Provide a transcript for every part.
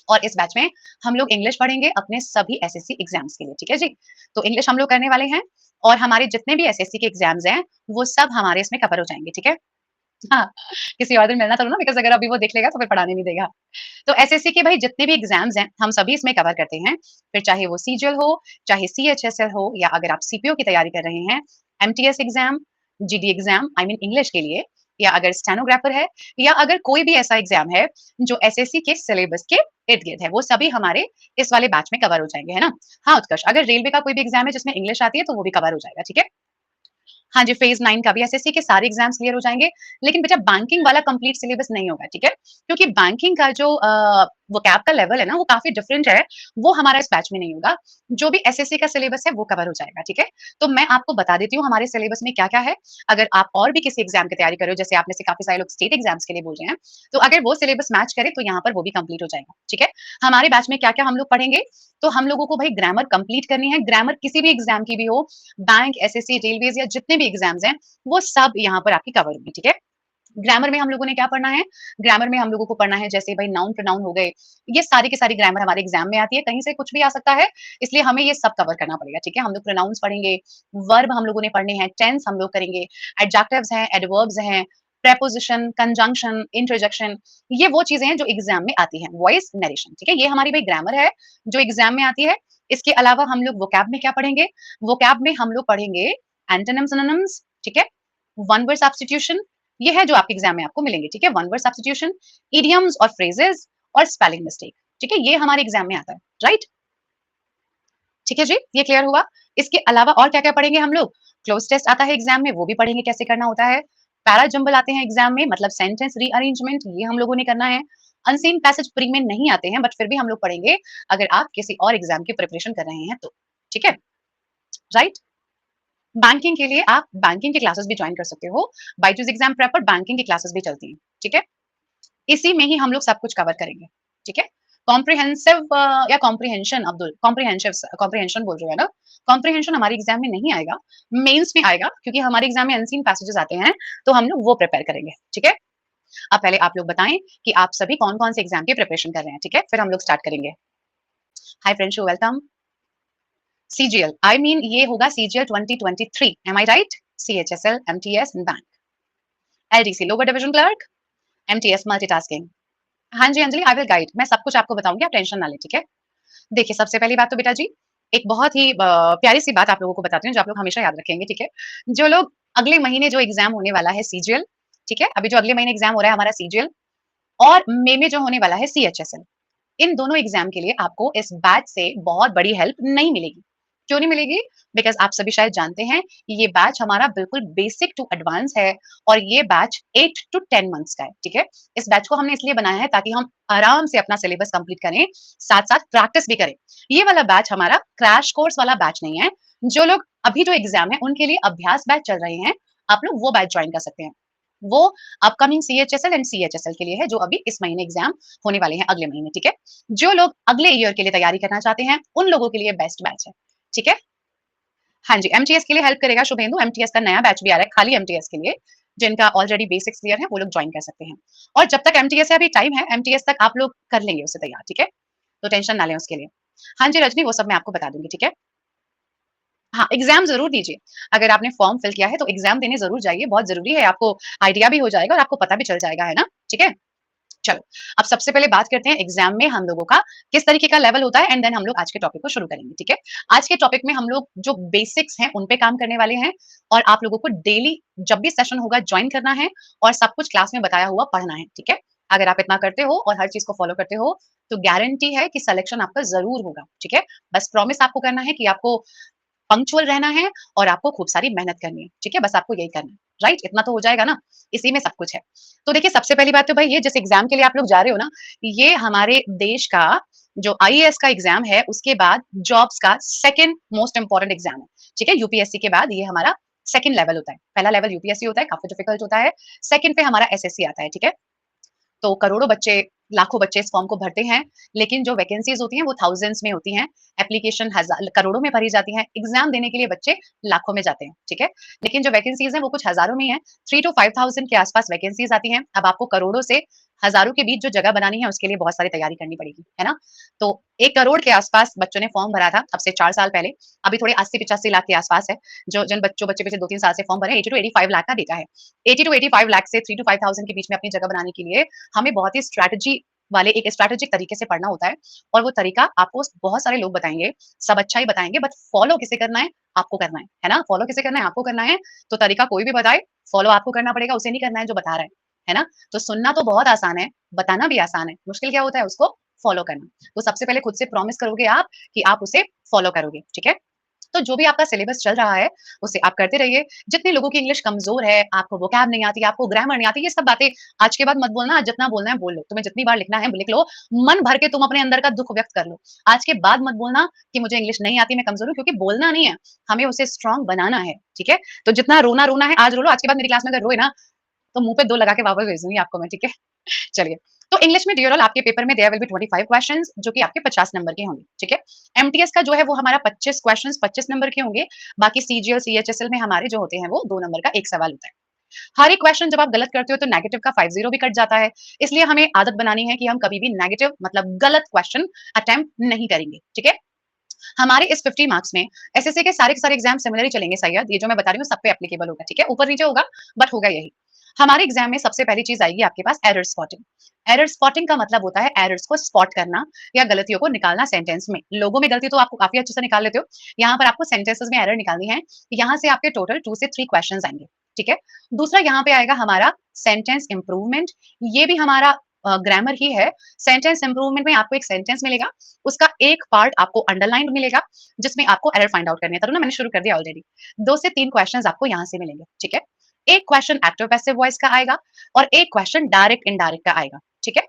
और इस बैच में हम लोग इंग्लिश पढ़ेंगे अपने सभी एसएससी एग्जाम्स के लिए, ठीक है जी। तो इंग्लिश हम लोग करने वाले हैं और हमारे जितने भी एसएससी के एग्जाम्स हैं वो सब हमारे इसमें कवर हो जाएंगे, ठीक है। हाँ, किसी और दिन मिलना चलो ना, बिकॉज अगर अभी वो देख लेगा तो फिर पढ़ाने नहीं देगा। तो एसएससी के भाई जितने भी एग्जाम्स हैं हम सभी इसमें कवर करते हैं, फिर चाहे वो सीजीएल हो, चाहे सीएचएसएल हो, या अगर आप सीपीओ की तैयारी कर रहे हैं, MTS exam, GD exam I mean English के लिए, या अगर स्टेनोग्राफर है, या अगर कोई भी ऐसा एग्जाम है जो एसएससी के सिलेबस के इर्द गिर्द है, वो सभी हमारे इस वाले बैच में कवर हो जाएंगे, है ना। हाँ उत्कर्ष, अगर रेलवे का कोई भी एग्जाम है जिसमें इंग्लिश आती है तो वो भी कवर हो जाएगा, ठीक है। हाँ जी, फेज़ 9 का भी एसएससी के सारे एग्ज़ाम्स क्लियर हो जाएँगे, लेकिन बेटा बैंकिंग वाला कंप्लीट सिलेबस नहीं होगा, ठीक है? क्योंकि बैंकिंग का जो वोकैब का लेवल है ना, वो काफ़ी डिफरेंट है, वो हमारा इस बैच में नहीं होगा। जो भी एसएससी का सिलेबस है, वो कवर हो जाएगा, ठीक है? तो मैं आपको बता देती हूँ हमारे सिलेबस में क्या-क्या है। अगर आप और भी किसी एग्ज़ाम की तैयारी कर रहे हो, जैसे आप में से काफ़ी सारे लोग स्टेट एग्ज़ाम्स के लिए बोल रहे हैं, तो अगर वो सिलेबस मैच करे, तो यहाँ पर वो भी कंप्लीट हो जाएगा, ठीक है? हमारे बैच में क्या-क्या हम लोग पढ़ेंगे, तो हम लोगों को भाई ग्रामर कंप्लीट करनी है, ग्रामर किसी भी एग्ज़ाम की भी हो, बैंक, एसएससी, रेलवेज़ या जितने भी एग्ज़ाम्स हैं, वो सब यहाँ पर आपकी कवर होगी, ठीक है। ग्रामर में हम लोगों ने क्या पढ़ना है, ग्रामर में हम लोगों को पढ़ना है जैसे भाई नाउन प्रोनाउन हो गए, ये सारी की सारी ग्रामर हमारे एग्जाम में आती है, कहीं से कुछ भी आ सकता है, इसलिए हमें ये सब कवर करना पड़ेगा, ठीक है। हम लोग प्रोनाउंस पढ़ेंगे, वर्ब हम लोगों ने पढ़ने हैं, टेंस हम लोग करेंगे, एडजेक्टिव्स हैं, एडवर्ब्स हैं, प्रेपोजिशन, कंजंक्शन, इंटरजेक्शन, ये वो चीजें हैं जो एग्जाम में आती हैं, वॉइस नरेशन, ठीक है। ये हमारी भाई ग्रामर है जो एग्जाम में आती है। इसके अलावा हम लोग वोकैब में क्या पढ़ेंगे, वोकैब में हम लोग पढ़ेंगे एंटोनिम्स, सिनोनिम्स, ठीक है, वन वर्ड सब्स्टिट्यूशन, ये है जो आपके एग्जाम में आपको मिलेंगे, ठीक है। वन वर्ड सब्स्टिट्यूशन, इडियम्स और फ्रेजेस और स्पेलिंग मिस्टेक, ठीक है, ये हमारे एग्जाम में आता है, राइट। ठीक है जी, ये क्लियर हुआ। इसके अलावा और क्या क्या पढ़ेंगे हम लोग, क्लोज टेस्ट आता है एग्जाम में, वो भी पढ़ेंगे कैसे करना होता है। पैरा जंबल आते हैं एग्जाम में, मतलब सेंटेंस रीअरेंजमेंट, ये हम लोगों ने करना है। अनसीन पैसेज प्री में नहीं आते हैं बट फिर भी हम लोग पढ़ेंगे अगर आप किसी और एग्जाम की प्रिपरेशन कर रहे हैं तो, ठीक है, राइट। बैंकिंग के लिए आप बैंकिंग की क्लासेस भी ज्वाइन कर सकते हो, बायजूस एग्जाम प्रेप पर बैंकिंग की क्लासेस भी चलती हैं, ठीक है। इसी में ही हम लोग सब कुछ कवर करेंगे, ठीक है। कॉम्प्रिहेंसिव या कॉम्प्रिहेंशन, अब्दुल कॉम्प्रिहेंसिव, कॉम्प्रिहेंशन बोल रहे हो ना, कॉम्प्रिहेंशन हमारे एग्जाम में नहीं आएगा, मेंस में आएगा, क्योंकि हमारे एग्जाम में अनसीन पैसेजेस आते हैं, तो हम लोग वो प्रिपेयर करेंगे, ठीक है। अब पहले आप लोग बताएं कि आप सभी कौन कौन से एग्जाम की प्रिपरेशन कर रहे हैं, ठीक है, फिर हम लोग स्टार्ट करेंगे। Hi friends, welcome. CGL I mean ये होगा CGL 2023, am I right. CHSL, MTS and bank, LDC lower division clerk, MTS multitasking. हाँ जी अंजलि, आई विल गाइड, मैं सब कुछ आपको बताऊंगी, आप टेंशन ना लें, ठीक है। देखिए सबसे पहली बात तो बेटा जी, एक बहुत ही प्यारी सी बात आप लोगों को बताती हूँ जो आप लोग हमेशा याद रखेंगे, ठीक है। जो लोग अगले महीने जो एग्जाम होने वाला है सीजीएल, ठीक है, अभी जो अगले महीने एग्जाम हो रहा है हमारा सीजीएल, और मई में जो होने वाला है सीएचएसएल, इन दोनों एग्जाम के लिए आपको इस बैच से बहुत बड़ी हेल्प नहीं मिलेगी। क्यों नहीं मिलेगी, बिकॉज आप सभी शायद जानते हैं ये बैच हमारा बिल्कुल बेसिक टू एडवांस है, और ये बैच 8 to 10 मंथ्स का है, ठीक है। इस बैच को हमने इसलिए बनाया है ताकि हम आराम से अपना सिलेबस कंप्लीट करें, साथ साथ प्रैक्टिस भी करें। ये वाला बैच हमारा क्रैश कोर्स वाला बैच नहीं है। जो लोग अभी जो एग्जाम है उनके लिए अभ्यास बैच चल रहे हैं, आप लोग वो बैच ज्वाइन कर सकते हैं। वो अपकमिंग सीएचएसएल एंड सीएचएसएल के लिए है, जो अभी इस महीने एग्जाम होने वाले हैं अगले महीने, ठीक है। जो लोग अगले ईयर के लिए तैयारी करना चाहते हैं उन लोगों के लिए बेस्ट बैच है, ठीक है। हाँ जी, एमटीएस के लिए हेल्प करेगा शुभेंदु, एमटीएस का नया बैच भी आ रहा है खाली एमटीएस के लिए, जिनका ऑलरेडी बेसिक्स क्लियर है वो लोग ज्वाइन कर सकते हैं। और जब तक एमटीएस है अभी टाइम है, एमटीएस तक आप लोग कर लेंगे उसे तैयार, ठीक है, तो टेंशन ना लें उसके लिए। हाँ जी रजनी, वो सब मैं आपको बता दूंगी, ठीक है। हाँ, एग्जाम जरूर दीजिए, अगर आपने फॉर्म फिल किया है तो एग्जाम देने जरूर जाइए, बहुत जरूरी है, आपको आइडिया भी हो जाएगा और आपको पता भी चल जाएगा, है ना, ठीक है। चलो, अब सबसे पहले बात करते हैं एग्जाम में हम लोगों का किस तरीके का लेवल होता है, एंड देन हम लोग आज के टॉपिक को शुरू करेंगे, ठीक है। आज के टॉपिक में हम लोग जो बेसिक्स हैं उन पे काम करने वाले हैं, और आप लोगों को डेली जब भी सेशन होगा ज्वाइन करना है, और सब कुछ क्लास में बताया हुआ पढ़ना है, ठीक है। अगर आप इतना करते हो और हर चीज को फॉलो करते हो तो गारंटी है कि सिलेक्शन आपका जरूर होगा, ठीक है। बस प्रॉमिस आपको करना है कि आपको पंक्चुअल रहना है और आपको खूब सारी मेहनत करनी है, ठीक है, बस आपको यही करना है, राइट, इतना तो हो जाएगा ना, इसी में सब कुछ है। तो देखिए सबसे पहली बात तो भाई, ये जिस एग्जाम के लिए आप लोग जा रहे हो ना, ये हमारे देश का जो आईएएस का एग्जाम है उसके बाद जॉब्स का सेकंड मोस्ट इंपॉर्टेंट एग्जाम है, ठीक है। यूपीएससी के बाद ये हमारा सेकंड लेवल होता है, पहला लेवल यूपीएससी होता है, काफी डिफिकल्ट होता है, सेकंड पे हमारा एसएससी आता है, ठीक है। तो करोड़ों बच्चे, लाखों बच्चे इस फॉर्म को भरते हैं, लेकिन जो वैकेंसीज होती हैं वो थाउजेंड्स में होती हैं, एप्लीकेशन हजार करोड़ों में भरी जाती हैं, एग्जाम देने के लिए बच्चे लाखों में जाते हैं, ठीक है। लेकिन जो वैकेंसीज हैं वो कुछ हजारों में है, 3 to 5,000 के आसपास वैकेंसीज आती हैं। अब आपको करोड़ों से हज़ारों के बीच जो जगह बनानी है उसके लिए बहुत सारी तैयारी करनी पड़ेगी, है ना? तो 1 करोड़ के आस-पास बच्चों ने फॉर्म भरा था अब से 4 साल पहले। अभी थोड़े 80-85 लाख के आस-पास है, जो जिन बच्चे पिछले 2-3 साल से फॉर्म भरे हैं, 80 टू 85 लाख का डेटा है। 80 टू 85 लाख से 3 टू 5,000 के बीच में अपनी जगह बनाने के लिए हमें बहुत ही स्ट्रैटेजी वाले एक स्ट्रैटेजिक तरीके से पढ़ना होता है और वो तरीका आपको बहुत सारे लोग बताएँगे, सब अच्छा ही बताएँगे बट फॉलो किसे करना है? आपको करना है ना? फॉलो किसे करना है? आपको करना है। तो तरीका कोई भी बताए, फॉलो आपको करना पड़ेगा, उसे नहीं करना है जो बता रहा है ना? तो सुनना तो बहुत आसान है, बताना भी आसान है, मुश्किल क्या होता है उसको फॉलो करना। तो सबसे पहले खुद से प्रॉमिस करोगे आप कि आप उसे फॉलो करोगे, ठीक है? तो जो भी आपका सिलेबस चल रहा है, उसे आप करते रहिए। जितने लोगों की इंग्लिश कमज़ोर है, आपको वोकैब नहीं आती, आपको ग्रामर नहीं आती, ये सब बातें आज के बाद मत बोलना, आज जितना बोलना है बोल लो। तुम्हें जितनी बार लिखना है लिख लो, मन भर के तुम अपने अंदर का दुःख व्यक्त कर लो। आज के बाद मत बोलना कि मुझे इंग्लिश नहीं आती, मैं कमज़ोर हूँ, क्योंकि बोलना नहीं है, हमें उसे स्ट्रॉन्ग बनाना है, ठीक है? तो जितना रोना-रोना है आज रो लो, आज के बाद मेरी क्लास में अगर रोए ना, तो मुँह पे 2 लगा के वापस भेज दूँगी आपको मैं, ठीक है? चलिए, तो इंग्लिश में ड्यूरल आपके पेपर में देयर विल बी 25 क्वेश्चंस जो कि आपके 50 नंबर के होंगे, ठीक है? एमटीएस का जो है वो हमारा 25 क्वेश्चंस 25 नंबर के होंगे, बाकी सीजीएल, सीएचएसएल में हमारे जो होते हैं वो 2 नंबर का 1 सवाल होता है। हर एक क्वेश्चन जब आप गलत करते हो तो नेगेटिव का 50 भी कट जाता है, इसलिए हमें आदत बनानी है कि हम कभी भी नेगेटिव मतलब गलत क्वेश्चन अटेम्प्ट नहीं करेंगे, ठीक है? हमारे इस 50 मार्क्स में एसएससी के सारे के सारे एग्जाम सिमिलर ही चलेंगे सैयद, ये जो मैं बता रही हूँ सब पे एप्लीकेबल होगा, ठीक है? ऊपर-नीचे होगा बट होगा यही। हमारे एग्जाम में सबसे पहली चीज़ आएगी आपके पास एरर स्पॉटिंग। एरर स्पॉटिंग का मतलब होता है एरर्स को स्पॉट करना या गलतियों को निकालना सेंटेंस में। लोगों में गलती तो आपको काफ़ी अच्छे से निकाल लेते हो, यहाँ पर आपको सेंटेंसेस में एरर निकालनी है। यहाँ से आपके टोटल 2 से 3 क्वेश्चंस आएँगे, ठीक है? दूसरा यहाँ पे आएगा हमारा सेंटेंस इम्प्रूवमेंट, ये भी हमारा ग्रामर ही है। सेंटेंस इम्प्रूवमेंट में आपको एक सेंटेंस मिलेगा, उसका एक पार्ट आपको अंडरलाइन्ड मिलेगा, जिसमें आपको एरर फाइंड आउट करनी है। तब ना मैंने शुरू कर दिया ऑलरेडी। 2 से 3 क्वेश्चंस आपको यहाँ से मिलेंगे, ठीक है? एक क्वेश्चन एक्टिव पैसिव वॉइस का आएगा और एक क्वेश्चन डायरेक्ट इनडायरेक्ट का आएगा, ठीक है?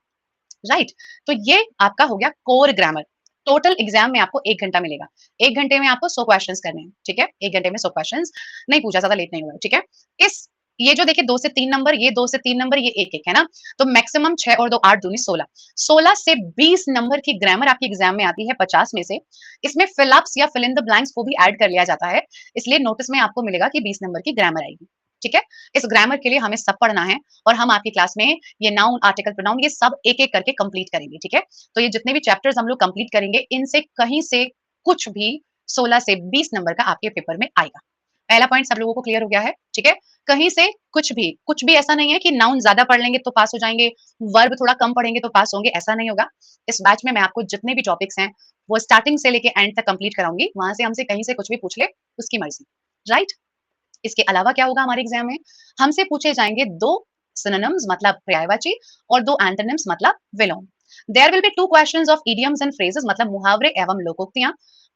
राइट? तो ये आपका हो गया कोर ग्रामर। टोटल एग्जाम में आपको 1 घंटा मिलेगा। 1 घंटे में आपको 100 क्वेश्चंस करने हैं, ठीक है? 1 घंटे में 100 क्वेश्चंस नहीं पूछा, ज़्यादा लेट नहीं हुआ है, ठीक है? इस ये जो देखिए 2 से 3 नंबर, ये 2 से 3 नंबर, ये 1-1 है ना? तो मैक्सिमम 6 और 2 8 दूनी 16। 16 से 20 नंबर की ग्रामर आपके एग्जाम में आती है 50 में से। इसमें फिल अप्स या फिल इन द ब्लैंक्स को भी ऐड कर लिया जाता है। इसलिए नोटिस में आपको मिलेगा कि 20 नंबर की ग्रामर आएगी, ठीक है? इस ग्रामर के लिए हमें सब पढ़ना है और हम आपकी क्लास में ये नाउन, आर्टिकल, प्रोनाउन ये सब एक-एक करके कंप्लीट करेंगे, ठीक है? तो ये जितने भी चैप्टर्स हम लोग कंप्लीट करेंगे, इनसे कहीं से कुछ भी 16 से 20 नंबर का आपके पेपर में आएगा। पहला पॉइंट सब लोगों को क्लियर हो गया है, ठीक है? कहीं से कुछ भी ऐसा नहीं है कि नाउन ज़्यादा पढ़ लेंगे तो पास हो जाएँगे, वर्ब थोड़ा कम पढ़ेंगे तो पास होंगे, ऐसा नहीं होगा। इस बैच में मैं आपको जितने भी टॉपिक्स हैं, वो स्टार्टिंग से लेके एंड तक कंप्लीट कराऊँगी। वहाँ से हमसे कहीं से कुछ भी पूछ ले, उसकी मर्ज़ी, राइट? इसके अलावा क्या होगा हमारे एग्जाम में? हमसे पूछे जाएँगे 2 सिनोनिम्स मतलब पर्यायवाची और 2 एंटोनिम्स मतलब विलोम। There will be 2 questions of idioms and phrases मतलब मुहावरे एवं लोकोक्तियाँ।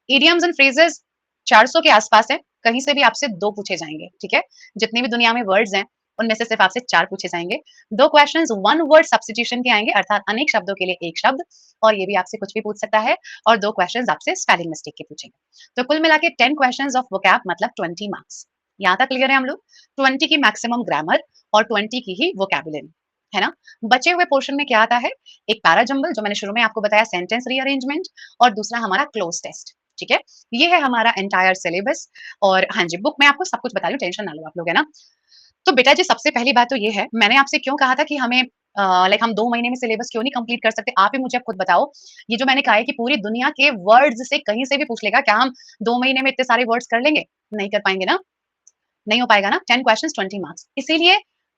इडियम्स एंड फ्रेजेस 400 के आस-पास है, कहीं से भी आपसे 2 पूछे जाएँगे, ठीक है? जितनी भी दुनिया में वर्ड्स हैं, उनमें से सिर्फ आपसे 4 पूछे जाएँगे। 2 क्वेश्चन्स वन वर्ड सब्स्टिट्यूशन के आएँगे अर्थात अनेक शब्दों के लिए 1 शब्द और ये भी आपसे कुछ भी पूछ सकता है और 2 क्वेश्चन्स आपसे स्पेलिंग मिस्टेक के पूछेंगे। तो कुल मिला के 10 क्वेश्चन्स ऑफ वोकैब मतलब 20 मार्क्स। यहाँ तक क्लियर है हम लोग? 20 की मैक्सिमम ग्रामर और 20 की ही वोकैबुलरी, है ना? बचे हुए पोर्शन में क्या आता है? एक पैरा जंबल जो मैंने शुरू में आपको बताया सेंटेंस रीअरेंजमेंट और दूसरा हमारा क्लोज टेस्ट, ठीक है? ये है हमारा एंटायर सिलेबस और हाँ जी, बुक में आपको सब कुछ बता रही हूँ, टेंशन ना लो आप लोग, है ना? तो बेटा जी सबसे पहली बात तो ये है, मैंने आपसे क्यों कहा था कि हमें लाइक हम 2 महीने में सिलेबस क्यों नहीं कंप्लीट कर सकते? आप ही मुझे अब खुद बताओ। ये जो मैंने कहा है कि पूरी दुनिया के वर्ड्स से कहीं से भी पूछ लेगा, क्या हम 2 महीने में इतने सारे वर्ड्स कर लेंगे? नहीं कर पाएँगे ना? नहीं हो पाएगा ना 10 क्वेश्चंस 20 मार्क्स इसीलिए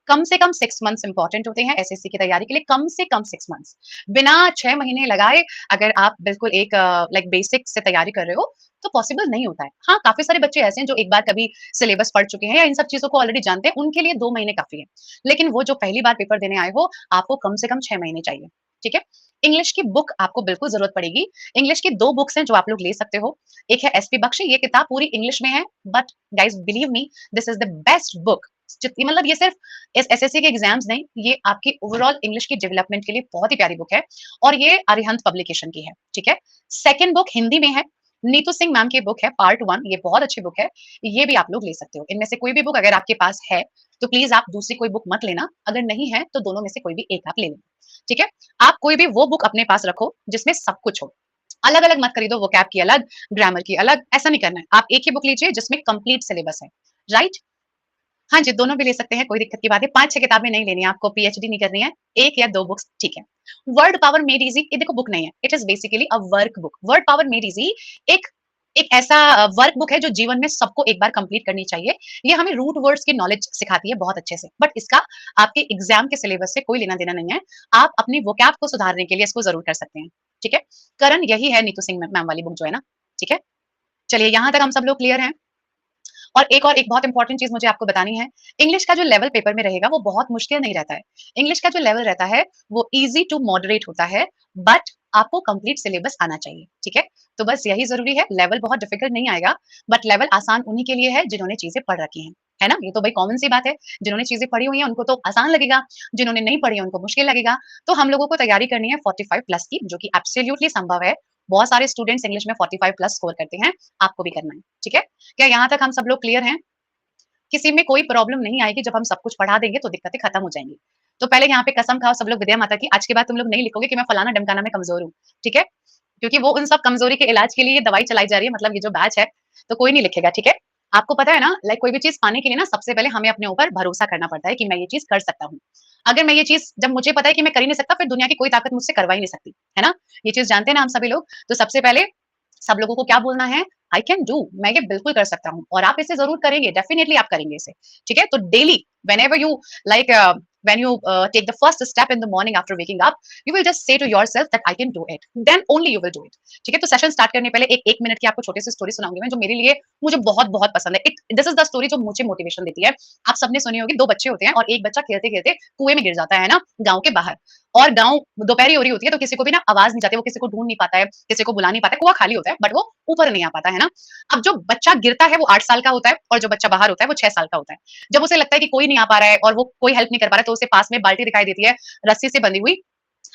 कम से कम 6 मंथ्स इंपॉर्टेंट होते हैं एसएससी की तैयारी के लिए कम से कम 6 मंथ्स बिना 6 महीने लगाए अगर आप बिल्कुल एक लाइक बेसिक से तैयारी कर रहे हो तो पॉसिबल नहीं होता है हाँ काफी सारे बच्चे ऐसे हैं जो एक बार कभी सिलेबस पढ़ चुके हैं या इन सब चीजों को ऑलरेडी जानते हैं उनके लिए 2 महीने काफी है लेकिन वो जो पहली बार पेपर देने आए हो आपको कम से कम 6 महीने चाहिए ठीक है इंग्लिश की बुक आपको बिल्कुल जरूरत पड़ेगी इंग्लिश की 2 बुक्स हैं जो आप लोग ले सकते हो एक है एसपी बख्शी ये किताब पूरी इंग्लिश में है but guys believe me this is the best book जितनी मतलब ये सिर्फ इस एसएससी के एग्जाम्स नहीं ये आपकी ओवरऑल इंग्लिश की डेवलपमेंट के लिए बहुत ही प्यारी बुक है और ये अरिहंत पब्लिकेशन की है ठीक है सेकंड बुक हिंदी में है नीतू सिंह मैम की बुक है पार्ट 1 ये बहुत अच्छी बुक है ये भी आप लोग ले सकते हो इनमें से कोई भी बुक अगर आपके पास है तो प्लीज आप दूसरी कोई बुक मत लेना अगर नहीं है तो दोनों में से कोई भी एक आप ले लेना ठीक है आप कोई भी वो बुक अपने पास रखो जिसमें सब कुछ हो अलग अलग मत खरीदो वोकैब की अलग ग्रामर की अलग ऐसा नहीं करना है आप एक ही बुक लीजिए जिसमें कंप्लीट सिलेबस है राइट हाँ जी, दोनों भी ले सकते हैं, कोई दिक्कत की बात है। 5-6 किताबें नहीं लेनी है, आपको पीएचडी नहीं करनी है, 1 या 2 बुक्स ठीक है। वर्ड पावर मेड ईज़ी ये देखो बुक नहीं है, it is basically a work book. Word power made easy एक एक ऐसा वर्क बुक है जो जीवन में सबको एक बार कंप्लीट करनी चाहिए। ये हमें रूट वर्ड्स की नॉलेज सिखाती है बहुत अच्छे से, बट इसका आपके एग्ज़ाम के सिलेबस से कोई लेना-देना नहीं है। आप अपनी वोकैब को सुधारने के लिए इसको ज़रूर कर सकते हैं, ठीक है? करण यही है नीतू सिंह मैम वाली बुक जो है ना, ठीक है? चलिए यहाँ तक हम सब लोग क्लियर हैं। और एक बहुत इंपॉर्टेंट चीज़ मुझे आपको बतानी है, इंग्लिश का जो लेवल पेपर में रहेगा वो बहुत मुश्किल नहीं रहता है। इंग्लिश का जो लेवल रहता है वो ईज़ी टू मॉडरेट होता है, बट आपको कंप्लीट सिलेबस आना चाहिए, ठीक है? तो बस यही ज़रूरी है, लेवल बहुत डिफिकल्ट नहीं आएगा, बट लेवल आसान उन्हीं के लिए है जिन्होंने चीज़ें पढ़ रखी हैं, है ना? ये तो भाई कॉमन सी बात है, जिन्होंने चीज़ें पढ़ी हुई हैं उनको तो आसान लगेगा, जिन्होंने नहीं पढ़ी है उनको मुश्किल लगेगा। तो हम लोगों को तैयारी करनी है 45 प्लस की, जो कि एब्सोल्यूटली संभव है। बहुत सारे स्टूडेंट्स इंग्लिश में 45 प्लस स्कोर करते हैं, आपको भी करना है, ठीक है? क्या यहाँ तक हम सब लोग क्लियर हैं? किसी में कोई प्रॉब्लम नहीं आएगी जब हम सब कुछ पढ़ा देंगे तो दिक्कतें खत्म हो जाएँगी। तो पहले यहाँ पे कसम खाओ सब लोग विद्या माता की, आज के बाद तुम लोग नहीं लिखोगे कि मैं फलाना-ढिमकाना में कमज़ोर हूँ, ठीक है? क्योंकि वो उन सब कमज़ोरी के इलाज के लिए ये दवाई चलाई जा रही है, मतलब ये जो बैच है, तो कोई नहीं लिखेगा, ठीक है? आपको पता है ना, लाइक कोई भी चीज़ पाने के लिए ना सबसे पहले हमें अपने ऊपर भरोसा करना पड़ता है कि मैं ये चीज़ कर सकता हूँ। अगर मैं ये चीज़ जब मुझे पता है कि मैं कर ही नहीं सकता, फिर दुनिया की कोई ताकत मुझसे करवा ही नहीं सकती, है ना? ये चीज़ जानते हैं ना हम सभी लोग? तो सबसे पहले सब लोगों को क्या बोलना है, आई कैन डू, मैं ये बिल्कुल कर सकता हूँ और आप इसे जरूर करेंगे, डेफिनेटली आप करेंगे इसे, ठीक है? तो daily whenever you like when you take the first step in the morning after waking up, you will just say to yourself that I can do it, then only you will do it, ठीक है? तो session start करने पहले एक minute की आपको छोटी सी story सुनाऊंगी मैं, जो मेरे लिए मुझे बहुत बहुत पसंद है। दिस इज द स्टोरी जो मुझे मोटिवेशन देती है। आप सबने सुनी होगी, दो बच्चे होते हैं और एक बच्चा खेलते खेलते कुएं में गिर जाता है ना, गाँव के बाहर। और गाँव दोपहरी हो रही होती है तो किसी को भी ना आवाज नहीं जाती, वो किसी को ढूंढ नहीं पाता है, किसी को बुला नहीं पाता है, कुआं खाली होता है बट वो ऊपर नहीं आ पाता है ना। अब जो बच्चा गिरता है वो 8 साल का होता है और जो बच्चा बाहर होता है वो 6 साल का होता है। जब उसे लगता है कि कोई नहीं आ पा रहा है और वो कोई हेल्प नहीं कर पा रहा है, तो उसे पास में बाल्टी दिखाई देती है, रस्सी से बंधी हुई।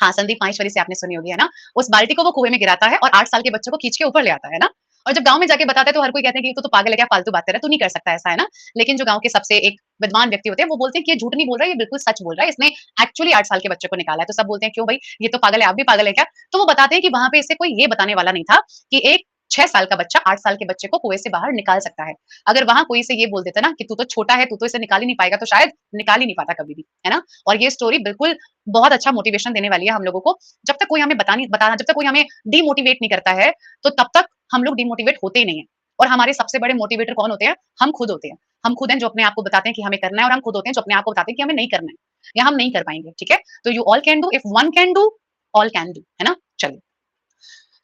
हाँ, संदीप माहेश्वरी से आपने सुनी होगी, है ना? उस बाल्टी को वो कुएँ में गिराता है और 8 साल के बच्चे को खींच के ऊपर ले आता है ना? और जब गाँव में जाके बताता है तो हर कोई कहते हैं कि तू तो पागल है क्या, फालतू बात कर रहा है, तू नहीं कर सकता ऐसा, है ना? लेकिन जो गाँव के सबसे एक विद्वान व्यक्ति होते हैं, वो बोलते हैं कि ये झूठ नहीं बोल रहा है, ये बिल्कुल सच बोल रहा है, इसने एक्चुअली 8 साल के बच्चे को निकाला है। तो सब बोलते हैं, "क्यों भई? ये तो पागल है, आप भी पागल है क्या?" तो वो बताते हैं कि वहाँ पे इसे कोई ये बताने वाला नहीं था कि एक 6 साल का बच्चा 8 साल के बच्चे को कुएँ से बाहर निकाल सकता है। अगर वहाँ कोई इसे ये बोल देता ना कि तू तो छोटा है, तू तो इसे निकाल ही नहीं पाएगा, तो शायद निकाल ही नहीं पाता कभी भी, है ना? और ये स्टोरी बिल्कुल बहुत अच्छा मोटिवेशन देने वाली है हम लोगों को। जब तक कोई हमें जब तक कोई हमें डिमोटिवेट नहीं करता है, तो तब तक हम लोग डिमोटिवेट होते ही नहीं हैं। और हमारे सबसे बड़े मोटिवेटर कौन होते हैं? हम खुद होते हैं। हम खुद हैं जो अपने आप को बताते हैं कि हमें करना है, और हम खुद होते हैं जो अपने आप को बताते हैं कि हमें नहीं करना है या हम नहीं कर पाएँगे, ठीक है? तो you all can do, if one can do, all can do, है ना? चलिए।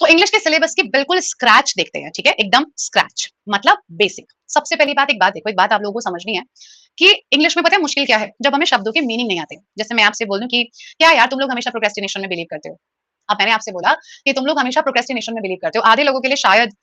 तो इंग्लिश के सिलेबस की बिल्कुल स्क्रैच देखते हैं, ठीक है? एकदम स्क्रैच मतलब बेसिक। सबसे पहली बात, एक बात देखो, एक बात आप लोगों को समझनी है कि इंग्लिश में पता है मुश्किल क्या है? जब हमें शब्दों के मीनिंग नहीं आते। जैसे मैं आपसे बोल दूं कि क्या यार तुम लोग हमेशा प्रोक्रेस्टिनेशन में बिलीव करते हो। अब मैंने आपसे बोला कि तुम लोग हमेशा प्रोक्रेस्टिनेशन में बिलीव करते हो। आधे लोगों के लिए शायद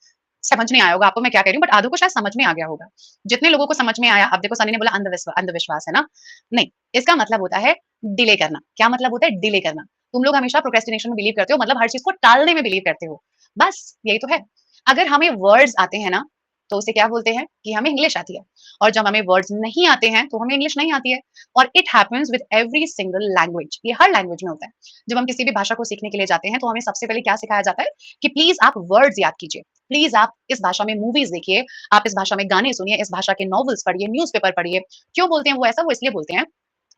समझ नहीं आया होगा आपको मैं क्या कह रही हूँ, बट आधों को शायद समझ में आ गया होगा। जितने लोगों को समझ में आया, अब देखो सनी ने बोला अंधविश्वास है ना? नहीं, इसका मतलब होता है डिले करना। क्या मतलब होता है? डिले करना। तुम लोग हमेशा प्रोक्रेस्टिनेशन में बिलीव करते हो, मतलब हर चीज़ को टालने में बिलीव करते हो। बस यही तो है। अगर हमें वर्ड्स आते हैं ना, तो उसे क्या बोलते हैं कि हमें इंग्लिश आती है, और जब हमें वर्ड्स नहीं आते हैं, तो हमें इंग्लिश नहीं आती है। और it happens with every single language. ये हर लैंग्वेज में होता है। जब हम किसी भी भाषा को सीखने के लिए जाते हैं, तो हमें सबसे पहले क्या सिखाया जाता है कि प्लीज़ आप वर्ड्स याद कीजिए। प्लीज़ आप इस भाषा में मूवीज़ देखिए, आप इस भाषा में गाने सुनिए, इस भाषा के नॉवेल्स पढ़िए, न्यूज़पेपर पढ़िए। क्यों बोलते हैं वो ऐसा? वो इसलिए बोलते हैं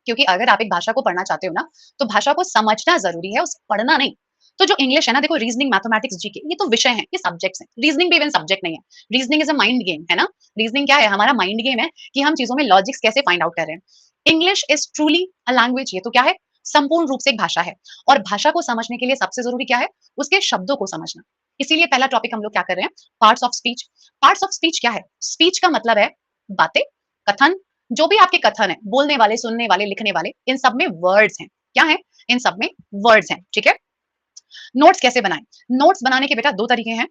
क्योंकि अगर आप एक भाषा को पढ़ना चाहते हो ना, तो भाषा को समझना ज़रूरी है, उसे पढ़ना नहीं। तो जो इंग्लिश है ना, देखो रीज़निंग, मैथमेटिक्स, जीके ये तो विषय हैं, ये सब्जेक्ट्स हैं। रीज़निंग भी इवन सब्जेक्ट नहीं है। Reasoning is a mind game, है ना? रीज़निंग क्या है? हमारा माइंड गेम है कि हम चीज़ों में लॉजिक्स कैसे फाइंड आउट कर रहे हैं। English is truly a language. ये तो क्या है? संपूर्ण रूप से एक भाषा है। और भाषा को समझने के लिए सबसे ज़रूरी क्या है? उसके शब्दों को समझना। इसीलिए पहला टॉपिक हम लोग क्या कर रहे हैं? Parts of speech. Parts of speech क्या है? स्पीच का मतलब है बातें, कथन, जो भी आपके कथन है, बोलने वाले, सुनने वाले, लिखने वाले, इन सब में वर्ड्स हैं। क्या है? इन सब में वर्ड्स हैं, ठीक है? नोट्स कैसे बनाएं? नोट्स बनाने के बेटा दो तरीके हैं।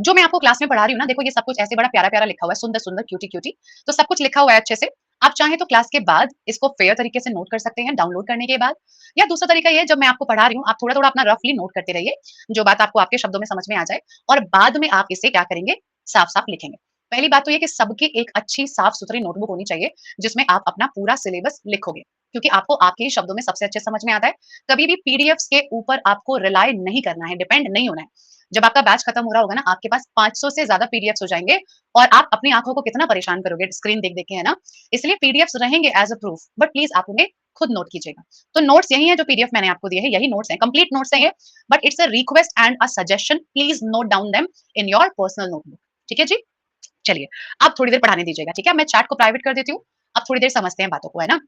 जो मैं आपको क्लास में पढ़ा रही हूँ ना, देखो ये सब कुछ ऐसे बड़ा प्यारा प्यारा लिखा हुआ है, सुंदर सुंदर, क्यूटी क्यूटी, तो सब कुछ लिखा हुआ है अच्छे से। आप चाहें तो क्लास के बाद इसको फेयर तरीके से नोट कर सकते हैं, डाउनलोड करने के बाद। या दूसरा तरीका ये है, जब मैं आपको पढ़ा रही हूँ, आप थोड़ा थोड़ा अपना रफली नोट करते रहिए, जो बात आपको आपके शब्दों में समझ में आ जाए, और बाद में आप इसे क्या करेंगे? साफ साफ लिखेंगे। पहली बात तो ये कि सबकी एक अच्छी साफ-सुथरी नोटबुक होनी चाहिए, जिसमें आप अपना पूरा सिलेबस लिखोगे, क्योंकि आपको आपके ही शब्दों में सबसे अच्छे समझ में आता है। कभी भी पीडीएफ्स के ऊपर आपको रिलाय नहीं करना है, डिपेंड नहीं होना है। जब आपका बैच खत्म हो रहा होगा ना, आपके पास 500 से ज़्यादा पीडीएफ्स हो जाएँगे और आप अपनी आँखों को कितना परेशान करोगे स्क्रीन देख-देख के, है ना? इसलिए पीडीएफ्स रहेंगे as a proof, but please आप उन्हें खुद नोट कीजिएगा। तो नोट्स यही हैं जो पीडीएफ मैंने आपको दिए हैं, यही नोट्स हैं, कंप्लीट नोट्स हैं ये, but it's a request and a suggestion, please note down them in your personal notebook. ठीक है जी? चलिए, आप थोड़ी देर पढ़ाने दीजिएगा, ठीक है? मैं चैट को प्राइवेट कर देती हूँ, आप थोड़ी देर समझते हैं बातों को, है ना?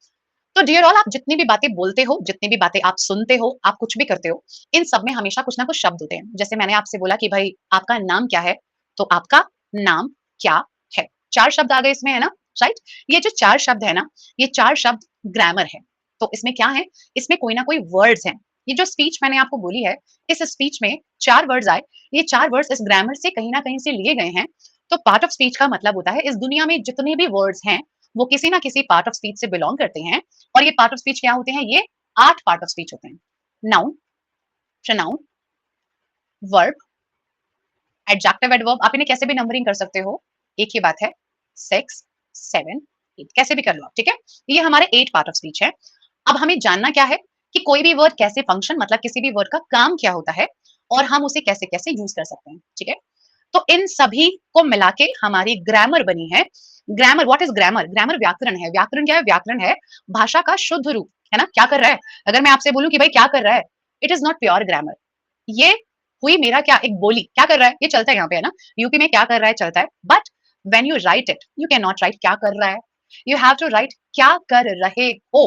तो डियर ऑल, आप जितनी भी बातें बोलते हो, जितनी भी बातें आप सुनते हो, आप कुछ भी करते हो, इन सब में हमेशा कुछ ना कुछ शब्द होते हैं। जैसे मैंने आपसे बोला कि भाई आपका नाम क्या है? तो आपका नाम क्या है? 4 शब्द आ गए इसमें, है ना? राइट? ये जो 4 शब्द है ना, ये 4 शब्द ग्रामर है। तो इसमें क्या है? इसमें कोई ना कोई वर्ड्स हैं। ये जो स्पीच मैंने आपको बोली है, इस स्पीच में 4 वर्ड्स आए, ये 4 वर्ड्स इस ग्रामर से कहीं न कहीं से लिए गए हैं। तो पार्ट ऑफ स्पीच का मतलब होता है इस दुनिया में जितने भी वर्ड्स हैं, वो किसी ना किसी पार्ट ऑफ स्पीच से बिलॉन्ग करते हैं और ये पार्ट ऑफ स्पीच क्या होते हैं? ये 8 पार्ट ऑफ स्पीच होते हैं। Noun, pronoun, verb, adjective, adverb, आप इन्हें कैसे भी नंबरिंग कर सकते हो। एक ही बात है, 6, 7, 8 कैसे भी कर लो आप, ठीक है? ये हमारे 8 पार्ट ऑफ स्पीच है। अब हमें जानना क्या है कि कोई भी वर्ड कैसे फंक्शन, मतलब किसी भी वर्ड का काम क्या होता है और हम उसे कैसे-कैसे यूज़ कर सकते हैं, ठीक है? तो इन सभी को मिला के हमारी ग्रामर बनी है। Grammar, what is grammar? Grammar व्याकरण है। व्याकरण क्या है? व्याकरण है भाषा का शुद्ध रूप, है ना? क्या कर रहा है? अगर मैं आपसे बोलूँ कि भाई क्या कर रहा है? It is not pure grammar. ये हुई मेरा क्या एक बोली, क्या कर रहा है? ये चलता है यहाँ पे, है ना? यूपी में क्या कर रहा है चलता है, but when you right it, you can not right क्या कर रहा है। यू हैव टू राइट क्या कर रहे हो,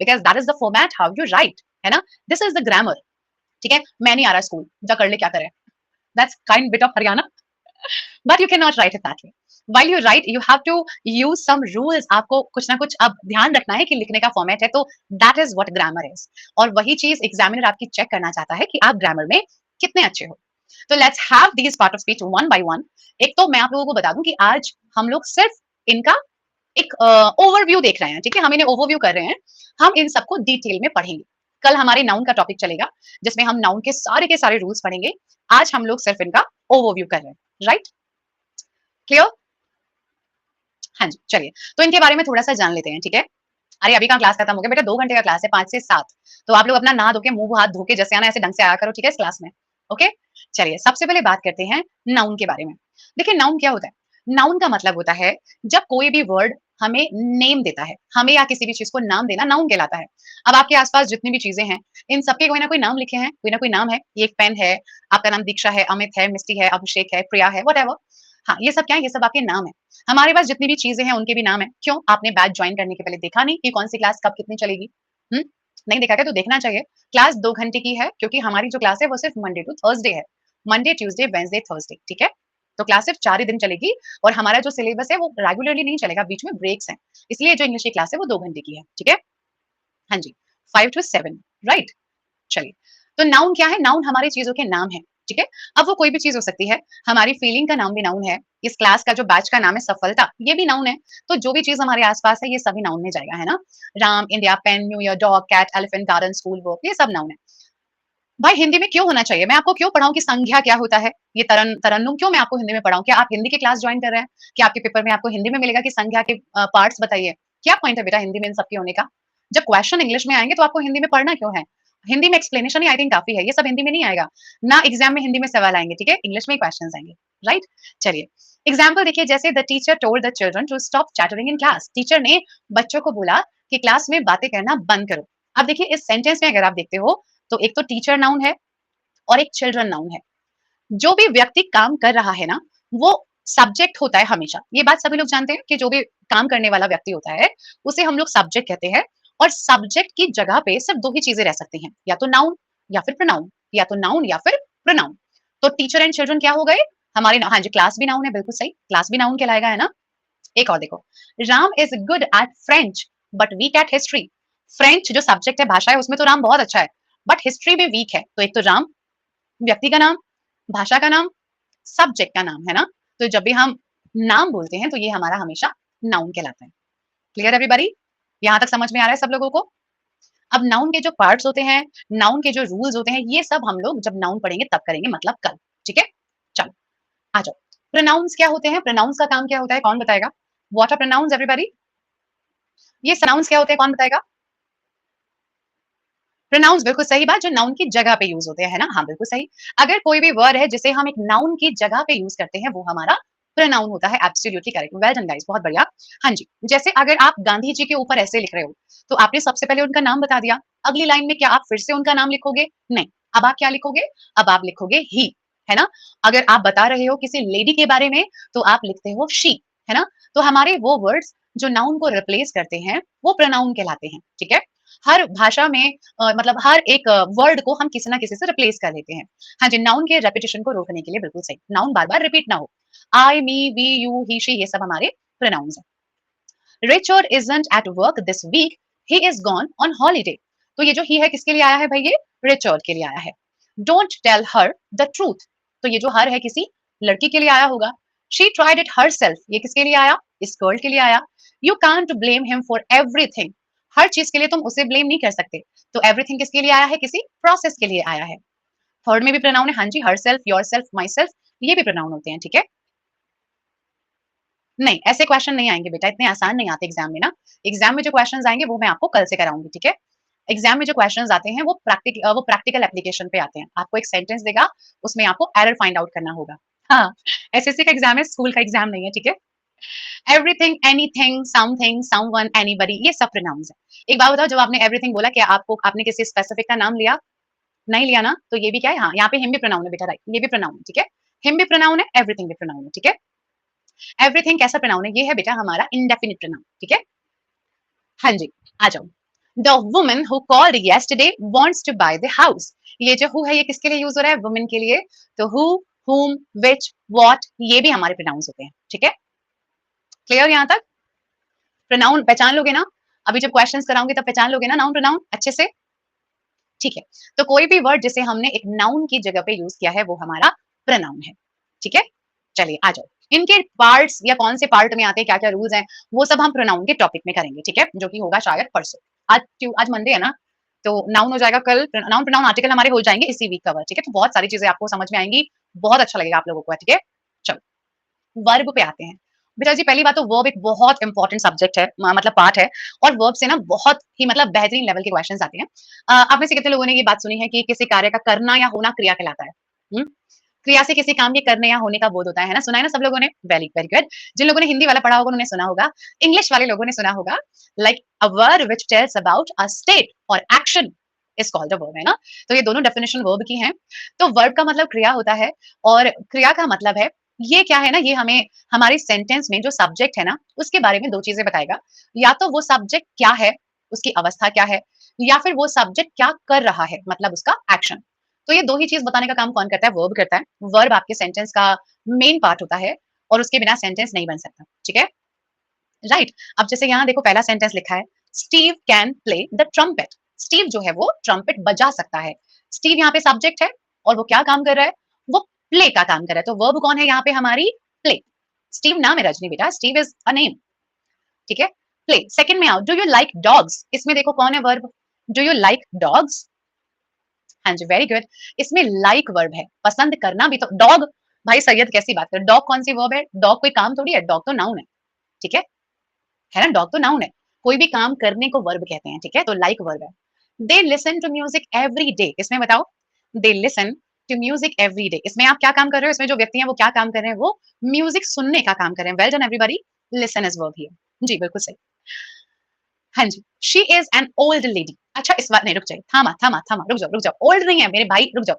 because that is the format how you right, है ना? दिस इज़ द ग्रामर, ठीक है? मैं नहीं आ रहा स्कूल, जा कर ले क्या करे। That's kind bit of Haryana, but you can not write it that way. While you write you have to use some rules, आपको कुछ ना कुछ अब ध्यान रखना है कि लिखने का फॉर्मेट है, तो that is what grammar is. और वही चीज एग्जामिनर आपकी चेक करना चाहता है कि आप ग्रामर में कितने अच्छे हो। तो let's have these part of speech one by one. एक तो मैं आप लोगों को बता दूं कि आज हम लोग सिर्फ इनका एक ओवरव्यू देख रहे हैं, ठीक है? हम इन्हें ओवरव्यू कर रहे हैं, हम इन सबको डिटेल में पढ़ेंगे। कल हमारे नाउन का टॉपिक चलेगा, जिसमें हम नाउन के सारे रूल्स पढ़ेंगे। आज हम लोग सिर्फ इनका ओवरव्यू कर रहे हैं, राइट? क्लियर? हाँ जी, चलिए। तो इनके बारे में थोड़ा-सा जान लेते हैं, ठीक है? अरे अभी कहाँ क्लास खत्म हो गया बेटा, 2 घंटे का क्लास है, 5 से 7। तो आप लोग अपना नहा धो के, मुँह हाथ धो के जैसे आना है ऐसे ढंग से आया करो, ठीक है, इस क्लास में। ओके? चलिए, सबसे पहले बात करते हैं नाउन के बारे में। देखिए नाउन क्या होता है? नाउन का मतलब होता है जब कोई भी वर्ड हमें नेम देता है, हमें या किसी भी चीज़ को नाम देना नाउन कहलाता है। अब आपके आस-पास जितनी भी चीज़ें हैं, इन सबके कोई ना कोई नाम लिखे हैं, कोई ना कोई नाम है। ये एक पेन है, आपका नाम दीक्षा है, अमित है, मिष्टी है, अभिषेक है, प्रिया है, व्हाटएवर। हाँ, ये सब क्या है? ये सब आपके नाम हैं। हमारे पास जितनी भी चीज़ें हैं उनके भी नाम हैं। क्यों? आपने बैच जॉइन करने के पहले देखा नहीं कि कौन-सी क्लास कब कितनी चलेगी? हुँ? नहीं देखा क्या? तो देखना चाहिए। क्लास 2 घंटे की है, क्योंकि हमारी जो क्लास है वो सिर्फ मंडे टू थर्सडे है। मंडे, ट्यूसडे, वेडनेसडे, थर्सडे, ठीक है? तो क्लास सिर्फ 4 ही दिन चलेगी और हमारा जो सिलेबस है वो रेगुलरली नहीं चलेगा, बीच में ब्रेक्स हैं। इसलिए जो इंग्लिश की क्लास है वो 2 घंटे की है, ठीक है? हाँ जी, 5 टू 7, राइट? चलिए, तो नाउन क्या है? नाउन हमारी चीज़ों के नाम हैं, ठीक है? अब वो कोई भी चीज़ हो सकती है, हमारी फीलिंग का नाम भी नाउन है, इस क्लास का जो बैच का नाम है सफलता, ये भी नाउन है। तो जो भी चीज़ हमारे आस-पास है, ये सभी नाउन में जाएगा, है ना? Ram, India, pen, new year, dog, cat, elephant, garden, school, work, ये सब नाउन है। भाई हिंदी में क्यों होना चाहिए? मैं आपको क्यों पढ़ाऊँ कि संज्ञा क्या होता है? ये तरन्नुम क्यों मैं आपको हिंदी में पढ़ाऊँ? क्या आप हिंदी की क्लास जॉइन कर रहे हैं? क्या आपके पेपर में आपको हिंदी में मिलेगा कि संज्ञा के पार्ट्स बताइए? क्या पॉइंट है बेटा हिंदी में इन सब के होने का? जब क्वेश्चन इंग्लिश में आएँगे तो आपको हिंदी में पढ़ना क्यों है? हिंदी में एक्सप्लेनेशन ही आई थिंक काफ़ी है, ये सब हिंदी में नहीं आएगा। ना एग्ज़ाम में हिंदी में सवाल आएँगे, ठीक है? इंग्लिश में ही क्वेश्चन्स आएँगे, राइट? चलिए, एग्ज़ाम्पल देखिए, जैसे the teacher told the children to stop chattering in class. Teacher ने बच्चों को बोला कि क्लास में बातें करना बंद करो। अब देखिए इस सेंटेंस में अगर आप देखते हो, तो एक तो टीचर नाउन है और एक चिल्ड्रन नाउन है। जो भी व्यक्ति काम कर रहा है ना, वो सब्जेक्ट होता है हमेशा। ये बात सभी लोग जानते हैं कि जो भी काम करने वाला व्यक्ति होता है, उसे हम लोग सब्जेक्ट कहते हैं और सब्जेक्ट की जगह पे सिर्फ 2 ही चीज़ें रह सकती हैं, या तो नाउन या फिर प्रोनाउन, या तो नाउन या फिर प्रोनाउन। तो टीचर एंड चिल्ड्रन क्या हो गए? हमारे हाँ जी, क्लास भी नाउन है, बिल्कुल सही। क्लास भी नाउन कहलाएगा, है ना? एक और देखो, Ram is good at French but weak at history. French जो सब्जेक्ट है, भाषा है, उसमें तो राम बहुत अच्छा है, बट हिस्ट्री में वीक है। तो एक तो राम व्यक्ति का नाम, भाषा का नाम, सब्जेक्ट का नाम, है ना? तो जब भी हम नाम बोलते हैं, तो ये हमारा हमेशा नाउन कहलाता है। Clear everybody? यहाँ तक समझ में आ रहा है सब लोगों को? अब नाउन के जो पार्ट्स होते हैं, नाउन के जो रूल्स होते हैं, ये सब हम लोग जब नाउन पढ़ेंगे तब करेंगे, मतलब कल। ठीक है? चलो, आ जाओ। प्रोनाउंस क्या होते हैं? प्रोनाउंस का काम क्या होता है? कौन बताएगा? What are pronouns everybody? ये प्रोनाउंस क्या होते हैं? कौन बताएगा? प्रोनाउंस बिल्कुल सही बात, जो नाउन की जगह पे यूज होते हैं, है ना? हाँ, बिल्कुल सही। अगर कोई भी वर्ड है जिसे हम एक नाउन की जगह पे यूज करते हैं, वो हमारा प्रोनाउन होता है। Absolutely correct, well done guys, बहुत बढ़िया। हाँ जी, जैसे अगर आप गांधी जी के ऊपर ऐसे लिख रहे हो, तो आपने सबसे पहले उनका नाम बता दिया। अगली लाइन में क्या आप फिर से उनका नाम लिखोगे? नहीं। अब आप क्या लिखोगे? अब आप लिखोगे ही, है ना? अगर आप बता रहे हो किसी लेडी के बारे में, तो आप लिखते हो शी, है ना? तो हमारे वो वर्ड्स जो नाउन को रिप्लेस करते हैं, वो प्रोनाउन कहलाते हैं, ठीक है? हर भाषा में मतलब हर एक वर्ड को हम किसी ना किसी से रिप्लेस कर लेते हैं। हाँ जी, नाउन के रेपिटेशन को रोकने के लिए बिल्कुल सही। नाउन बार-बार रिपीट ना हो। I, me, we, you, he, she, ये सब हमारे प्रोनाउंस हैं। Richard isn't at work this week, he is gone on holiday. तो ये जो ही है किसके लिए आया है भाई? ये रिचर्ड के लिए आया है। Don't tell her the truth, तो ये जो हर है किसी लड़की के लिए आया होगा। शी ट्राइड इट हरसेल्फ, ये किसके लिए आया? इस गर्ल के लिए आया। You can't blame him for everything, हर चीज के लिए तुम उसे ब्लेम नहीं कर सकते। तो एवरीथिंग किसके लिए आया है? किसी प्रोसेस के लिए आया है। थर्ड में भी प्रोनाउन है, हाँ जी, herself, yourself, myself, ये भी प्रोनाउन होते हैं, ठीक है? नहीं, ऐसे क्वेश्चन नहीं आएँगे बेटा, इतने आसान नहीं आते एग्ज़ाम में ना। एग्ज़ाम में जो क्वेश्चन्स आएँगे वो मैं आपको कल से कराऊँगी, ठीक है? एग्ज़ाम में जो क्वेश्चन्स आते हैं वो प्रैक्टिकल एप्लीकेशन पे आते हैं। आपको एक सेंटेंस देगा, उसमें आपको एरर फाइंड आउट करना होगा। हाँ, एसएससी का एग्ज़ाम है, स्कूल का एग्ज़ाम नहीं है, ठीक है? Everything, anything, something, someone, anybody, ये सब प्रोनाउन्स हैं। एक बात बताओ, जब आपने एवरीथिंग बोला, क्या आपने किसी स्पेसिफिक का नाम लिया? नहीं लिया ना? तो ये भी क्या है? हाँ, यहाँ पे हिम भी प्रोनाउन है बेटा, राइट, ये भी प्रोनाउन है, ठीक है? हिम भी प्रोनाउन है, एवरीथिंग भी प्रोनाउन है, ठीक है? एवरीथिंग कैसा प्रोनाउन है? ये है बेटा हमारा इंडेफिनिट प्रोनाउन, ठीक है? हाँ जी, आ जाओ। The woman who called yesterday wants to buy the house. ये जो हु है, ये किसके लिए यूज हो रहा है? वुमेन के लिए। तो हु, whom, which, what, ये भी हमारे प्रोनाउंस होते हैं, ठीक है? क्लियर यहाँ तक? प्रोनाउन पहचान लोगे ना? अभी जब क्वेश्चंस कराऊंगी तब पहचान लोगे ना नाउन प्रोनाउन अच्छे से? ठीक है। तो कोई भी वर्ड जिसे हमने एक नाउन की जगह पे यूज किया है, वो हमारा प्रोनाउन है, ठीक है? चलिए आ जाओ। इनके पार्ट्स या कौन से पार्ट में आते हैं, क्या-क्या रूल्स हैं, वो सब हम प्रोनाउन के टॉपिक में करेंगे, ठीक है? जो कि होगा शायद परसों। आज मंडे है ना, तो नाउन हो जाएगा कल, नाउन प्रोनाउन आर्टिकल हमारे हो जाएंगे इसी वीक कवर, ठीक है? तो बहुत सारी चीजें आपको समझ में आएंगी, बहुत अच्छा लगेगा आप लोगों को, ठीक है? चलो, वर्ब पे आते हैं। बेटा जी, पहली बात तो वर्ब एक बहुत इंपॉर्टेंट सब्जेक्ट है, मतलब पार्ट है, और वर्ब से ना बहुत ही मतलब बेहतरीन लेवल के क्वेश्चंस आते हैं। आप में से कितने लोगों ने ये बात सुनी है कि किसी कार्य का करना या होना क्रिया कहलाता है? हुँ? क्रिया से किसी काम के करने या होने का बोध होता है ना? सुना है ना सब लोगों ने? Very very good. जिन लोगों ने हिंदी वाला पढ़ा होगा उन्होंने सुना होगा। इंग्लिश वाले लोगों ने सुना होगा, like a verb which tells about a state or action is called a verb, है ना? तो ये दोनों डेफिनिशन वर्ब की हैं। तो वर्ब का मतलब क्रिया होता है, और क्रिया का मतलब है, ये क्या है ना, ये हमें हमारे सेंटेंस में जो सब्जेक्ट है ना, उसके बारे में 2 चीज़ें बताएगा। या तो वो सब्जेक्ट क्या है, उसकी अवस्था क्या है, या फिर वो सब्जेक्ट क्या कर रहा है, मतलब उसका एक्शन। तो ये 2 ही चीज़ बताने का काम कौन करता है? वर्ब करता है। वर्ब आपके सेंटेंस का मेन पार्ट होता है, और उसके बिना सेंटेंस नहीं बन सकता, ठीक है? राइट। अब जैसे यहाँ देखो पहला सेंटेंस लिखा है, Steve can play the trumpet. Steve जो है वो ट्रम्पेट बजा सकता है। स्टीव यहाँ पे सब्जेक्ट है, और वो क्या काम कर रहा है? वो प्ले का काम कर रहा है। तो वर्ब कौन है यहाँ पे? हमारी प्ले। स्टीव नाम है रजनी बेटा, स्टीव इज अ नेम, ठीक है? प्ले। सेकंड में आओ, डू यू लाइक डॉग्स? इसमें देखो कौन है verb? Do you like dogs? हाँ जी, वेरी गुड। इसमें लाइक वर्ब है, पसंद करना भी तो। डॉग, भाई सैयद कैसी बात है, डॉग कौन सी वर्ब है? डॉग कोई काम थोड़ी है, डॉग तो नाउन है, ठीक है ना? डॉग तो नाउन है। कोई भी काम करने को वर्ब कहते हैं, ठीक है? तो लाइक वर्ब है। They listen to music every day, इसमें बताओ। They listen to music every day, इसमें आप क्या काम कर रहे हो? इसमें जो व्यक्ति हैं वो क्या काम कर रहे हैं? वो म्यूजिक सुनने का काम कर रहे हैं। Well done everybody. Listen is verb here. जी, बिल्कुल सही। हाँ जी। She is an old lady. अच्छा, इस बात नहीं, रुक जाइए, थामा थामा थामा, रुक जाओ रुक जाओ। ओल्ड नहीं है मेरे भाई, रुक जाओ।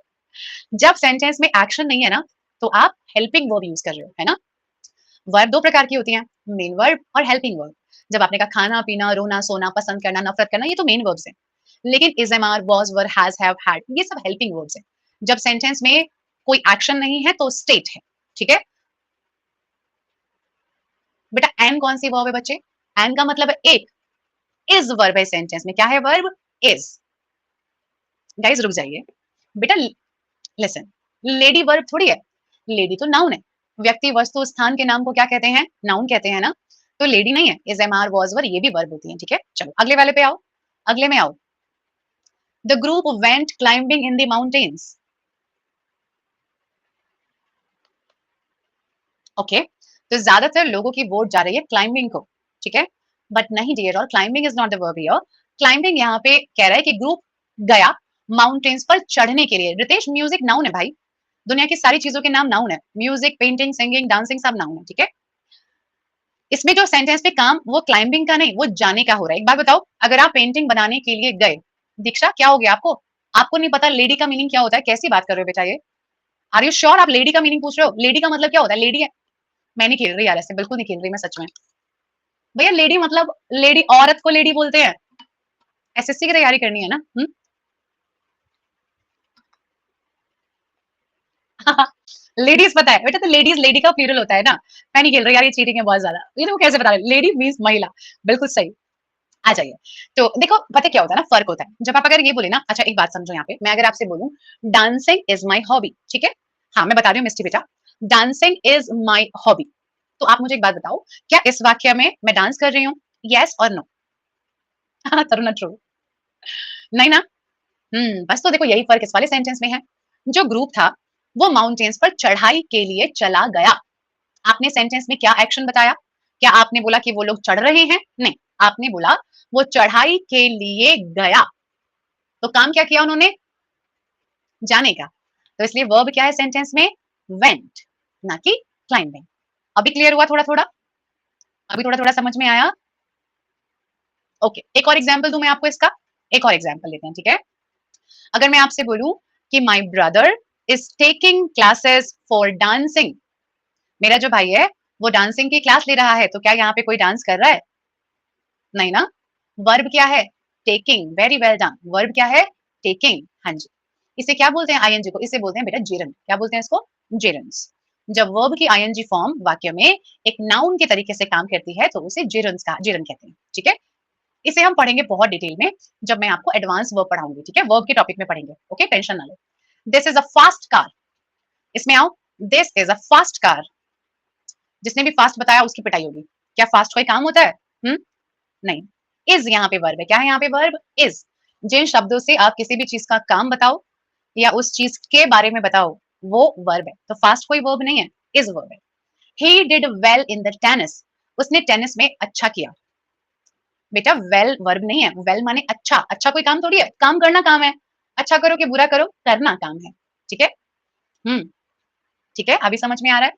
जब सेंटेंस में एक्शन नहीं है ना, तो आप हेल्पिंग वर्ब यूज कर रहे हो, है ना? वर्ब दो प्रकार की होती हैं, मेन वर्ब और हेल्पिंग वर्ब। जब आपने कहा खाना पीना, रोना सोना, पसंद करना, नफरत करना, ये तो मेन वर्ब्स हैं। लेकिन is, am are, was, were, has, have, had, ये सब हेल्पिंग वर्ब्स हैं। जब सेंटेंस में कोई एक्शन नहीं है तो स्टेट है, ठीक है? बेटा एन कौन सी वर्ब है बच्चे? एन का मतलब है एक। इज वर्ब है सेंटेंस में, क्या है वर्ब? इज। गाइस रुक जाइए बेटा, लिसन, लेडी वर्ब थोड़ी है। लेडी तो नाउन है। व्यक्ति वस्तु स्थान के नाम को क्या कहते हैं? नाउन कहते हैं ना। तो लेडी नहीं है, इज, एम, आर, वॉज, वर, ये भी वर्ब होती है, ठीक है? चलो अगले वाले पे आओ, अगले में आओ। The group went climbing in the mountains. Okay, तो ज्यादातर लोगों की वोट जा रही है क्लाइंबिंग को, ठीक है, बट नहीं डियर, और climbing is not the verb here. Climbing यहाँ पे कह रहा है कि ग्रुप गया माउंटेन्स पर चढ़ने के लिए। रितेश, म्यूजिक नाउन है भाई, दुनिया की सारी चीजों के नाम नाउन है, म्यूजिक, पेंटिंग, सिंगिंग, डांसिंग सब नाउन है, ठीक है। इसमें जो सेंटेंस पे काम वो क्लाइंबिंग का नहीं, वो जाने का हो रहा है। एक बात बताओ, अगर आप पेंटिंग बनाने के लिए गए, दीक्षा क्या हो गया आपको? आपको नहीं पता लेडी का मीनिंग क्या होता है? कैसी बात कर रहे हो बेटा ये? आर यू श्योर आप लेडी का मीनिंग पूछ रहे हो? लेडी का मतलब क्या होता है? लेडी है, मैं नहीं खेल रही यार ऐसे, बिल्कुल नहीं खेल रही मैं सच में। भैया लेडी मतलब लेडी, औरत को लेडी बोलते हैं। एसएससी की तैयारी करनी है ना? लेडीज पता है बेटा, तो लेडीज लेडी का प्लूरल होता है ना। मैं नहीं खेल रही यार, ये चीटिंग है बहुत ज्यादा। ये देखो कैसे बता रहे, लेडी मीन्स महिला, बिल्कुल सही। आ जाइए। तो देखो पता क्या होता है ना, फर्क होता है जब आप अगर ये बोले ना, अच्छा एक बात समझो यहाँ पे, मैं अगर आपसे बोलूं डांसिंग इज माई हॉबी, ठीक है, हाँ मैं बता रही हूँ मिस्टी बेटा, डांसिंग इज माई हॉबी, तो आप मुझे एक बात बताओ, क्या इस वाक्य में मैं डांस कर रही हूँ? यस और नो? तरुण ट्रू, नहीं ना? बस तो देखो यही फर्क इस वाले सेंटेंस में है। जो ग्रुप था वो माउंटेन्स पर चढ़ाई के लिए चला गया। आपने सेंटेंस में क्या एक्शन बताया? क्या आपने बोला कि वो लोग चढ़ रहे हैं? नहीं, आपने बोला वो चढ़ाई के लिए गया। तो काम क्या किया उन्होंने? जाने का। तो इसलिए वर्ब क्या है सेंटेंस में? वेंट, ना कि क्लाइंबिंग। अभी क्लियर हुआ थोड़ा थोड़ा? अभी थोड़ा थोड़ा समझ में आया? ओके, एक और एग्जाम्पल दूं मैं आपको इसका। एक और एग्जाम्पल लेते हैं, ठीक है। अगर मैं आपसे बोलूं कि my brother is taking classes for dancing, मेरा जो भाई है वो डांसिंग की क्लास ले रहा है, तो क्या यहाँ पे कोई डांस कर रहा है? नहीं ना। वर्ब क्या है? Taking, very well done. Verb क्या है? टेकिंग, हाँ जी। इसे क्या बोलते हैं? आईएनजी को, इसे बोलते हैं बेटा जेरन। क्या बोलते हैं इसको? जेरन्स। जब वर्ब की आईएनजी फॉर्म वाक्य में एक नाउन के तरीके से काम करती है तो उसे जेरन्स का जेरन कहते हैं, ठीक है। इसे हम पढ़ेंगे बहुत डिटेल में जब मैं आपको एडवांस वर्ब पढ़ाऊंगी, ठीक है, वर्ब के टॉपिक में पढ़ेंगे, ओके, टेंशन ना लो। This is a fast car, इसमें आओ। This is a fast car, जिसने भी फास्ट बताया उसकी पिटाई होगी। क्या फास्ट कोई काम होता है? हम्म, नहीं। इज यहाँ पे वर्ब है, क्या है यहाँ पे वर्ब? इज। जिन शब्दों से आप किसी भी चीज का काम बताओ या उस चीज के बारे में बताओ वो वर्ब है, तो फास्ट कोई वर्ब नहीं है, इज वर्ब है। He did well in the tennis, उसने टेनिस में अच्छा किया। बेटा वेल वर्ब नहीं है, वेल माने अच्छा, अच्छा कोई काम थोड़ी है, काम करना काम है। अच्छा करो कि बुरा करो, करना काम है, ठीक है। हम्म, ठीक है, अभी समझ में आ रहा है?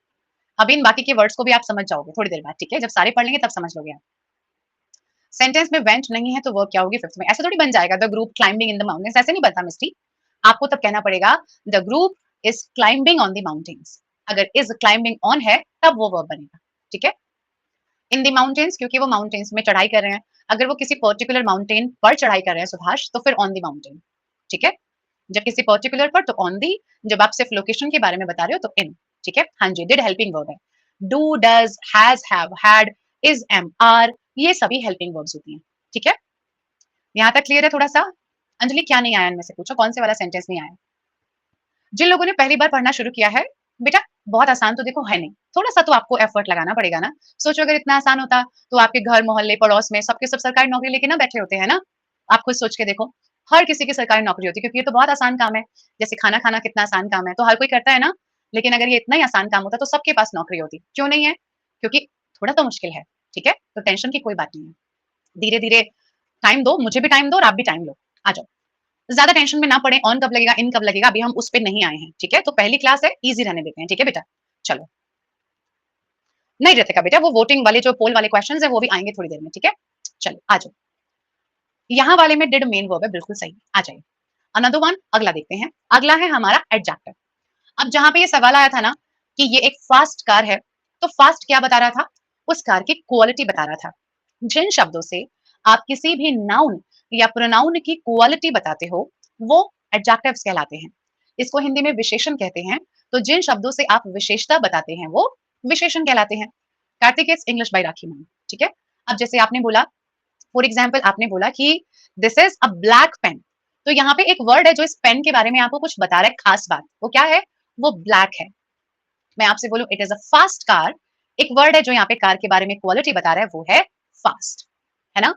अभी इन बाकी के वर्ड्स को भी आप समझ जाओगे थोड़ी देर बाद, ठीक है, जब सारे पढ़ लेंगे तब समझ लोगे आप। सेंटेंस में वेंट नहीं है तो वर्ब क्या होगी फिफ्थ में? ऐसे थोड़ी बन जाएगा the group climbing in the mountains, ऐसे नहीं बनता मिस्टी। आपको तब कहना पड़ेगा the group is climbing on the mountains. अगर इज क्लाइंबिंग ऑन है तब वो वर्ब बनेगा, ठीक है। इन द माउंटेन्स क्योंकि वो माउंटेन्स में चढ़ाई कर रहे हैं। अगर वो किसी पर्टिकुलर माउंटेन पर चढ़ाई कर रहे हैं सुभाष, तो फिर ऑन द माउंटेन, ठीक है। जब किसी पर्टिकुलर पर तो ऑन दी, जब आप सिर्फ लोकेशन के बारे में बता रहे हो तो इन, ठीक है। हाँ जी, डिड हेल्पिंग वर्ब है। Do, does, has, have, had, is, am, are, ये सभी हेल्पिंग वर्ब्स होती हैं, ठीक है। यहाँ तक क्लियर है थोड़ा सा? अंजलि क्या नहीं आया इनमें से? पूछो कौन से वाला सेंटेंस नहीं आया? जिन लोगों ने पहली बार पढ़ना शुरू किया है, बेटा बहुत आसान तो देखो है नहीं, थोड़ा सा तो आपको एफर्ट लगाना पड़ेगा ना। सोचो अगर इतना आसान होता तो आपके घर मोहल्ले पड़ोस में सबके सब सरकारी नौकरी लेके ना बैठे होते हैं ना। आप खुद सोच के देखो, हर किसी की सरकारी नौकरी होती, क्योंकि ये तो बहुत आसान काम है। जैसे खाना खाना कितना आसान काम है, तो हर कोई करता है ना। लेकिन अगर ये इतना ही आसान काम होता तो सबके पास नौकरी होती, क्यों नहीं है? क्योंकि थोड़ा तो मुश्किल है, ठीक है, तो टेंशन की कोई बात नहीं है। धीरे धीरे टाइम दो, मुझे भी टाइम दो और आप भी टाइम लो, आ जाओ। ज्यादा टेंशन में ना पड़े, ऑन कब लगेगा इन कब लगेगा, अभी हम उस पे नहीं आए हैं, ठीक है। तो पहली क्लास है, इजी रहने देते हैं, ठीक है बेटा। चलो, नहीं रहते का बेटा, वो वोटिंग वाले जो पोल वाले क्वेश्चंस है वो भी आएंगे थोड़ी देर में, ठीक है। चलो आ जाओ, यहाँ वाले में डिड मेन वर्ब है, बिल्कुल सही, आ जाइए। अनदर वन, अगला देखते हैं। अगला है हमारा एडजेक्टिव। अब जहां पे ये सवाल आया था ना कि ये एक फास्ट कार है, तो फास्ट क्या बता रहा था? उस कार की क्वालिटी बता रहा था। जिन शब्दों से आप किसी भी नाउन या प्रोनाउन की क्वालिटी बताते हो वो एडजेक्टिव्स कहलाते हैं। इसको हिंदी में विशेषण कहते हैं। तो जिन शब्दों से आप विशेषता बताते हैं वो विशेषण कहलाते हैं। Kartik is English by Rakhi ma'am, ठीक है। अब जैसे आपने बोला, फॉर एग्जाम्पल आपने बोला कि this is a black pen, तो यहाँ पे एक वर्ड है जो इस पेन के बारे में आपको कुछ बता रहा है, खास बात वो क्या है? वो ब्लैक है। मैं आपसे बोलूं it is a fast car, एक वर्ड है जो यहाँ पे कार के बारे में क्वालिटी बता रहा है, वो है फास्ट, है ना।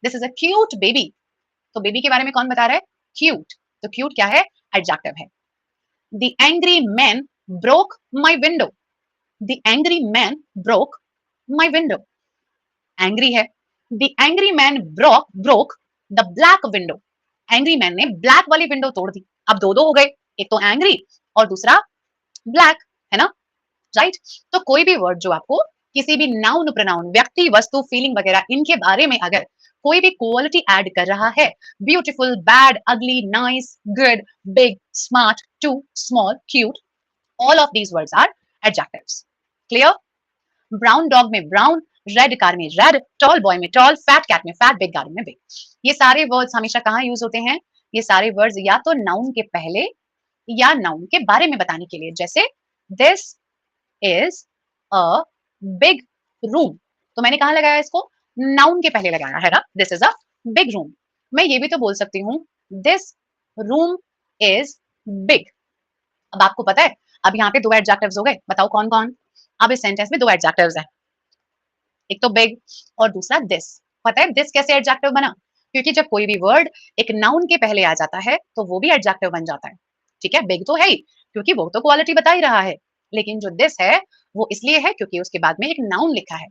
This is a cute baby, तो बेबी के बारे में कौन बता रहा है? क्यूट, तो क्यूट क्या है? एडजेक्टिव है। The angry man broke my window, the angry man broke my window. Angry है, the angry man broke the black window. Angry man ने ब्लैक वाली विंडो तोड़ दी। अब दो दो हो गए, एक तो एंग्री और दूसरा ब्लैक, है ना? राइट? तो कोई भी वर्ड जो आपको किसी भी नाउन प्रोनाउन, व्यक्ति, वस्तु, फीलिंग वगैरह इनके बारे में अगर कोई भी क्वालिटी ऐड कर रहा है, beautiful, bad, ugly, nice, good, big, smart, too, small, cute, all of these words are adjectives. Clear? Brown dog में ब्राउन, रेड कार में रेड, टॉल बॉय में टॉल, फैट कैट में फैट, बिग गाड़ी में big. ये सारे words हमेशा कहाँ यूज होते हैं? ये सारे वर्ड्स या तो नाउन के पहले या नाउन के बारे में बताने के लिए। जैसे this is a big room, तो मैंने कहा लगाया इसको? नाउन के पहले लगाया है ना, this is a big room. मैं ये भी तो बोल सकती हूँ दिस रूम इज बिग। अब आपको पता है, अब यहाँ पे दो एडजेक्टिव्स हो गए, बताओ कौन कौन? अब इस सेंटेंस में दो एडजेक्टिव्स हैं, एक तो बिग और दूसरा दिस। पता है दिस कैसे एडजेक्टिव बना? क्योंकि जब कोई भी वर्ड एक नाउन के पहले आ जाता है तो वो भी एडजेक्टिव बन जाता है। ठीक है, बिग तो है ही क्योंकि वो तो क्वालिटी बता ही रहा है, लेकिन जो दिस है वो इसलिए है क्योंकि उसके बाद में एक नाउन लिखा है।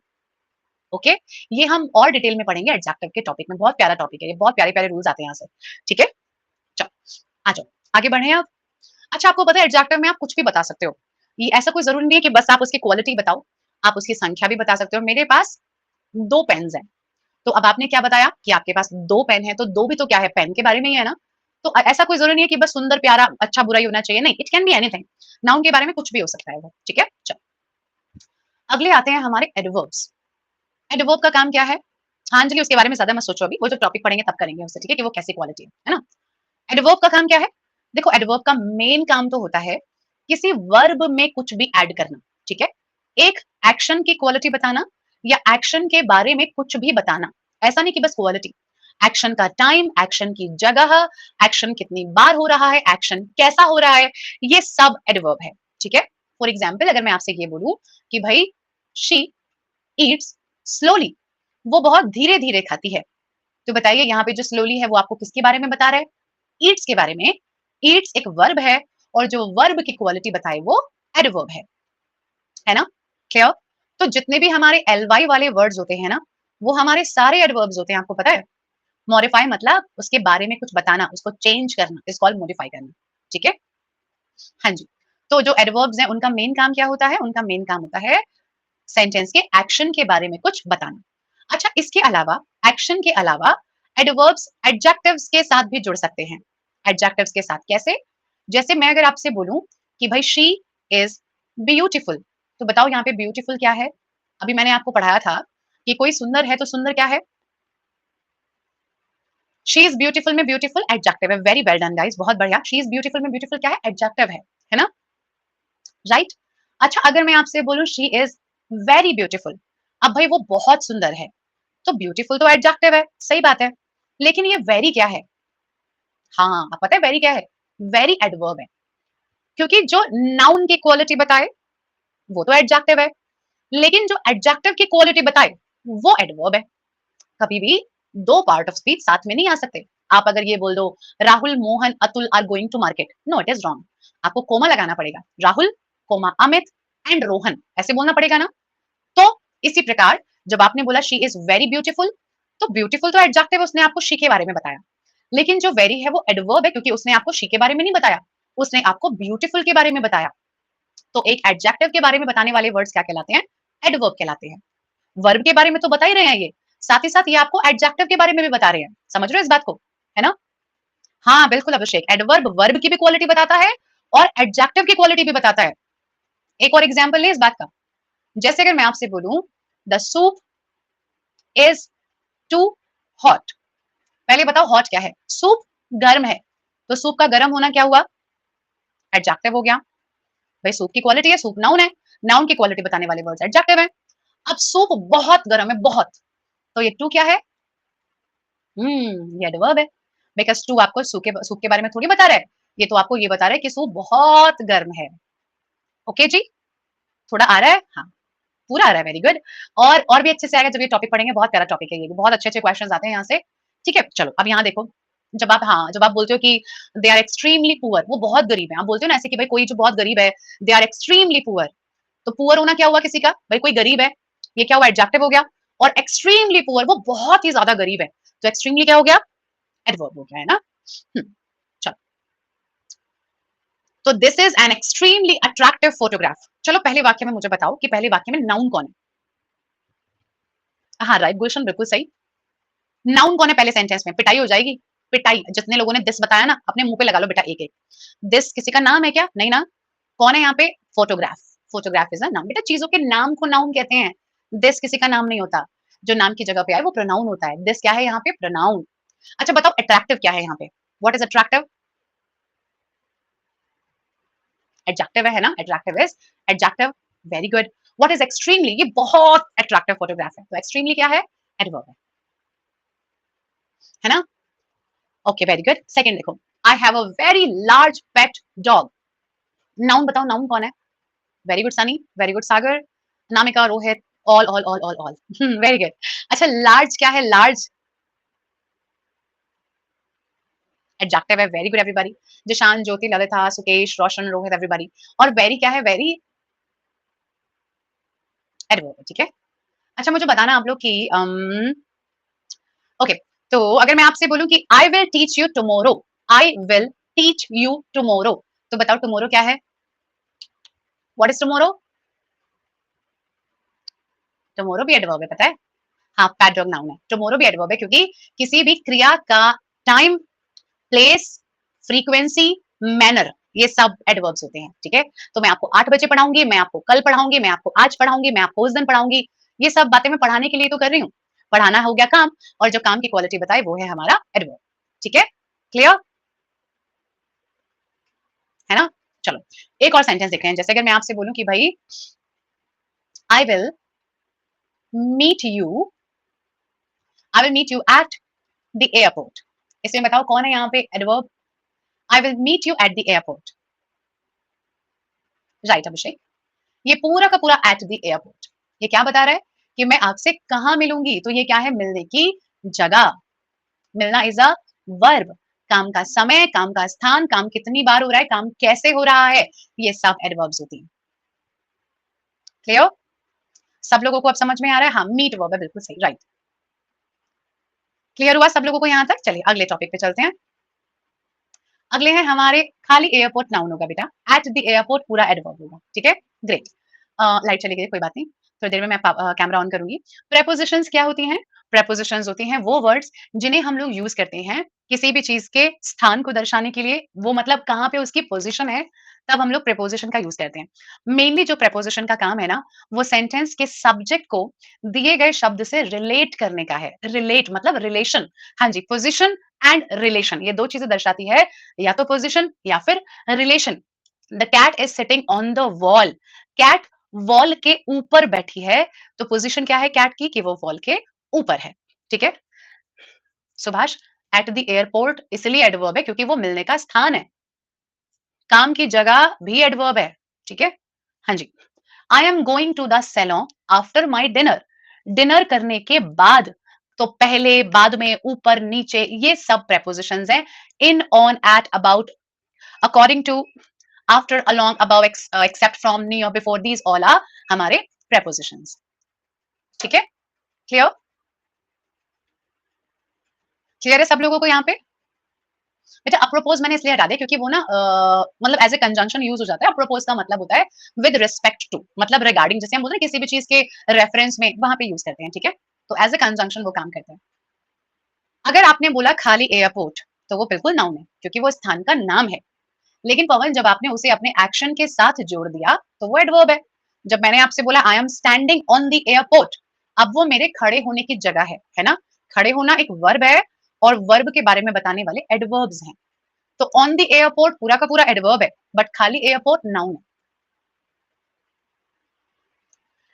ओके, ये हम और डिटेल में पढ़ेंगे एडजेक्टिव के टॉपिक में। बहुत प्यारा टॉपिक है ये, बहुत प्यारे प्यारे रूल्स आते हैं यहाँ से। ठीक है, चलो आ जाओ, आगे बढ़े आप। अच्छा, आपको पता है एडजेक्टिव में आप कुछ भी बता सकते हो। ये ऐसा कोई जरूरी नहीं है कि बस आप उसकी क्वालिटी बताओ, आप उसकी संख्या भी बता सकते हो। मेरे पास दो पेन्स हैं, तो अब आपने क्या बताया कि आपके पास दो पेन है, तो दो भी तो क्या है, पेन के बारे में ही है ना। तो ऐसा कोई जरूरी नहीं है कि बस सुंदर, प्यारा, अच्छा, बुरा ही होना चाहिए, नहीं, it can be anything. Noun के बारे में कुछ भी हो सकता है वो। ठीक है, चलो अगले आते हैं हमारे एडवर्ब्स। एडवर्ब का काम क्या है? हाँ अंजलि, उसके बारे में ज्यादा मत सोचो, अभी वो जो टॉपिक पढ़ेंगे तब करेंगे उससे, ठीक है, कि वो कैसी क्वालिटी है ना। एडवर्ब का काम क्या है? देखो, एडवर्ब का मेन काम तो होता है किसी वर्ब में कुछ भी ऐड करना। ठीक है, एक एक्शन की क्वालिटी बताना या एक्शन के बारे में कुछ भी बताना। ऐसा नहीं कि बस क्वालिटी, एक्शन का टाइम, एक्शन की जगह, एक्शन कितनी बार हो रहा है, एक्शन कैसा हो रहा है, ये सब एडवर्ब है। ठीक है, फॉर एग्जाम्पल अगर मैं आपसे ये बोलूं कि भाई शी ईट्स स्लोली, वो बहुत धीरे धीरे खाती है, तो बताइए यहाँ पे जो स्लोली है वो आपको किसके बारे में बता रहा है? ईट्स के बारे में। ईट्स एक वर्ब है और जो वर्ब की क्वालिटी बताए वो एडवर्ब है ना? क्लियर? तो जितने भी हमारे एल वाई वाले वर्ड्स होते हैं ना, वो हमारे सारे एडवर्ब्स होते हैं, आपको पता है। मॉडिफाई मतलब उसके बारे में कुछ बताना, उसको चेंज करना, इज कॉल्ड मॉडिफाई करना। ठीक है, हाँ जी। तो जो एडवर्ब्स हैं उनका मेन काम क्या होता है? उनका मेन काम होता है सेंटेंस के एक्शन के बारे में कुछ बताना। अच्छा, इसके अलावा, एक्शन के अलावा एडवर्ब्स एडजेक्टिव्स के साथ भी जुड़ सकते हैं। एडजेक्टिव्स के साथ कैसे? जैसे मैं अगर आपसे बोलूं कि भाई शी इज ब्यूटीफुल, तो बताओ यहाँ पे ब्यूटीफुल क्या है? अभी मैंने आपको पढ़ाया था कि कोई सुंदर है तो सुंदर क्या है? शी इज ब्यूटीफुल में ब्यूटीफुल एडजेक्टिव है। वेरी वेल डन गाइस, बहुत बढ़िया। शी इज ब्यूटीफुल में ब्यूटीफुल क्या है? एडजेक्टिव है ना? राइट? अच्छा, अगर मैं आपसे बोलूं शी इज वेरी ब्यूटीफुल, अब भाई वो बहुत सुंदर है, तो ब्यूटीफुल तो एडजेक्टिव है, सही बात है, लेकिन ये वेरी क्या है? हाँ, आप पता है वेरी क्या है? वेरी एडवर्ब है, क्योंकि जो नाउन की क्वालिटी बताए वो तो एडजेक्टिव है, लेकिन जो एडजेक्टिव की क्वालिटी बताए वो एडवर्ब है। कभी भी दो पार्ट ऑफ स्पीच साथ में नहीं आ सकते। आप अगर ये बोल दो Rahul, Mohan, Atul are going to market, no it is wrong. आपको कोमा लगाना पड़ेगा, राहुल कोमा अमित एंड रोहन, ऐसे बोलना पड़ेगा ना। तो इसी प्रकार जब आपने बोला शी इज वेरी ब्यूटीफुल, तो ब्यूटीफुल तो एडजेक्टिव, उसने आपको शी के बारे में बताया, लेकिन जो वेरी है वो एडवर्ब है, क्योंकि उसने आपको शी के बारे में नहीं बताया, उसने आपको ब्यूटीफुल के बारे में बताया। तो एक एडजेक्टिव के बारे में बताने वाले वर्ड्स क्या कहलाते हैं? एडवर्ब कहलाते हैं। वर्ब के बारे में तो बता ही रहे हैं ये, साथ ही साथ ये आपको एडजेक्टिव के बारे में भी बता रहे हैं। समझ रहे हो इस बात को, है ना? हाँ बिल्कुल अभिषेक, एडवर्ब वर्ब की भी क्वालिटी बताता है और एडजेक्टिव की क्वालिटी भी बताता है। एक और एग्जाम्पल ले इस बात का। जैसे अगर मैं आपसे बोलूं the soup is too hot, पहले बताओ हॉट क्या है? सूप गर्म है, तो सूप का गर्म होना क्या हुआ? एडजेक्टिव हो गया। भाई सूप की क्वालिटी है, सूप नाउन है, नाउन की क्वालिटी बताने वाले वर्ड्स एडजेक्टिव है। अब सूप बहुत गर्म है, बहुत, तो ये टू क्या है? ये एडवर्ब है, बिकॉज़ टू आपको सूप के बारे में थोड़ी बता रहा है, ये तो आपको ये बता रहा है कि सूप बहुत गर्म है। ओके जी, थोड़ा आ रहा है? हाँ, पूरा आ रहा है, वेरी गुड। और भी अच्छे से आएगा जब ये टॉपिक पढ़ेंगे, बहुत प्यारा टॉपिक है ये भी, बहुत अच्छे-अच्छे क्वेश्चंस आते हैं यहाँ से। ठीक है, चलो अब यहाँ देखो, जब आप बोलते हो कि दे आर एक्सट्रीमली पुअर, वो बहुत गरीब है, आप बोलते हो ना ऐसे कि भाई कोई जो बहुत गरीब है, दे आर एक्सट्रीमली पुअर, तो पुअर होना क्या हुआ किसी का, भाई कोई गरीब है, ये क्या हुआ, एडजेक्टिव हो गया। और एक्सट्रीमली पुअर, वो बहुत ही ज्यादा गरीब है, तो एक्सट्रीमली क्या हो गया, एडवर्ब हो गया, है ना। चलो, तो this is an extremely attractive photograph. चलो पहले वाक्य में मुझे बताओ कि पहले वाक्य में नाउन कौन है। हाँ राइट गुलशन, बिल्कुल सही। नाउन कौन है पहले सेंटेंस में, पिटाई हो जाएगी। पिटाई, जितने लोगों ने दिस बताया ना अपने मुंह पे लगा लो बेटा एक एक। दिस किसी का नाम है क्या, नहीं ना। कौन है यहाँ पे, photograph. Photograph is a noun. बेटा चीजों के नाम को नाउन कहते हैं, दिस किसी का नाम नहीं होता। जो नाम की जगह पे आए वो प्रोनाउन होता है, दिस क्या है यहाँ पे, प्रोनाउन। अच्छा बताओ अट्रैक्टिव क्या है यहाँ पे, व्हाट इज अट्रैक्टिव, एडजेक्टिव है ना, attractive is adjective. Very good. What is extremely, ये बहुत अट्रैक्टिव फोटोग्राफ है, तो एक्सट्रीमली क्या है, एडवर्ब है ना। Okay very good. सेकंड देखो, I have a very large pet dog. Noun बताओ, नाउन कौन है। Very good Sunny, very good Sagar, Anamika, Rohit, all very good. अच्छा लार्ज क्या है, लार्ज एडजेक्टिव है, very good everybody. Zeeshan, Jyoti, Lalita, Sukesh, Roshan, Rohit, everybody. और वेरी क्या है, वेरी एडवर्ब, ठीक है। अच्छा मुझे बताना आप लोग कि ओके, तो अगर मैं आपसे बोलूं कि I will teach you tomorrow, I will teach you tomorrow, तो बताओ टुमारो क्या है, व्हाट इज टुमारो। टुमारो भी एडवर्ब है पता है। हाँ पैडवर्ब नाउन है, टुमारो भी एडवर्ब है, क्योंकि किसी भी क्रिया का टाइम, प्लेस, फ्रीक्वेंसी, मैनर, ये सब एडवर्ब्स होते हैं, ठीक है। तो मैं आपको 8 बजे पढ़ाऊंगी, मैं आपको कल पढ़ाऊंगी, मैं आपको आज पढ़ाऊंगी, मैं आपको उस दिन पढ़ाऊंगी, ये सब बातें मैं पढ़ाने के लिए तो कर रही हूँ। पढ़ाना हो गया काम, और जो काम की क्वालिटी बताए वो है हमारा एडवर्ब, ठीक है। क्लियर है ना। चलो एक और सेंटेंस देख रहे हैं, जैसे अगर मैं आपसे बोलूं कि भाई I will meet you, I will meet you at the airport, इसमें बताओ कौन है यहाँ पे adverb, I will meet you at the airport, right Abhishek. ये पूरा का पूरा एट द एयरपोर्ट, ये क्या बता रहा है कि मैं आपसे कहां मिलूंगी, तो ये क्या है, मिलने की जगह। मिलना इज अ वर्ब। काम का समय, काम का स्थान, काम कितनी बार हो रहा है, काम कैसे हो रहा है, ये सब एडवर्ब्स होती हैं। क्लियर, सब लोगों को अब समझ में आ रहा है, हाँ मीट वर्ब है, बिल्कुल सही, राइट। क्लियर हुआ सब लोगों को यहाँ तक, चलिए अगले टॉपिक पे चलते हैं। अगले हैं हमारे, खाली एयरपोर्ट नाउन होगा बेटा, एट द एयरपोर्ट पूरा एडवर्ब होगा, ठीक है। ग्रेट। लाइट चली गई, कोई बात नहीं, थोड़ी देर में मैं कैमरा ऑन करूंगी। प्रेपोजिशंस क्या होती हैं, प्रेपोजिशंस होती हैं वो वर्ड्स जिन्हें हम लोग यूज करते हैं किसी भी चीज के स्थान को दर्शाने के लिए, वो मतलब कहाँ पे उसकी पोजीशन है, तब हम लोग प्रेपोजिशन का यूज करते हैं। मेनली जो प्रेपोजिशन का काम है ना, वो सेंटेंस के सब्जेक्ट को दिए गए शब्द से रिलेट करने का है। रिलेट मतलब रिलेशन, हाँ जी, पोजिशन एंड रिलेशन, ये दो चीजें दर्शाती है, या तो पोजीशन या फिर relation. The cat is sitting on the wall, cat wall के ऊपर बैठी है, तो पोजीशन क्या है कैट की, कि वो वॉल के ऊपर है, ठीक है। सुभाष, एट द एयरपोर्ट इसलिए एडवर्ब है क्योंकि वो मिलने का स्थान है। काम की जगह भी एडवर्ब है, ठीक है। हाँ जी। I am going to the salon after my dinner, dinner करने के बाद, तो पहले, बाद में, ऊपर, नीचे, ये सब प्रेपोजिशंस हैं। In, on, at, about, according to, after, along, above, except from, near, before, these all are हमारे prepositions, ठीक है। क्लियर, क्लियर है सब लोगों को यहाँ पे। बेटा अप्रोपोज मैंने इसलिए हटा दिया क्योंकि वो ना मतलब एज ए कंजंक्शन यूज हो जाता है। अप्रोपोज का मतलब होता है विद रिस्पेक्ट टू, मतलब रिगार्डिंग, जैसे हम बोलते हैं किसी भी चीज के रेफरेंस में, वहां पे यूज करते हैं, ठीक है। तो एज ए कंजंक्शन वो काम करते हैं। अगर आपने बोला खाली एयरपोर्ट, तो वो बिल्कुल नाउन है क्योंकि वो स्थान का नाम है। लेकिन पवन जब आपने उसे अपने एक्शन के साथ जोड़ दिया, तो वो एडवर्ब है। जब मैंने आपसे बोला I am standing on the airport, अब वो मेरे खड़े होने की जगह है ना। खड़े होना एक वर्ब है, और वर्ब के बारे में बताने वाले एडवर्ब्स हैं। तो ऑन द एयरपोर्ट पूरा का पूरा एडवर्ब है, बट खाली एयरपोर्ट नाउन है।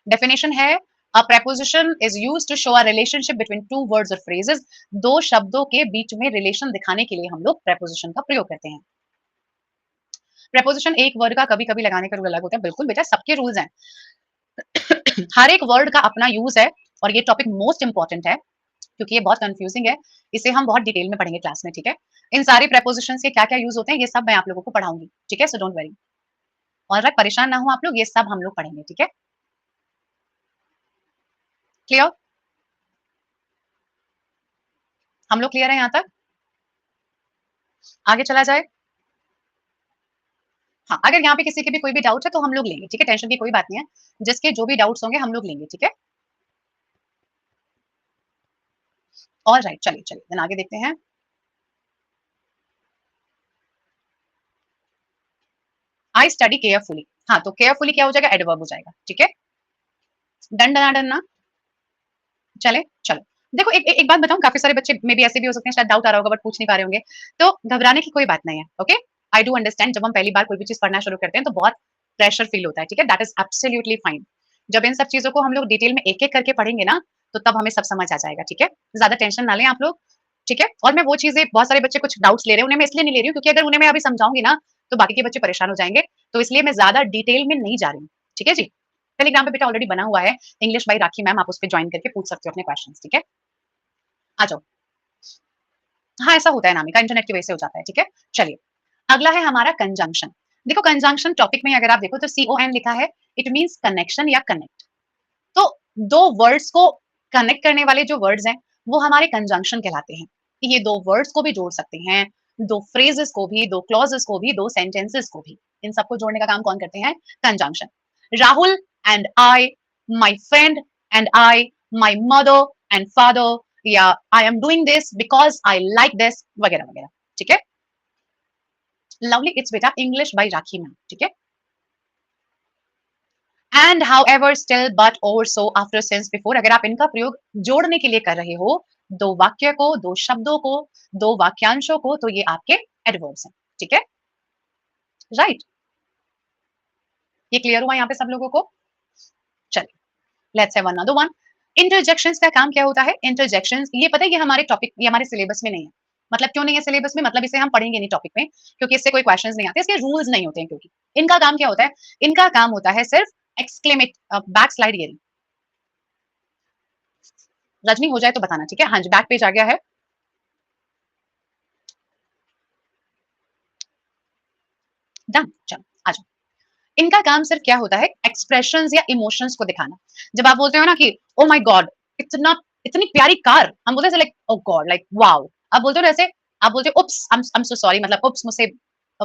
डेफिनेशन है, अ preposition is used to show a relationship between two words or phrases, दो शब्दों के बीच में रिलेशन दिखाने के लिए हम लोग preposition का प्रयोग करते हैं। preposition एक वर्ड का कभी कभी लगाने का रूल अलग होता है, बिल्कुल बेटा सबके रूल्स हैं। हर एक वर्ड का अपना यूज है, और ये टॉपिक मोस्ट इंपॉर्टेंट है क्योंकि ये बहुत कंफ्यूजिंग है। इसे हम बहुत डिटेल में पढ़ेंगे क्लास में, ठीक है। इन सारे प्रेपोजिशंस के क्या क्या यूज होते हैं ये सब मैं आप लोगों को पढ़ाऊंगी, ठीक है, सो डोंट वरी। ऑलराइट, परेशान ना हो आप लोग, ये सब हम लोग पढ़ेंगे, ठीक है? क्लियर? हम लोग क्लियर है यहाँ तक? आगे चला जाए? हाँ, अगर यहाँ पे किसी के भी कोई भी डाउट है तो हम लोग लेंगे, ठीक है? टेंशन की कोई बात नहीं है। जिसके जो भी डाउट्स होंगे हम लोग लेंगे, ठीक है? ऑलराइट, चलिए, चलिए, देन आगे देखते हैं। I study carefully. हाँ, तो केयरफुली क्या हो जाएगा? एडवर्ब हो जाएगा, ठीक है? डन, डना, डन ना? चले? चलो। देखो एक बात बताऊँ, काफ़ी सारे बच्चे मे बी ऐसे भी हो सकते हैं, शायद डाउट आ रहा होगा बट पूछ नहीं पा रहे होंगे। तो घबराने की कोई बात नहीं है, ओके? आई डू अंडरस्टैंड, जब हम पहली बार कोई भी चीज़ पढ़ना शुरू करते हैं तो बहुत प्रेशर फील होता है, ठीक है? That is absolutely fine. जब इन सब चीज़ों को हम लोग डिटेल में एक-एक करके पढ़ेंगे ना, तो तब हमें सब समझ आ जाएगा, ठीक है? ज़्यादा टेंशन ना लें आप लोग, ठीक है? और मैं वो चीज़ें, बहुत सारे बच्चे कुछ डाउट्स ले रहे हैं, उन्हें मैं इसलिए नहीं ले रही हूँ क्योंकि अगर उन्हें मैं अभी समझाऊँगी ना, तो बाकी के बच्चे परेशान हो जाएँगे। तो इसलिए मैं ज़्यादा डिटेल में नहीं जा रही हूँ, ठीक है जी? टेलीग्राम पे बेटा ऑलरेडी बना हुआ है, इंग्लिश बाय राखी मैम, आप उस पे जॉइन करके पूछ सकते हो अपने क्वेश्चंस, ठीक है? आ जाओ। हाँ, ऐसा होता है अनामिका, इंटरनेट की वजह से हो जाता है, ठीक है? चलिए, अगला है हमारा कंजंक्शन। देखो कंजंक्शन टॉपिक में अगर आप देखो तो CON लिखा है, इट मीन्स कनेक्शन या कनेक्ट। तो 2 वर्ड्स को कनेक्ट करने वाले जो वर्ड्स हैं, वो हमारे कंजंक्शन कहलाते हैं। ये 2 वर्ड्स को भी जोड़ सकते हैं, 2 फ्रेजेस को भी, 2 क्लॉजेस को भी, 2 सेंटेंसेस को भी। इन सबको जोड़ने का काम कौन करते हैं? Conjunction. Rahul and I, my friend and I, my mother and father, या I am doing this because I like this, वगैरह-वगैरह, ठीक है? लवली, इट्स बेटा इंग्लिश बाय राखी मैम, ठीक है? एंड हाउएवर, स्टिल, बट, और, सो, आफ्टर, सिंस, बिफोर, अगर आप इनका प्रयोग जोड़ने के लिए कर रहे हो, 2 वाक्य को, 2 शब्दों को, 2 वाक्यांशों को, तो ये आपके एडवर्ब्स हैं, ठीक है? राइट? ये क्लियर हुआ यहाँ पे सब लोगों को? चलिए, let's have another one. Interjections का काम क्या होता है? इंटरजेक्शंस, ये पता है, ये हमारे टॉपिक, ये हमारे सिलेबस में नहीं है। मतलब क्यों नहीं है सिलेबस में? मतलब इसे हम पढ़ेंगे नहीं टॉपिक में, क्योंकि इससे कोई क्वेश्चंस नहीं आते, इसके रूल्स नहीं होते हैं क्योंकि। इनका काम क्या होता है? इनका काम होता है सिर्फ एक्सक्लेमेट, बैक स्लाइड, ये रजनी हो जाए तो बताना, ठीक है? हाँ जी, बैक पेज आ गया है। डन, चलो आ जाओ। इनका काम सिर्फ क्या होता है? एक्सप्रेशंस या इमोशंस को दिखाना। जब आप बोलते हो ना कि ओ माय गॉड, इतना, इतनी प्यारी कार, हम बोलते हैं like oh God, like wow. आप बोलते हो ना ऐसे, आप बोलते हो उप्स, आई एम सो सॉरी, मतलब उप्स, मुझसे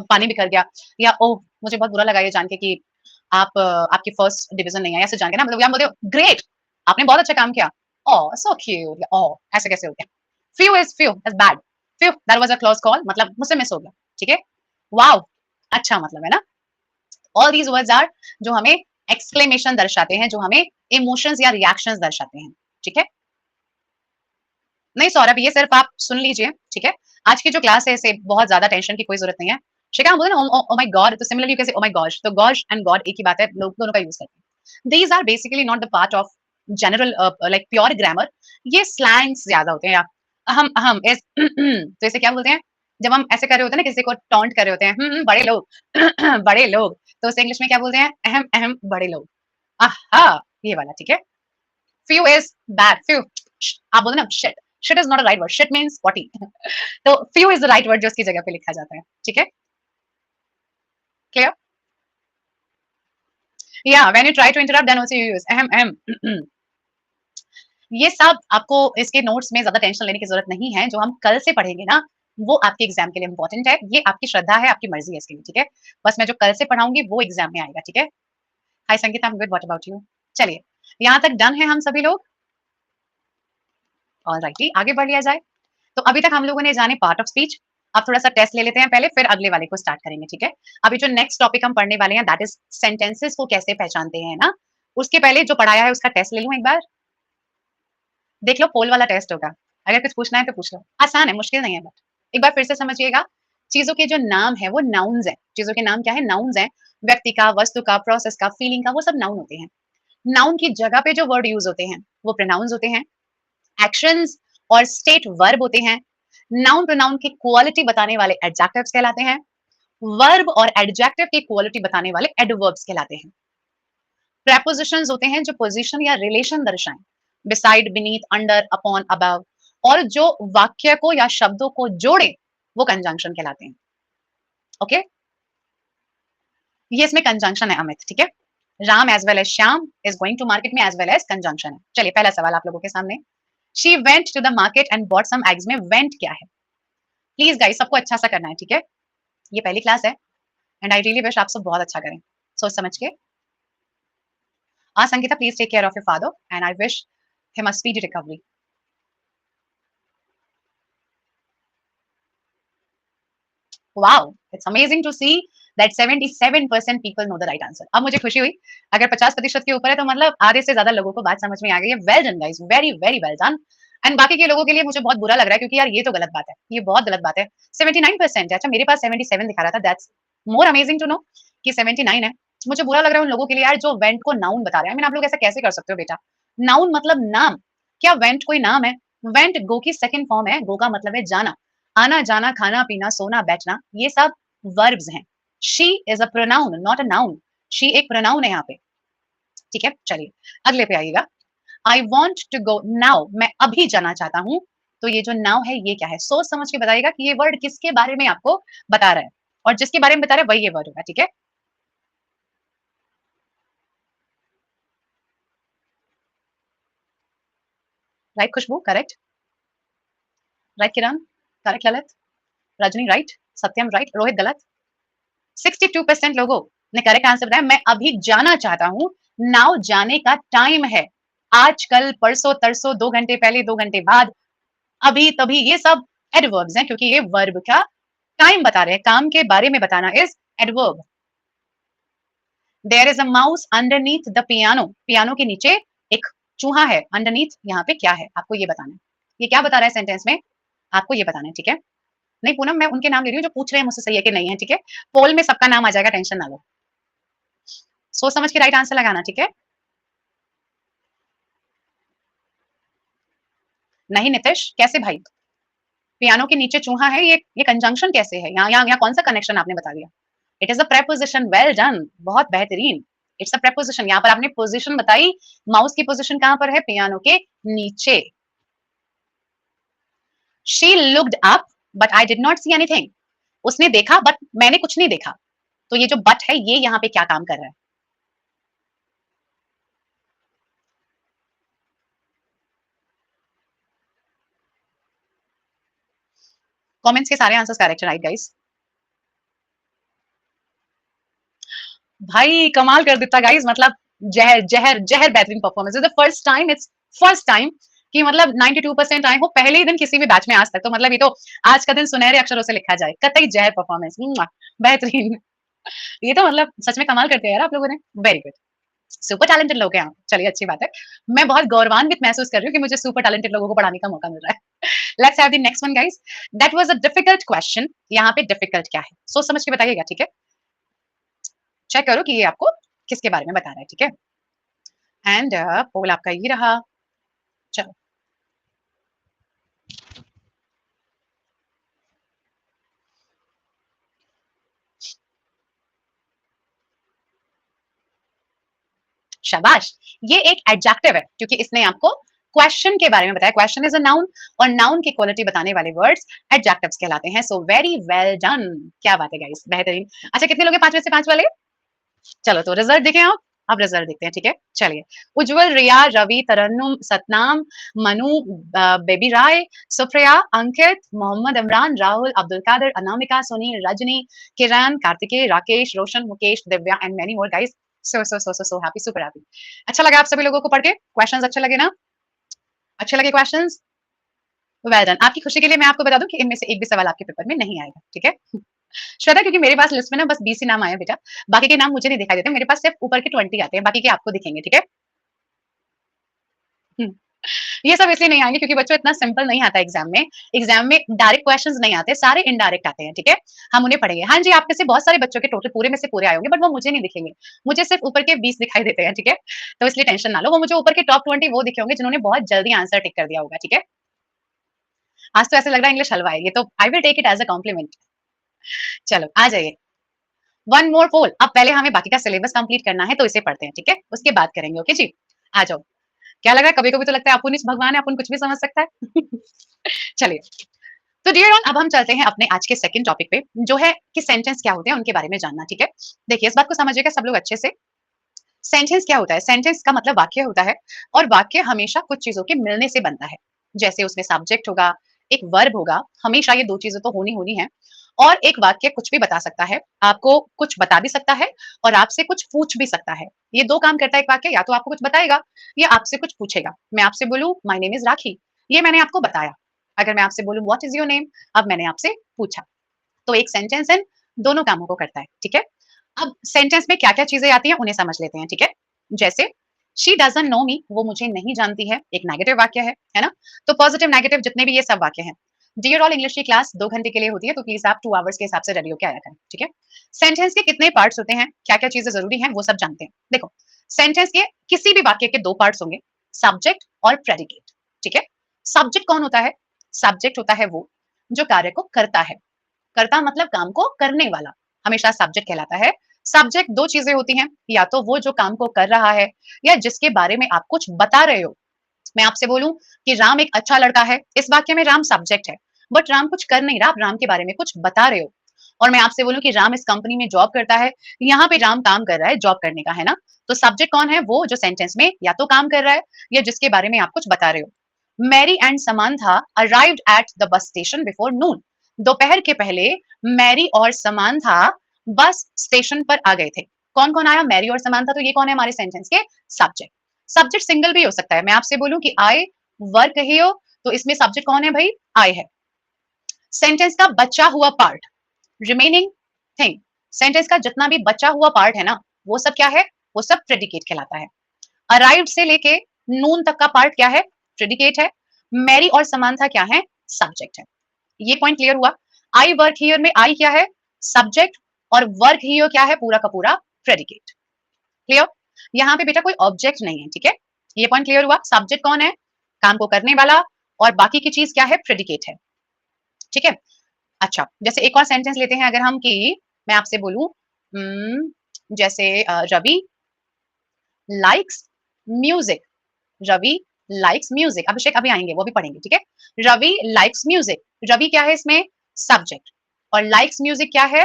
पानी बिखर गया, या ओह मुझे बहुत बुरा लगा ये जान के कि आप आपकी फर्स्ट डिवीजन नहीं आई, ऐसे जान के ना, मतलब या बोलते हो ग्रेट, आपने बहुत अच्छा काम किया, ओह सो क्यूट, या ओह, ऐसे कैसे हो गया? Few is bad, few that was a close call, मतलब मुझसे मिस हो गया, ठीक है? वाओ, अच्छा मतलब है ना? ऑल दीज वर्ड्स आर, जो हमें एक्सक्लेमेशन दर्शाते हैं, जो हमें इमोशंस या रिएक्शंस दर्शाते हैं, ठीक है? नहीं सौरभ, ये सिर्फ आप सुन लीजिए, ठीक है? आज की जो क्लास है इसे बहुत ज्यादा टेंशन की कोई जरूरत नहीं है। शिखा, हम बोलते हैं ना ओ माय गॉड, तो similarly you can say oh my gosh, तो गॉश एंड गॉड एक ही बात है, लोग दोनों का यूज करते हैं। These are basically not the part of general, like pure grammar. ये स्लैंग्स ज्यादा होते हैं, या हम इस तो इसे क्या बोलते हैं? जब हम ऐसे कर रहे होते हैं ना, किसी को टॉन्ट कर रहे होते हैं, बड़े लोग, बड़े लोग, तो उसे इंग्लिश में क्या बोलते हैं? अहम अहम बड़े लोग। आहा, ये वाला, ठीक है? few is bad, few, आप बोलते ना shit, shit is not a right word, shit means potty, तो few is the right word जो उसकी जगह पे लिखा जाता है, ठीक है? क्लियर? या when you try to interrupt then also you use ahem ahem। ये सब आपको इसके नोट्स में ज्यादा टेंशन लेने की जरूरत नहीं है, जो हम कल से पढ़ेंगे ना, वो आपके एग्जाम के लिए इंपॉर्टेंट है। ये आपकी श्रद्धा है, आपकी मर्जी है इसके लिए, ठीक है? बस मैं जो कल से पढ़ाऊंगी वो एग्जाम में आएगा, ठीक है? Hi Sangeeta, I am good, what about you? चलिए, यहाँ तक डन है हम सभी लोग? ऑलराइटी, आगे बढ़ लिया जाए। तो अभी तक हम लोगों ने जाने पार्ट ऑफ स्पीच। अब थोड़ा सा टेस्ट ले लेते हैं पहले, फिर अगले वाले को स्टार्ट करेंगे, ठीक है? अभी जो नेक्स्ट टॉपिक हम पढ़ने वाले हैं दैट इज सेंटेंसेस को कैसे पहचानते हैं ना, उसके पहले जो पढ़ाया है उसका टेस्ट ले लूं एक बार। देख लो, पोल वाला टेस्ट होगा, अगर कुछ पूछना है तो पूछ लो, आसान है, मुश्किल नहीं है, बट एक बार फिर से समझिएगा। चीजों के जो नाम है वो नाउन्स है, चीजों के नाम क्या है? नाउन्स है। व्यक्ति का, वस्तु का, प्रोसेस का, फीलिंग का, वो सब नाउन होते हैं। नाउन की जगह पे जो वर्ड यूज होते हैं वो प्रोनाउंस होते हैं। एक्शंस और स्टेट वर्ब होते हैं। नाउन प्रोनाउन की क्वालिटी बताने वाले एडजेक्टिव्स कहलाते हैं। वर्ब और एडजेक्टिव की क्वालिटी बताने वाले एडवर्ब्स कहलाते हैं। प्रेपोजिशंस होते हैं जो पोजीशन या रिलेशन दर्शाएं, beside, beneath, under, upon, above, और जो वाक्य को या शब्दों को जोड़े वो कंजंक्शन कहलाते हैं। ओके, ये इसमें कंजंक्शन है अमित, ठीक है। Ram as well as Shyam is going to market में एज वेल एज कंजंक्शन है। चलिए पहला सवाल आप लोगों के सामने। She went to the market and bought some eggs में वेंट क्या है? प्लीज गाइस सबको अच्छा सा करना है, ठीक है। ये पहली क्लास है एंड आई रियली विश आप सब बहुत अच्छा करें सोच समझ के। Sangeeta please take care of your father and I wish him a speedy recovery. Wow, it's amazing to see that 77% people know the right answer. अब मुझे खुशी हुई, अगर 50% के ऊपर है तो मतलब आधे से ज्यादा लोगों को बात समझ में आ गई है। Well done guys, very very well done. And बाकी के लोगों के लिए मुझे बहुत बुरा लग रहा है क्योंकि यार ये तो गलत बात है, ये बहुत गलत बात है। 79% है, अच्छा मेरे पास 77 दिखा रहा था। That's more amazing to know कि 79 है। मुझे बुरा लग रहा है उन लोगों के लिए यार जो वेंट को नाउन बता रहे हैं। I mean, आप लोग ऐसा कैसे कर सकते हो बेटा? नाउन मतलब नाम, क्या वेंट कोई नाम है? वेंट गो की सेकंड फॉर्म है, गो का मतलब है जाना, आना जाना, खाना पीना, सोना बैठना, ये सब वर्ब्स हैं। She is a pronoun not a noun. She एक प्रोनाउन है यहाँ पे, ठीक है। चलिए अगले पे आइएगा। I want to go now, मैं अभी जाना चाहता हूँ। तो ये जो नाउ है ये क्या है? सोच समझ के बताइएगा कि ये वर्ड किसके बारे में आपको बता रहा है, और जिसके बारे में बता रहा है वही ये वर्ड होगा, ठीक है। राइट खुशबू, करेक्ट। राइट किरण, करेक्ट ललित। रजनी राइट। सत्यम राइट। रोहित गलत। 62% लोगों ने करेक्ट आंसर बताया, मैं अभी जाना चाहता हूँ। नाउ जाने का टाइम है, आज कल परसों तरसों, 2 घंटे पहले, 2 घंटे बाद, अभी तभी, ये सब एडवर्ब्स हैं क्योंकि ये वर्ब का टाइम बता रहे हैं, काम के बारे में बताना is adverb. There is a mouse underneath the piano, piano के नीचे एक चूहा है। अंडरनीथ यहाँ पे क्या है आपको ये बताना है। ये क्या बता रहा है सेंटेंस में, आपको ये बताना है, ठीक है। नहीं पूनम, मैं उनके नाम ले रही हूँ जो पूछ रहे हैं मुझसे सही है कि नहीं है, ठीक है। पोल में सबका नाम आ जाएगा, टेंशन ना लो। सोच समझ के राइट आंसर लगाना, ठीक है। नहीं नितिश, कैसे भाई? पियानो के नीचे चूहा है, ये कंजंक्शन कैसे है? यहाँ कौन सा कनेक्शन आपने बता दिया? It is a preposition, well done, बहुत बेहतरीन। इट्स अ प्रेपोजिशन, यहाँ पर आपने पोजिशन बताई। माउस की पोजिशन कहाँ पर है? पियानो के नीचे। She looked up but I did not see anything, उसने देखा बट मैंने कुछ नहीं देखा। तो ये जो बट है ये यहाँ पे क्या काम कर रहा है? कमेंट्स के सारे आंसर्स करेक्ट राइट गाइस। भाई कमाल कर देता गाइस, मतलब जहर जहर जहर बेहतरीन performance. The first time, it's first time कि मतलब 92% आए हो पहले ही दिन किसी भी बैच में आज तक। तो मतलब ये तो आज का दिन सुनहरे अक्षरों से लिखा जाए, कतई जहर परफॉर्मेंस, बेहतरीन। ये तो मतलब सच में कमाल करते हैं यार आप लोगों ने, वेरी गुड। सुपर टैलेंटेड लोग हैं आप, चलिए अच्छी बात है। मैं बहुत गौरवान्वित महसूस कर रही हूँ कि मुझे सुपर टैलेंटेड लोगों को पढ़ाने का मौका मिल रहा है। Let's have the next one guys. That was a difficult question. यहाँ पे डिफिकल्ट क्या है सोच समझ के बताइएगा, ठीक है। चेक करो कि ये आपको किसके बारे में बता रहा है, ठीक है। एंड पोल आपका ये रहा। चलो शाबाश। ये एक एडजेक्टिव है क्योंकि इसने आपको क्वेश्चन के बारे में बताया। क्वेश्चन इज अ नाउन और नाउन की क्वालिटी बताने वाले वर्ड्स एडजेक्टिव्स कहलाते हैं। सो वेरी वेल डन, क्या बात है गाइस, बेहतरीन। अच्छा कितने लोग हैं 5 में से 5 वाले? चलो तो रिजल्ट देखें आप। अब रिजल्ट देखते हैं, ठीक है। चलिए, Ujjwal, Riya, Ravi, Tarannum, Satnam, Manu, Baby Rai, Supriya, Ankit, Mohammad Imran, Rahul, Abdul Qadir, Anamika, Sunil, Rajni, Kiran, Kartikeya, Rakesh, Roshan, Mukesh, Divya and many more guys. So happy, super happy. अच्छा लगा आप सभी लोगों को पढ़ के? क्वेश्चंस अच्छे लगे ना? अच्छे लगे क्वेश्चंस? Well done. आपकी खुशी के लिए मैं आपको बता दूं कि इनमें से एक भी सवाल आपके पेपर में नहीं आएगा, ठीक है। श्वेता, क्योंकि मेरे पास लिस्ट में ना बस 20 ही नाम आए हैं बेटा, बाकी के नाम मुझे नहीं दिखाई देते। मेरे पास सिर्फ ऊपर के 20 आते हैं, बाकी के आपको दिखेंगे, ठीक है। हम्म, ये सब इसलिए नहीं आएंगे क्योंकि बच्चों इतना सिंपल नहीं आता एग्जाम में। एग्जाम में डायरेक्ट क्वेश्चंस नहीं आते, सारे इनडायरेक्ट आते हैं, ठीक है। हम उन्हें पढ़ेंगे। हाँ जी, आप में से बहुत सारे बच्चों के टोटल पूरे में से पूरे आए होंगे बट वो मुझे नहीं दिखेंगे। मुझे सिर्फ ऊपर के 20 दिखाई देते हैं, ठीक है। तो इसलिए टेंशन ना लो, वो मुझे ऊपर के टॉप 20 वो दिखे होंगे जिन्होंने बहुत जल्दी आंसर टिक कर दिया होगा, ठीक है। आज तो ऐसे लग रहा है इंग्लिश हलवा है, ये तो I will take it as a compliment. चलो आ जाइए। One more poll. अब पहले हमें बाकी का सिलेबस कंप्लीट करना है तो इसे पढ़ते हैं, ठीक है, उसके बाद करेंगे। ओके जी, आ जाओ। क्या लग रहा है, कभी कभी तो लगता है अपुन भगवान है, अपुन कुछ भी समझ सकता है। चलिए, तो डियर ऑल, अब हम चलते हैं अपने आज के सेकंड टॉपिक पे, जो है कि सेंटेंस क्या होते हैं, उनके बारे में जानना। ठीक है, देखिए इस बात को समझिएगा सब लोग अच्छे से। सेंटेंस क्या होता है? सेंटेंस का मतलब वाक्य होता है, और वाक्य हमेशा कुछ चीजों के मिलने से बनता है। जैसे उसमें सब्जेक्ट होगा, एक वर्ब होगा, हमेशा ये दो चीजें तो होनी होनी है। और एक वाक्य कुछ भी बता सकता है, आपको कुछ बता भी सकता है और आपसे कुछ पूछ भी सकता है। ये दो काम करता है एक वाक्य, या तो आपको कुछ बताएगा या आपसे कुछ पूछेगा। मैं आपसे बोलूं माय नेम इज राखी, ये मैंने आपको बताया। अगर मैं आपसे बोलूं व्हाट इज योर नेम, अब मैंने आपसे पूछा। तो एक सेंटेंस इन दोनों कामों को करता है। ठीक है, अब सेंटेंस में क्या क्या चीजें आती हैं उन्हें समझ लेते हैं। ठीक है, जैसे शी डजंट नो मी, वो मुझे नहीं जानती है, एक नेगेटिव वाक्य है ना। तो पॉजिटिव नेगेटिव जितने भी ये सब वाक्य हैं। डियर ऑल, इंग्लिश की क्लास 2 घंटे के लिए होती है, तो प्लीज आप 2 आवर्स के हिसाब से रेडी होकर आया करें। ठीक है, सेंटेंस के कितने पार्ट्स होते हैं, क्या क्या चीजें जरूरी हैं, वो सब जानते हैं। देखो, सेंटेंस के किसी भी वाक्य के दो पार्ट्स होंगे, सब्जेक्ट और प्रेडिकेट। ठीक है, सब्जेक्ट कौन होता है? सब्जेक्ट होता है वो जो कार्य को करता है। करता मतलब काम को करने वाला, हमेशा सब्जेक्ट कहलाता है। सब्जेक्ट दो चीजें होती हैं, या तो वो जो काम को कर रहा है, या जिसके बारे में आप कुछ बता रहे हो। मैं आपसे बोलूं कि राम एक अच्छा लड़का है, इस वाक्य में राम सब्जेक्ट है, बट राम कुछ कर नहीं रहा, आप राम के बारे में कुछ बता रहे हो। और मैं आपसे बोलूं कि राम इस कंपनी में जॉब करता है, यहाँ पे राम काम कर रहा है जॉब करने का, है ना। तो सब्जेक्ट कौन है? वो जो सेंटेंस में या तो काम कर रहा है, या जिसके बारे में आप कुछ बता रहे हो। Mary and Samantha arrived at the bus station before noon, दोपहर के पहले मैरी और समांथा बस स्टेशन पर आ गए थे। कौन कौन आया? मैरी और समांथा। तो ये कौन है हमारे सेंटेंस के? सब्जेक्ट। सब्जेक्ट सिंगल भी हो सकता है। मैं आपसे बोलूं कि आई वर्क हियर, तो इसमें सब्जेक्ट कौन है भाई? आई है। सेंटेंस का बचा हुआ पार्ट, रिमेनिंग थिंग, सेंटेंस का जितना भी बचा हुआ पार्ट है ना, वो सब क्या है? वो सब प्रेडिकेट कहलाता है। अराइव्ड से लेके नून तक का पार्ट क्या है? प्रेडिकेट है। मैरी और समांथा क्या है? सब्जेक्ट है। ये पॉइंट क्लियर हुआ। आई वर्क हियर में आई क्या है? सब्जेक्ट। और वर्क हियर क्या है? पूरा का पूरा प्रेडिकेट। क्लियर? यहाँ पे बेटा कोई ऑब्जेक्ट नहीं है। ठीक है, ये पॉइंट क्लियर हुआ। सब्जेक्ट कौन है? काम को करने वाला, और बाकी की चीज क्या है? प्रेडिकेट है। ठीक है, अच्छा, जैसे एक और सेंटेंस लेते हैं अगर हम, कि मैं आपसे बोलूं जैसे Ravi likes music. Ravi likes music, Abhishek अभी आएंगे, वो भी पढ़ेंगे। ठीक है, रवि लाइक्स म्यूजिक, रवि क्या है इसमें? सब्जेक्ट। और लाइक्स म्यूजिक क्या है?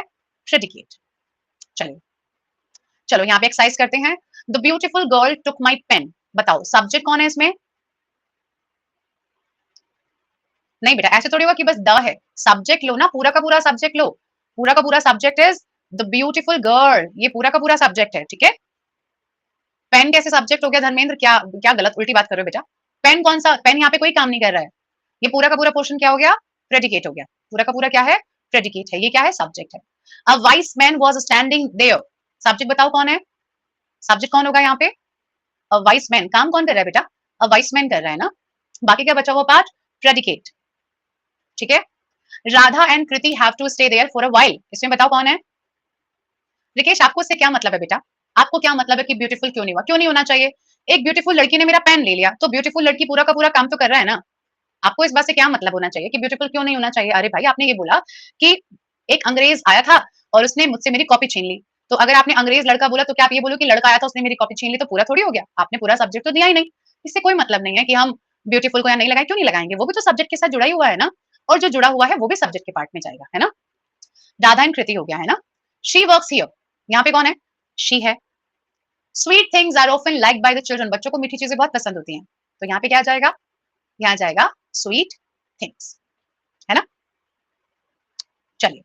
प्रेडिकेट। चलिए, चलो यहाँ पे एक्सरसाइज करते हैं। The beautiful girl took my pen, बताओ सब्जेक्ट कौन है इसमें? नहीं बेटा, ऐसे थोड़ी होगा कि बस द है। सब्जेक्ट लो ना, पूरा का पूरा सब्जेक्ट लो। पूरा का पूरा subject is the beautiful girl, ये पूरा का पूरा सब्जेक्ट है। ठीक है, पेन कैसे सब्जेक्ट हो गया धर्मेंद्र? क्या क्या गलत उल्टी बात कर रहे हो बेटा? पेन कौन सा? पेन यहाँ पे कोई काम नहीं कर रहा है। ये पूरा का पूरा पोर्शन क्या हो गया? प्रेडिकेट हो गया। पूरा का पूरा क्या है? प्रेडिकेट है। ये क्या है? सब्जेक्ट है। A wise man was standing there, subject बताओ कौन है? सब्जेक्ट कौन होगा यहाँ पे? अ वाइस मैन, काम कौन कर रहा है बेटा? अ वाइस मैन कर रहा है ना। बाकी क्या बचा हुआ पार्ट? प्रेडिकेट। ठीक है, Radha and Kriti have to stay there for a while, इसमें बताओ कौन है? रिकेश, आपको इससे क्या मतलब है बेटा? आपको क्या मतलब है कि ब्यूटीफुल क्यों नहीं हुआ? क्यों नहीं होना चाहिए? एक ब्यूटीफुल लड़की ने मेरा पेन ले लिया, तो ब्यूटीफुल लड़की पूरा का पूरा काम तो कर रहा है ना। आपको इस बात से क्या मतलब होना चाहिए कि ब्यूटीफुल क्यों नहीं होना चाहिए? अरे भाई, आपने ये बोला कि एक अंग्रेज आया था और उसने मुझसे मेरी कॉपी छीन ली। तो अगर आपने अंग्रेज लड़का बोला, तो क्या आप ये बोलो कि लड़का आया था उसने मेरी कॉपी छीन ली, तो पूरा थोड़ी हो गया? आपने पूरा सब्जेक्ट तो दिया ही नहीं। इससे कोई मतलब नहीं है कि हम ब्यूटीफुल को यहाँ नहीं लगाए। क्यों नहीं लगाएंगे? वो भी तो सब्जेक्ट के साथ जुड़ा ही हुआ है ना। और जो जुड़ा हुआ है वो भी सब्जेक्ट के पार्ट में जाएगा, है ना। राधा एंड कृति हो गया, है ना। शी वर्क्स हियर, यहाँ पे कौन है? शी है। Sweet things are often like by the children, बच्चों को मीठी चीजें बहुत पसंद होती हैं। तो यहाँ पे क्या जाएगा? यहाँ जाएगा स्वीट थिंग्स, है ना। चलिए,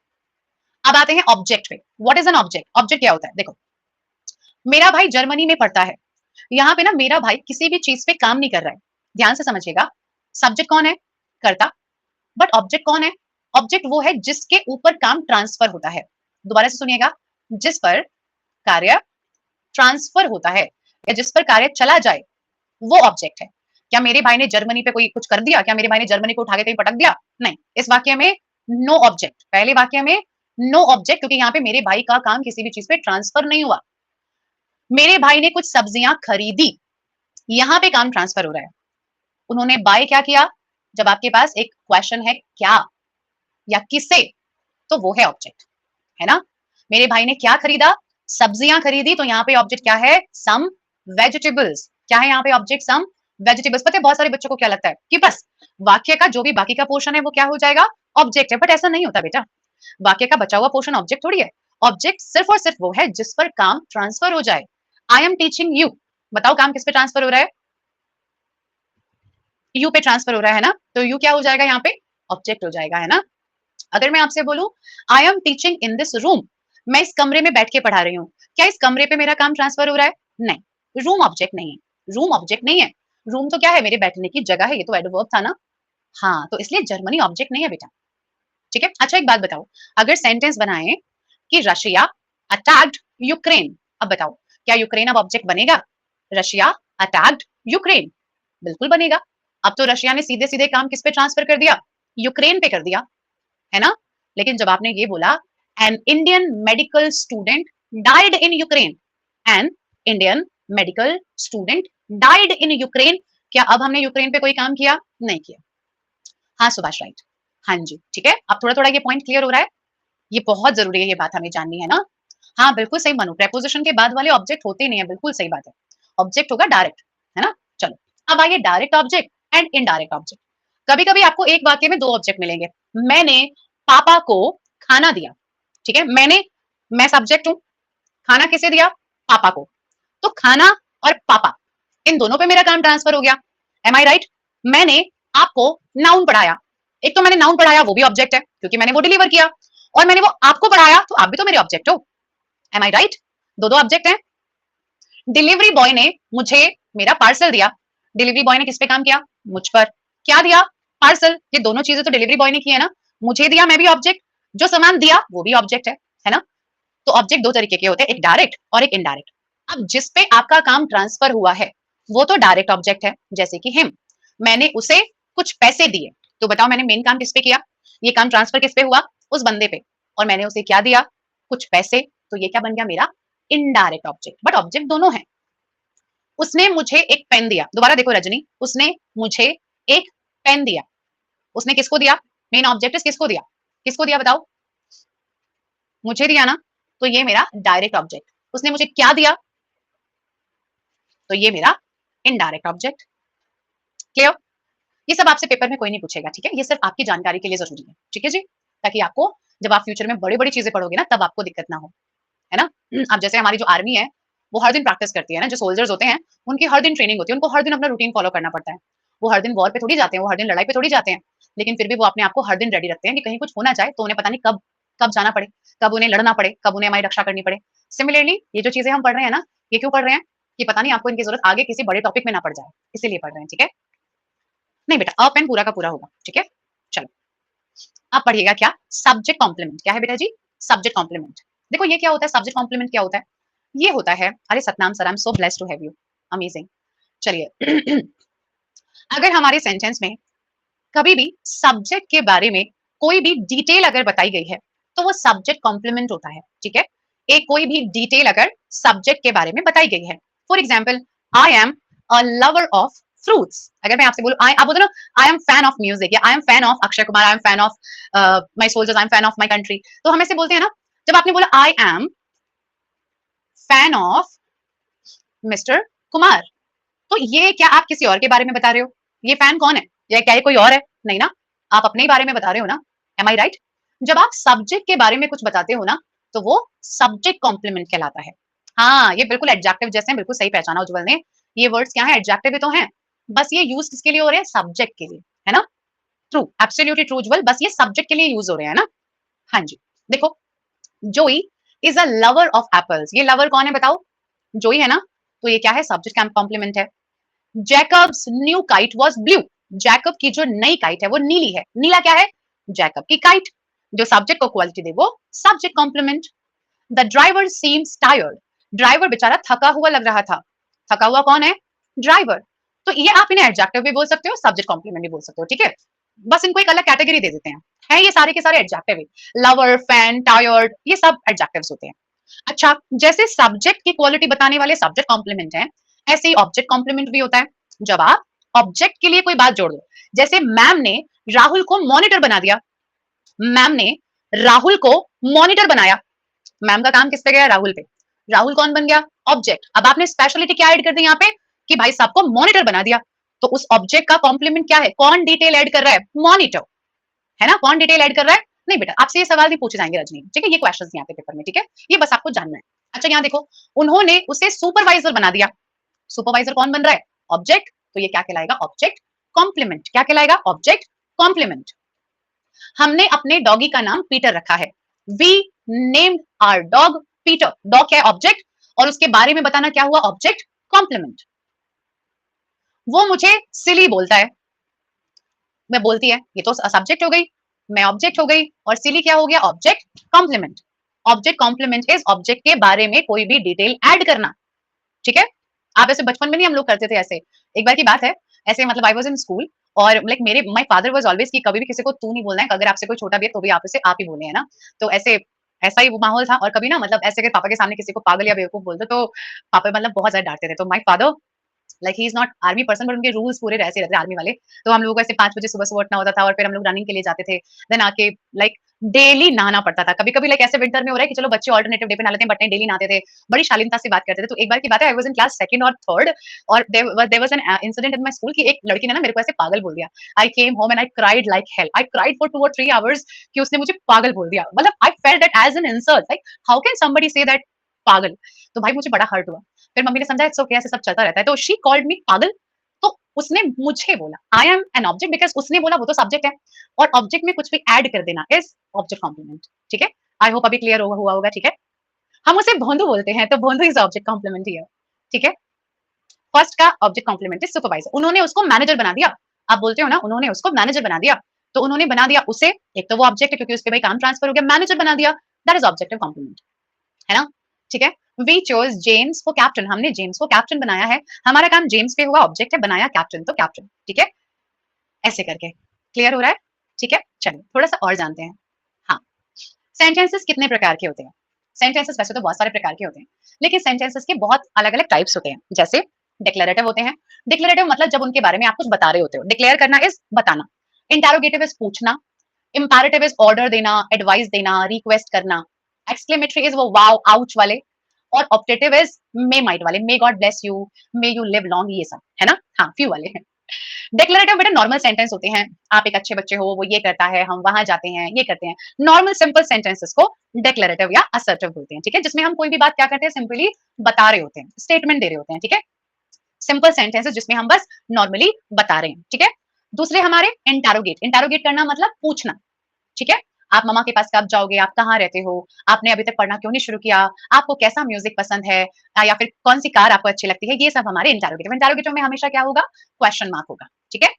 अब आते हैं ऑब्जेक्ट पे। What is an object? Object क्या होता है? देखो, मेरा भाई जर्मनी में पढ़ता है, यहाँ पे ना मेरा भाई किसी भी चीज पे काम नहीं कर रहा है। ध्यान से समझिएगा, सब्जेक्ट कौन है? कर्ता। बट ऑब्जेक्ट कौन है? ऑब्जेक्ट वो है जिसके ऊपर काम ट्रांसफर होता है। दोबारा से सुनिएगा, जिस पर कार्य ट्रांसफर होता है, या जिस पर कार्य चला जाए, वो ऑब्जेक्ट है। क्या मेरे भाई ने जर्मनी पे कोई कुछ कर दिया? क्या मेरे भाई ने जर्मनी को उठा के कहीं पटक दिया? नहीं, इस वाक्य में नो ऑब्जेक्ट। पहले वाक्य में नो ऑब्जेक्ट, क्योंकि यहाँ पे मेरे भाई का काम किसी भी चीज पे ट्रांसफर नहीं हुआ। मेरे भाई ने कुछ सब्जियां खरीदी, यहाँ पे काम ट्रांसफर हो रहा है। उन्होंने बाय क्या किया? जब आपके पास एक क्वेश्चन है क्या या किसे, तो वो है ऑब्जेक्ट, है ना। मेरे भाई ने क्या खरीदा? सब्जियां खरीदी, तो यहाँ पे ऑब्जेक्ट क्या है? Some vegetables. क्या है यहाँ पे ऑब्जेक्ट? सम वेजिटेबल्स। पता है बहुत सारे बच्चों को क्या लगता है कि बस वाक्य का जो भी बाकी का पोर्शन है वो क्या हो जाएगा? ऑब्जेक्ट है, बट ऐसा नहीं होता बेटा। वाक्य का बचा हुआ पोर्शन ऑब्जेक्ट थोड़ी है। ऑब्जेक्ट सिर्फ और सिर्फ वो है जिस पर काम ट्रांसफर हो जाए। आई एम टीचिंग यू, बताओ काम किस पे ट्रांसफर हो रहा है? यू पे ट्रांसफर हो रहा है ना, तो यू क्या हो जाएगा यहाँ पे? ऑब्जेक्ट हो जाएगा, है ना। अगर मैं आपसे बोलूं I am teaching in this room, मैं इस कमरे में बैठ के पढ़ा रही हूँ, क्या इस कमरे पे मेरा काम ट्रांसफर हो रहा है? नहीं, रूम ऑब्जेक्ट नहीं है, रूम ऑब्जेक्ट नहीं है। रूम तो क्या है? मेरे बैठने की जगह है, ये तो एडवर्ब था ना। हाँ, तो इसलिए जर्मनी ऑब्जेक्ट नहीं है बेटा। ठीक है, अच्छा एक बात बताओ, अगर सेंटेंस बनाए कि रशिया अटैक्ड यूक्रेन, अब बताओ क्या यूक्रेन अब ऑब्जेक्ट बनेगा? रशिया अटैक्ड यूक्रेन, बिल्कुल बनेगा। अब तो रशिया ने सीधे सीधे काम किस पे ट्रांसफर कर दिया? यूक्रेन पे कर दिया, है ना। लेकिन जब आपने ये बोला an Indian medical student died in Ukraine, an Indian medical student died in Ukraine, क्या अब हमने यूक्रेन पे कोई काम किया? नहीं किया। हाँ सुभाष, राइट। हाँ जी, ठीक है, अब थोड़ा थोड़ा ये पॉइंट क्लियर हो रहा है। ये बहुत जरूरी है, ये बात हमें जाननी है ना। हाँ बिल्कुल सही मानो, प्रेपोजिशन के बाद वाले ऑब्जेक्ट होते नहीं है, बिल्कुल सही बात है। ऑब्जेक्ट होगा डायरेक्ट, है ना। चलो अब आइए direct object and indirect object. कभी कभी आपको एक वाक्य में दो ऑब्जेक्ट मिलेंगे। मैंने पापा को खाना दिया, ठीक है, मैं सब्जेक्ट हूं, खाना किसे दिया? पापा को। तो खाना और पापा, इन दोनों पे मेरा काम ट्रांसफर हो गया। M I right? मैंने आपको नाउन पढ़ाया, एक तो मैंने नाउन पढ़ाया वो भी ऑब्जेक्ट है क्योंकि मैंने वो डिलीवर किया, और मैंने वो आपको पढ़ाया तो आप भी तो मेरे ऑब्जेक्ट हो। M I right? दो दो ऑब्जेक्ट हैं। डिलीवरी बॉय ने मुझे मेरा पार्सल दिया, डिलीवरी बॉय ने किस पे काम किया? मुझ पर। क्या दिया? पार्सल। ये दोनों चीजें तो डिलीवरी बॉय ने की है ना। मुझे दिया, मैं भी ऑब्जेक्ट, जो सामान दिया वो भी ऑब्जेक्ट है ना। तो ऑब्जेक्ट दो तरीके के होते हैं, एक डायरेक्ट और एक इनडायरेक्ट। अब जिस पे आपका काम ट्रांसफर हुआ है वो तो डायरेक्ट ऑब्जेक्ट है, जैसे कि हिम, मैंने उसे कुछ पैसे दिए, तो बताओ मैंने मेन काम किस पे किया? ये काम ट्रांसफर किस पे हुआ? उस बंदे पे, और मैंने उसे क्या दिया? कुछ पैसे, तो ये क्या बन गया मेरा? इनडायरेक्ट ऑब्जेक्ट, बट ऑब्जेक्ट दोनों है। उसने मुझे एक पेन दिया, दोबारा देखो रजनी, उसने मुझे एक पेन दिया, उसने किसको दिया? मेन ऑब्जेक्ट किसको दिया? किसको दिया बताओ? मुझे दिया ना, तो ये मेरा डायरेक्ट ऑब्जेक्ट। उसने मुझे क्या दिया? तो ये मेरा इनडायरेक्ट ऑब्जेक्ट। क्लियर? ये सब आपसे पेपर में कोई नहीं पूछेगा, ठीक है, ये सिर्फ आपकी जानकारी के लिए जरूरी है, ठीक है जी, ताकि आपको जब आप फ्यूचर में बड़ी बड़ी चीजें पढ़ोगे ना तब आपको दिक्कत ना हो, है ना। अब जैसे हमारी जो आर्मी है वो हर दिन प्रैक्टिस करती है ना, जो सोल्जर्स होते हैं उनकी हर दिन ट्रेनिंग होती है, उनको हर दिन अपना रूटीन फॉलो करना पड़ता है। वो हर दिन वॉर पे थोड़ी जाते हैं, वो हर दिन लड़ाई पे थोड़ी जाते हैं, लेकिन फिर भी वो अपने आप को हर दिन रेडी रखते हैं कि कहीं कुछ होना चाहे तो उन्हें पता नहीं कब कब जाना पड़े, कब उन्हें लड़ना पड़े, कब उन्हें हमारी रक्षा करनी पड़े। सिमिलरली ये जो चीजें हम पढ़ रहे हैं ना, ये क्यों पढ़ रहे हैं? कि पता नहीं आपको इनकी जरूरत आगे किसी बड़े टॉपिक में ना पड़ जाए, इसीलिए पढ़ रहे हैं, ठीक है। नहीं बेटा, अ पेन पूरा का पूरा होगा, ठीक है। चलो अब पढ़िएगा क्या? Subject complement. क्या है बेटा जी? Subject complement. देखो ये क्या होता है, सब्जेक्ट कॉम्प्लीमेंट क्या होता है? ये होता है, अरे Satnam sir, I am so blessed to have you, amazing. चलिए अगर हमारे सेंटेंस में कभी भी सब्जेक्ट के बारे में कोई भी डिटेल अगर बताई गई है तो वो सब्जेक्ट कॉम्प्लीमेंट होता है, ठीक है। एक कोई भी डिटेल अगर सब्जेक्ट के बारे में बताई गई है, for example I am a lover of fruits, अगर मैं आपसे बोलूं आप बोलते ना I am fan of music, या I am fan of Akshay Kumar, I am fan of my soldiers, I am fan of my country, तो हम ऐसे बोलते हैं ना। जब आपने बोला I am fan of mister Kumar, तो ये क्या आप किसी और के बारे में बता रहे हो? ये फैन कौन है? या क्या ये कोई और है? नहीं ना, आप अपने ही बारे में बता रहे हो ना। M I right? जब आप सब्जेक्ट के बारे में कुछ बताते हो ना तो वो सब्जेक्ट कॉम्प्लीमेंट कहलाता है। हाँ ये बिल्कुल एडजेक्टिव जैसे हैं, बिल्कुल सही पहचाना उज्जवल ने। ये वर्ड्स क्या है? एडजेक्टिव ही तो हैं, बस ये यूज किसके लिए हो रहे हैं? सब्जेक्ट के लिए, है ना। ट्रू, एब्सोल्युटली ट्रू उज्जवल, बस ये सब्जेक्ट के लिए यूज हो रहे हैं ना। हाँ जी, देखो जोई is a lover of apples, ये लवर कौन है बताओ? जोई है ना, तो ये क्या है? सब्जेक्ट कॉम्प्लीमेंट है। Jacobs new kite was blue, Jacob की जो नई काइट है वो नीली है। नीला क्या है? जैकब की काइट। जो सब्जेक्ट को क्वालिटी दे वो subject complement. The driver seems tired, driver बेचारा थका हुआ लग रहा था। थका हुआ कौन है? ड्राइवर। तो ये आप इन्हें एडजेक्टिव भी बोल सकते हो, सब्जेक्ट कॉम्प्लीमेंट भी बोल सकते हो, ठीक है। बस इनको एक अलग कैटेगरी दे देते हैं, है ये सारे के सारे एडजेक्टिव है। लवर, फैन, टायर्ड, ये सब एडजेक्टिव्स होते हैं। अच्छा, जैसे सब्जेक्ट की क्वालिटी बताने वाले सब्जेक्ट कॉम्प्लीमेंट है, ऐसे ही ऑब्जेक्ट कॉम्प्लीमेंट भी होता है। जब आप ऑब्जेक्ट के लिए कोई बात जोड़ दो, जैसे मैम ने राहुल को मॉनिटर बना दिया, मैम ने राहुल को मॉनिटर बनाया, मैम का काम किस पे गया? राहुल पे। राहुल कौन बन गया? ऑब्जेक्ट। अब आपने स्पेशलिटी क्या ऐड कर दी यहाँ पे कि भाई सबको मॉनिटर बना दिया, तो उस ऑब्जेक्ट का कॉम्प्लीमेंट क्या है? कौन डिटेल ऐड कर रहा है? मॉनिटर। है ना? कौन डिटेल ऐड कर रहा है? नहीं बेटा, आपसे ये सवाल नहीं पूछे जाएंगे रजनी, ठीक है? ये क्वेश्चंस नहीं आते पेपर में, ठीक है? ये बस आपको जानना है। अच्छा यहाँ देखो, उन्होंने उसे सुपरवाइजर बना दिया। सुपरवाइजर कौन बन रहा है? ऑब्जेक्ट। तो ये क्या कहलाएगा? Object complement. क्या कहलाएगा? Object complement. हमने अपने डॉगी का नाम पीटर रखा है। We named our dog Peter. Dog क्या है? ऑब्जेक्ट। और उसके बारे में बताना क्या हुआ? Object complement. वो मुझे सिली बोलता है। मैं बोलती है, ये तो सब्जेक्ट हो गई, मैं ऑब्जेक्ट हो गई, और सिली क्या हो गया? Object complement. Object complement is object के बारे में कोई भी डिटेल ऐड करना, ठीक है? आप ऐसे बचपन में नहीं हम लोग करते थे ऐसे। एक बार की बात है, ऐसे मतलब आई वाज इन स्कूल, और लाइक मेरे माय फादर वाज ऑलवेज कि कभी भी किसी को तू नहीं बोलना है, अगर आपसे कोई छोटा भी है तो भी आप उसे आप ही बोले, है ना? तो ऐसे ऐसा ही वो माहौल था, और कभी ना मतलब ऐसे अगर पापा के सामने किसी को पागल या बेवकूफ बोल दो तो पापा मतलब बहुत ज्यादा डांटते थे। तो my father, like he is not army person, but उनके रूल्स पूरे ऐसे रहते थे आर्मी वाले। तो हम लोगों को ऐसे 5 बजे सुबह सुबह उठना होता था, और फिर हम लोग रनिंग के लिए जाते थे। देन आके लाइक डेली नहाना पड़ता था। कभी कभी लाइक ऐसे विंटर में हो रहा है कि चलो बच्चे ऑल्टरनेटिव डे पे नहा लेते हैं, बट नहीं, डेली नहाते थे। बड़ी शालीनता से बात करते थे। तो एक बार की बात है, I was in class second और थर्ड, और there was an incident in my school कि एक लड़की ने ना मेरे को ऐसे पागल बोल दिया। I came home and I cried like hell. I cried for 2 or 3 hours कि उसने मुझे पागल बोल दिया। मतलब I felt that as an insult, like how can somebody say that पागल। तो भाई मुझे बड़ा हर्ट हुआ। फिर मम्मी ने समझा इट्स ओके, ऐसे सब चलता रहता है। तो शी कॉल्ड मी पागल। तो उसने मुझे बोला I M an object, because उसने बोला वो तो सब्जेक्ट है, और ऑब्जेक्ट में कुछ भी ऐड कर देना इज़ ऑब्जेक्ट कॉम्प्लीमेंट, ठीक है? आई होप अभी क्लियर हुआ होगा, ठीक है? हम उसे भोंदू बोलते हैं, तो भोंदू इज़ ऑब्जेक्ट कॉम्प्लीमेंट हियर, ठीक है? फर्स्ट का ऑब्जेक्ट कॉम्प्लीमेंट इज़ सुपरवाइज़र। उन्होंने उसको मैनेजर बना दिया। आप बोलते हो ना, उन्होंने उसको मैनेजर बना दिया। तो उन्होंने बना दिया उसे, एक तो वो ऑब्जेक्ट है क्योंकि उसपे भाई काम ट्रांसफर हो गया, मैनेजर बना दिया, दैट इज़ ऑब्जेक्टिव कॉम्प्लीमेंट, है ना? ठीक है? We chose James for captain. हमने जेम्स को कैप्टन बनाया है। हमारा काम जेम्स पे हुआ, ऑब्जेक्ट है, बनाया कैप्टन, तो कैप्टन, ठीक है? ऐसे करके। क्लियर हो रहा है? ठीक है? चलिए थोड़ा-सा और जानते हैं। हाँ, सेंटेंसेस कितने प्रकार के होते हैं? सेंटेंसेस वैसे तो बहुत सारे प्रकार के होते हैं, लेकिन सेंटेंसेस के बहुत अलग-अलग टाइप्स होते हैं। जैसे डिक्लेरेटिव होते हैं। डिक्लेरेटिव मतलब जब उनके बारे में आप कुछ बता रहे होते हो। डिक्लेयर करना इज़ बताना। इंटेरोगेटिव इज़ पूछना। इम्पेरेटिव इज़ ऑर्डर देना, एडवाइस देना, रिक्वेस्ट करना। एक्सक्लेमेटरी इज़ वो वाओ, आउच वाले। और ऑप्टेटिव इज़ मे माइट वाले, may God bless you, may you live long, ये सब, है ना? हाँ, फ्यू वाले हैं। डिक्लेरेटिव बेटा नॉर्मल सेंटेंस होते हैं। आप एक अच्छे बच्चे हो, वो ये करता है, हम वहां जाते हैं, ये करते हैं। नॉर्मल सिंपल सेंटेंसेस को डिक्लेरेटिव या असर्टिव बोलते हैं, ठीक है? जिसमें हम कोई भी बात क्या करते हैं, सिंपली बता रहे होते हैं, स्टेटमेंट दे रहे होते हैं, ठीक है? सिंपल सेंटेंसेस जिसमें हम बस नॉर्मली बता रहे हैं, ठीक है? दूसरे हमारे इंटेरोगेट। इंटेरोगेट करना मतलब पूछना, ठीक है? आप मम्मा के पास कब जाओगे? आप कहाँ रहते हो? आपने अभी तक पढ़ना क्यों नहीं शुरू किया? आपको कैसा म्यूजिक पसंद है? या फिर कौन सी कार आपको अच्छी लगती है? ये सब हमारे इंटेरोगेटिव। इंटेरोगेटिव में हमेशा क्या होगा? क्वेश्चन मार्क होगा, ठीक है?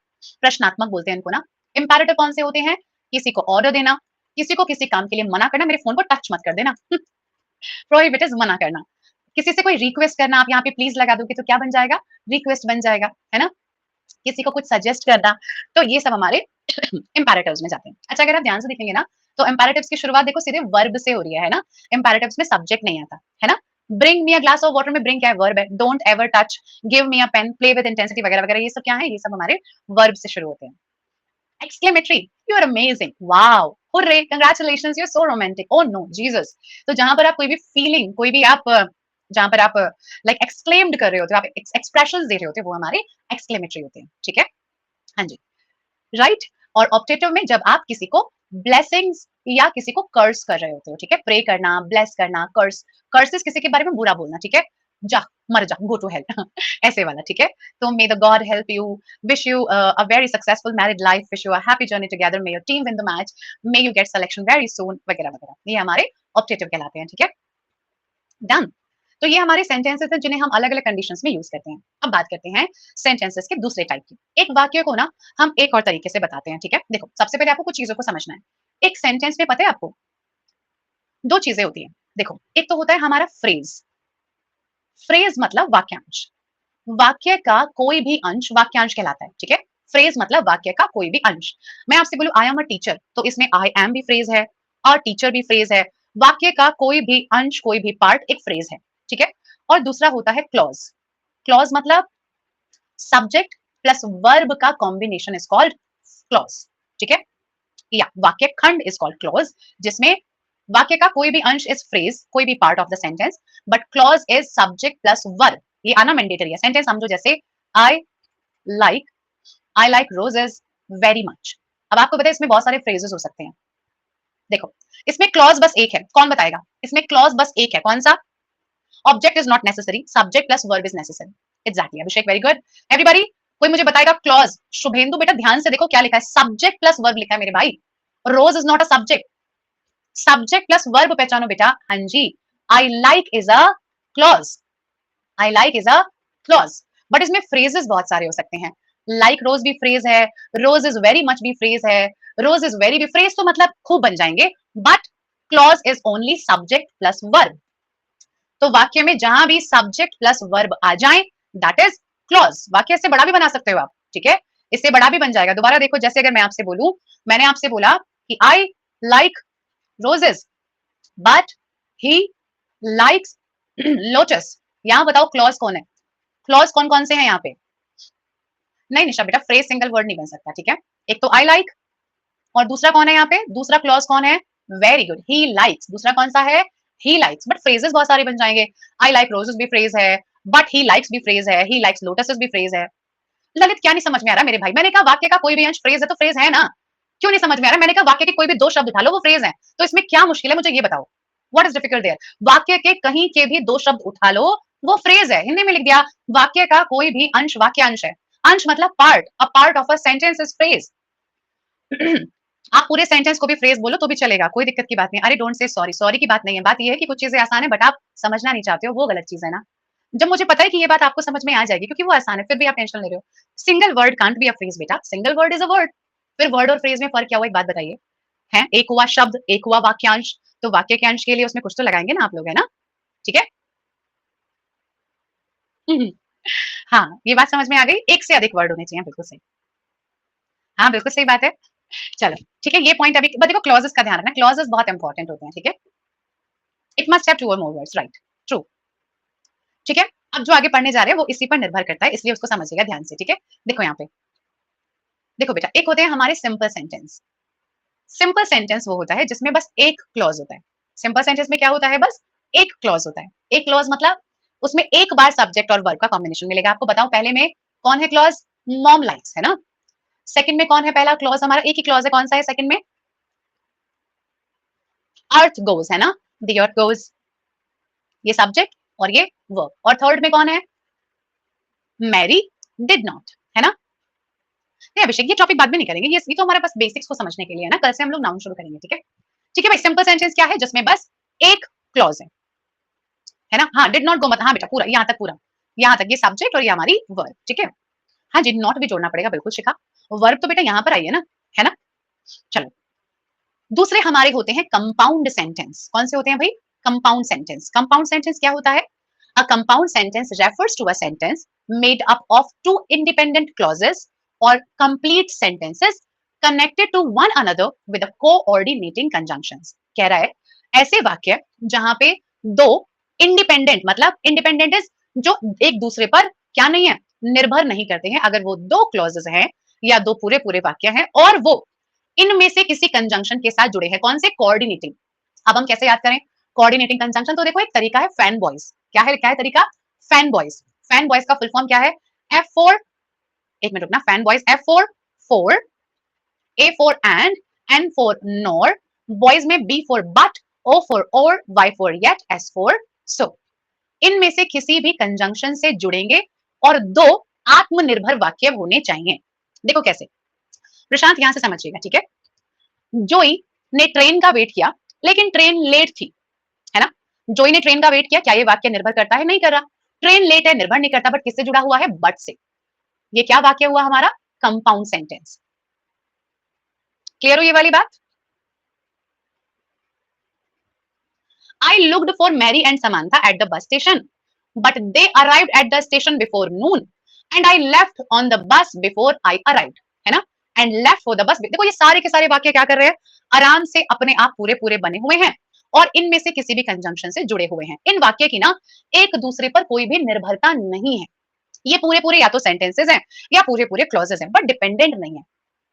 प्रश्नात्मक बोलते हैं इनको ना। इंपेरेटिव कौन से होते हैं? किसी को ऑर्डर देना, किसी को किसी काम के लिए मना करना, मेरे फोन को टच मत कर देना। प्रोहिबिट इज मना करना। किसी से कोई रिक्वेस्ट करना, आप यहाँ पे प्लीज लगा दोगे तो क्या बन जाएगा? रिक्वेस्ट बन जाएगा, है ना? किसी को कुछ सजेस्ट करना, तो ये सब हमारे इंपेरेटिव्स में जाते हैं। अच्छा अगर आप ध्यान से देखेंगे ना, तो इंपेरेटिव्स की शुरुआत देखो सीधे वर्ब से हो रही है ना? इंपेरेटिव्स में सब्जेक्ट नहीं आता, है ना? Bring me a glass of water में ब्रिंग क्या है? वर्ब है। Don't ever touch, give me a pen, play with intensity वगैरह वगैरह, ये सब क्या है? ये सब हमारे वर्ब से शुरू होते हैं। Exclamatory, you are amazing, wow, hurray, congratulations, you are so romantic, oh no Jesus. तो जहां पर आप कोई भी फीलिंग, कोई भी आप जहां पर आप लाइक एक्सक्लेम्ड कर रहे होते हो, आप एक्सप्रेशंस दे रहे होते हो, वो हमारे एक्सक्लेमेटरी होते हैं, ठीक है? हाँ जी, राइट। और ऑप्टेटिव में जब आप किसी को ब्लेसिंग्स या किसी को कर्स कर रहे होते हो, ठीक है? प्रे करना, ब्लेस करना, कर्स। कर्सेस किसी के बारे में बुरा बोलना, ठीक है? जा, मर जा, गो टू हेल ऐसे वाला, ठीक है? तो मे the God help you, wish you a very successful married life, wish you a happy journey together, may your team win the match, may you get selection very soon, वगैरह वगैरह। ये हमारे optative कहलाते हैं, ठीक है? डन। तो ये हमारे सेंटेंसेस हैं जिन्हें हम अलग-अलग कंडीशंस में यूज करते हैं। अब बात करते हैं सेंटेंसेस के दूसरे टाइप की। एक वाक्य को ना हम एक और तरीके से बताते हैं, ठीक है? देखो, सबसे पहले आपको कुछ चीज़ों को समझना है। एक सेंटेंस में पता है आपको 2 चीज़ें होती हैं। देखो, एक तो होता है हमारा फ्रेज़। फ्रेज़ मतलब वाक्यांश। वाक्य का कोई भी अंश वाक्यांश कहलाता है, ठीक है? फ्रेज़ मतलब वाक्य का कोई भी अंश। मैं आपसे बोलूँ आई एम अ टीचर, तो इसमें आई एम भी फ्रेज़ है, और टीचर भी फ्रेज़ है। वाक्य का कोई भी अंश, कोई भी पार्ट एक फ्रेज़ है, ठीक है? और दूसरा होता है क्लॉज़। क्लॉज़ मतलब सब्जेक्ट प्लस वर्ब का कॉम्बिनेशन इज कॉल्ड क्लॉज़, ठीक है? या वाक्य खंड इज कॉल्ड क्लॉज़, जिसमें वाक्य का कोई भी अंश इज फ्रेज, कोई भी part of the sentence, but clause is subject plus verb. ये आना मैंडेटरी है। सेंटेंस समझो जैसे I like, I like roses very much. अब आपको पता है इसमें बहुत सारे फ्रेजेस हो सकते हैं। देखो, इसमें क्लॉज बस एक है, कौन बताएगा? इसमें क्लॉज बस एक है, कौन सा? Object is not necessary, subject plus verb is necessary. Exactly Abhishek, very good. Everybody, कोई मुझे बताएगा क्लॉज? शुभेंदु बेटा ध्यान से देखो क्या लिखा है, सब्जेक्ट प्लस वर्ब लिखा है मेरे भाई। Rose is not a subject, subject plus verb पहचानो बेटा। हाँ जी, I like is a clause, I like is a clause. But इसमें फ्रेजेस बहुत सारे हो सकते हैं। लाइक रोज भी फ्रेज है, रोज इज वेरी मच भी फ्रेज है, रोज इज वेरी भी फ्रेज, तो मतलब खूब बन जाएंगे। But clause is only subject plus verb. तो वाक्य में जहां भी सब्जेक्ट प्लस वर्ब आ जाए दैट इज क्लॉज। वाक्य से बड़ा भी बना सकते हो आप, ठीक है, इससे बड़ा भी बन जाएगा। दोबारा देखो, जैसे अगर मैं आपसे बोलूं, मैंने आपसे बोला कि I like roses but he likes lotus. यहां बताओ क्लॉज कौन है? क्लॉज कौन कौन से हैं यहाँ पे? नहीं निशा बेटा, फ्रेज सिंगल वर्ड नहीं बन सकता, ठीक है। एक तो आई लाइक, और दूसरा कौन है यहाँ पे? दूसरा क्लॉज कौन है? Very good, he likes. दूसरा कौन सा है? He likes. बट फ्रेजेस बहुत सारे बन जाएंगे। आई लाइक रोजेस भी फ्रेज है, बट ही लाइक्स भी फ्रेज है, ही लाइक्स लोटसेस भी फ्रेज है। ललित क्या नहीं समझ में आ रहा मेरे भाई? मैंने कहा वाक्य का कोई भी अंश फ्रेज है तो फ्रेज है ना। क्यों नहीं समझ में आ रहा? मैंने कहा वाक्य के कोई भी दो शब्द उठा लो वो फ्रेज है, तो इसमें क्या मुश्किल है मुझे ये बताओ? What is difficult there? वाक्य के कहीं के भी दो शब्द उठा लो वो फ्रेज है। हिंदी में लिख दिया, वाक्य का कोई भी अंश वाक्य अंश है। अंश मतलब part, a part of a sentence is phrase. आप पूरे सेंटेंस को भी फ्रेज बोलो तो भी चलेगा, कोई दिक्कत की बात नहीं। अरे डोंट से सॉरी, सॉरी की बात नहीं है। बात ये है कि कुछ चीजें आसान है बट आप समझना नहीं चाहते हो, वो गलत चीज है ना। जब मुझे पता है कि ये बात आपको समझ में आ जाएगी क्योंकि वो आसान है, फिर भी आप टेंशन ले रहे हो। Single word can't be a phrase बेटा, single word is a word. फिर वर्ड और फ्रेज में फर्क क्या हुआ, एक बात बताइए? है, एक हुआ शब्द, एक हुआ वाक्यांश, तो वाक्य के अंश के लिए उसमें कुछ तो लगाएंगे ना आप लोग, है ना? ठीक है। हाँ, ये बात समझ में आ गई, एक से अधिक वर्ड होने चाहिए, बिल्कुल सही। हाँ बिल्कुल सही बात है। चलो ठीक है, ये पॉइंट अभी देखो, क्लॉजेस का ध्यान रखना, क्लॉजेस बहुत इंपॉर्टेंट होते हैं, ठीक है। इट मस्ट हैव टू और मोर वर्ड्स, राइट, ट्रू। ठीक है, अब जो आगे पढ़ने जा रहे हैं वो इसी पर निर्भर करता है, इसलिए उसको समझिएगा ध्यान से, ठीक है। देखो यहाँ पे, देखो बेटा, एक होते हैं हमारे सिंपल सेंटेंस। सिंपल सेंटेंस वो होता है जिसमें बस एक क्लॉज होता है। सिंपल सेंटेंस में क्या होता है? बस एक क्लॉज होता है। एक क्लॉज मतलब उसमें एक बार सब्जेक्ट और वर्ब का कॉम्बिनेशन मिलेगा आपको। बताओ पहले में कौन है क्लॉज? मॉम लाइक्स, है ना। सेकंड में कौन है पहला क्लॉज? हमारा एक ही क्लॉज है, कौन सा है सेकंड में? अर्थ गोज, है ना, द अर्थ गोज, ये सब्जेक्ट और ये वर्ब। और थर्ड में कौन है? मैरी डिड नॉट, है ना। नहीं अभिषेक, ये टॉपिक बाद में नहीं करेंगे, ये तो हमारे पास बेसिक्स को समझने के लिए है ना, कल से हम लोग नाउन शुरू करेंगे, ठीक है। ठीक है भाई, सिंपल सेंटेंस क्या है? जिसमें बस एक क्लॉज है ना। हाँ डिड नॉट गो, मत हाँ बेटा, पूरा यहाँ तक, पूरा यहाँ तक, ये सब्जेक्ट और ये हमारी वर्ब, ठीक है। हाँ जी, नॉट भी जोड़ना पड़ेगा, बिल्कुल शिखा। वर्ब तो बेटा यहाँ पर आई है ना। चलो, दूसरे हमारे होते हैं कंपाउंड सेंटेंस। कौन से होते हैं भाई? Compound sentence. कंपाउंड सेंटेंस क्या होता है? A compound sentence refers to a sentence made up of two independent clauses or complete sentences connected to one another with a coordinating conjunctions. कह रहा है ऐसे वाक्य जहां पे दो इंडिपेंडेंट, मतलब इंडिपेंडेंट इज जो एक दूसरे पर क्या नहीं है, निर्भर नहीं करते हैं। अगर वो दो क्लॉजेस हैं या दो पूरे पूरे वाक्य हैं और वो इनमें से किसी कंजंक्शन के साथ जुड़े हैं, कौन से? कोऑर्डिनेटिंग। अब हम कैसे याद करें कोऑर्डिनेटिंग कंजंक्शन? तो देखो एक तरीका है फैन बॉयज। क्या है तरीका? Fan boys. फैन बॉयज का फुल फॉर्म क्या है? एफ फोर, एक मिनट रुकना, fan boys F for for, A for and, N for nor, boys में B for but, O for or, Y for yet, S for so. इनमें से किसी भी कंजंक्शन से जुड़ेंगे और दो आत्मनिर्भर वाक्य होने चाहिए। देखो कैसे, प्रशांत यहां से समझिएगा, ठीक है। जोई ने ट्रेन का वेट किया लेकिन ट्रेन लेट थी, है ना। जोई ने ट्रेन का वेट किया, क्या ये वाक्य निर्भर करता है? नहीं कर रहा। ट्रेन लेट है, निर्भर नहीं करता, बट किससे जुड़ा हुआ है? बट से। ये क्या वाक्य हुआ हमारा? Compound sentence. क्लियर हो ये वाली बात? I looked for Mary and Samantha at the bus station but they arrived at the station before noon and I left on the bus before I arrived, है ना। And left for the bus, देखो ये सारे के सारे वाक्य क्या कर रहे हैं? आराम से अपने आप पूरे पूरे बने हुए हैं और इनमें से किसी भी कंजंक्शन से जुड़े हुए हैं। इन वाक्य की ना एक दूसरे पर कोई भी निर्भरता नहीं है। ये पूरे पूरे या तो सेंटेंसेस हैं या पूरे पूरे क्लॉजेस हैं, बट डिपेंडेंट नहीं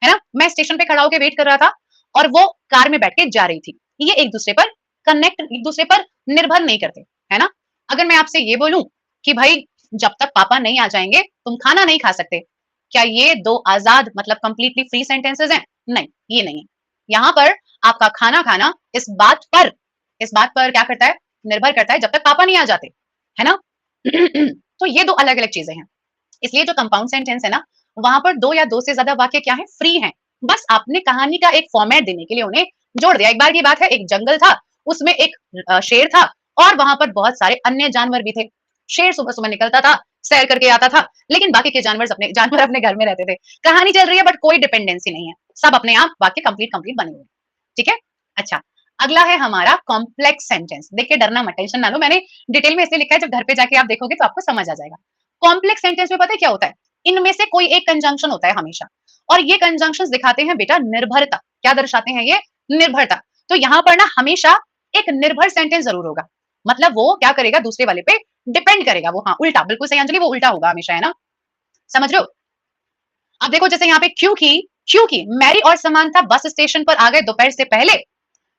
है ना। मैं स्टेशन पे खड़ा होकर वेट कर रहा था और वो कार में बैठ के जा रही थी। ये एक दूसरे पर कनेक्ट, एक दूसरे पर निर्भर नहीं करते, है ना। अगर मैं आपसे ये बोलूं कि भाई जब तक पापा नहीं आ जाएंगे तुम खाना नहीं खा सकते, क्या ये दो आजाद मतलब कंप्लीटली फ्री सेंटेंसेस हैं? नहीं, ये नहीं है। यहाँ पर आपका खाना खाना इस बात पर क्या करता है, निर्भर करता है जब तक पापा नहीं आ जाते, है ना? तो ये 2 अलग-अलग चीज़ें हैं। इसलिए जो कंपाउंड सेंटेंस है ना, वहाँ पर 2 या 2 से ज़्यादा वाक्य क्या है, फ्री हैं। बस आपने कहानी का एक फॉर्मेट देने के लिए उन्हें जोड़ दिया। एक बार की बात है, एक जंगल था, उसमें एक शेर था और वहाँ पर बहुत सारे अन्य जानवर भी थे। शेर सुबह-सुबह निकलता था, सैर करके आता था, लेकिन बाकी के जानवर अपने घर में रहते थे। कहानी चल रही है बट कोई डिपेंडेंसी नहीं है। सब अपने आप वाक्य कंप्लीट बने हुए हैं। ठीक है? अच्छा, अगला है हमारा कॉम्प्लेक्स सेंटेंस। देखिए डरना मत, टेंशन ना लो, मैंने डिटेल में इसलिए लिखा है, जब घर पे जाके आप देखोगे तो आपको समझ आ जाएगा। कॉम्प्लेक्स सेंटेंस में पता है क्या होता है? इनमें से कोई एक कंजंक्शन होता है हमेशा और ये कंजंक्शंस दिखाते हैं बेटा निर्भरता। क्या दर्शाते हैं ये? निर्भरता। तो यहाँ पर ना हमेशा एक निर्भर सेंटेंस जरूर होगा। मतलब वो क्या करेगा, दूसरे वाले पे डिपेंड करेगा। वो हाँ उल्टा, बिल्कुल सही अंजलि, वो उल्टा होगा हमेशा, है ना? समझ रहे हो? अब देखो जैसे यहाँ पे क्योंकि मैरी और समांथा बस स्टेशन पर आ गए दोपहर से पहले।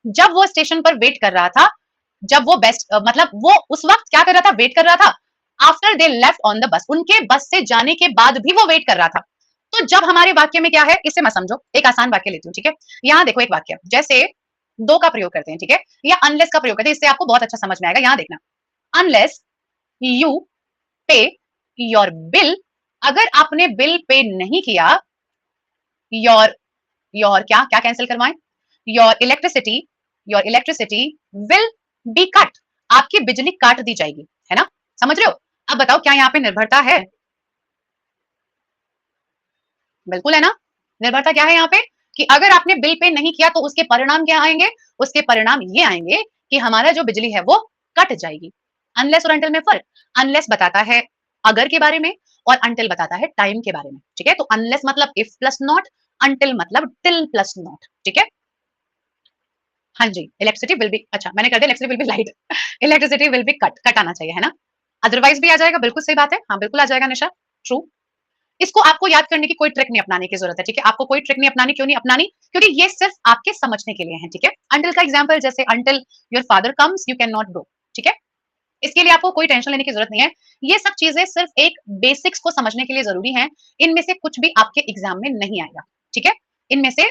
जब वो स्टेशन पर वेट कर रहा था, जब वो मतलब वो उस वक्त क्या कर रहा था, वेट कर रहा था। After they left on the बस, उनके बस से जाने के बाद भी वो वेट कर रहा था। तो जब हमारे वाक्य में क्या है, इसे मत समझो, एक आसान वाक्य लेती हूँ, ठीक है? यहाँ देखो एक वाक्य, जैसे दो का प्रयोग करते हैं, ठीक है? या अनलेस का प्रयोग करते हैं, इससे आपको बहुत अच्छा समझ में आएगा। यहाँ देखना, अनलेस यू पे योर बिल, अगर आपने बिल पे नहीं किया, योर योर क्या क्या कैंसिल करवाएं, your electricity, your electricity will be cut, आपकी बिजली काट दी जाएगी, है ना? समझ रहे हो? अब बताओ क्या यहाँ पे निर्भरता है? बिल्कुल है ना। निर्भरता क्या है यहाँ पे, कि अगर आपने बिल पे नहीं किया तो उसके परिणाम क्या आएंगे? उसके परिणाम ये आएंगे कि हमारा जो बिजली है वो कट जाएगी। अनलेस और अंटिल में फर्क, अनलेस बताता है अगर के बारे में और अंटिल बताता है टाइम के बारे में, ठीक है? तो अनलेस मतलब इफ प्लस नॉट, अंटिल मतलब टिल प्लस नॉट, ठीक है? हाँ जी, इलेक्ट्रिसिटी विल बी, अच्छा मैंने कर दिया electricity will be light, electricity will be cut आना चाहिए, है ना? अदरवाइज भी आ जाएगा, बिल्कुल सही बात है। हाँ, बिल्कुल आ जाएगा निशा, ट्रू। इसको आपको याद करने की कोई ट्रिक नहीं अपनाने की जरूरत है, ठीक है? आपको कोई ट्रिक नहीं अपनानी, क्यों नहीं अपनानी? क्योंकि ये सिर्फ आपके समझने के लिए है, ठीक है? अंटिल का एग्जांपल, जैसे until your father comes you can not go, ठीक है? इसके लिए आपको कोई टेंशन लेने की जरूरत नहीं है। ये सब चीजें सिर्फ एक बेसिक्स को समझने के लिए जरूरी हैं। इनमें से कुछ भी आपके एग्जाम में नहीं आएगा, ठीक है? इनमें से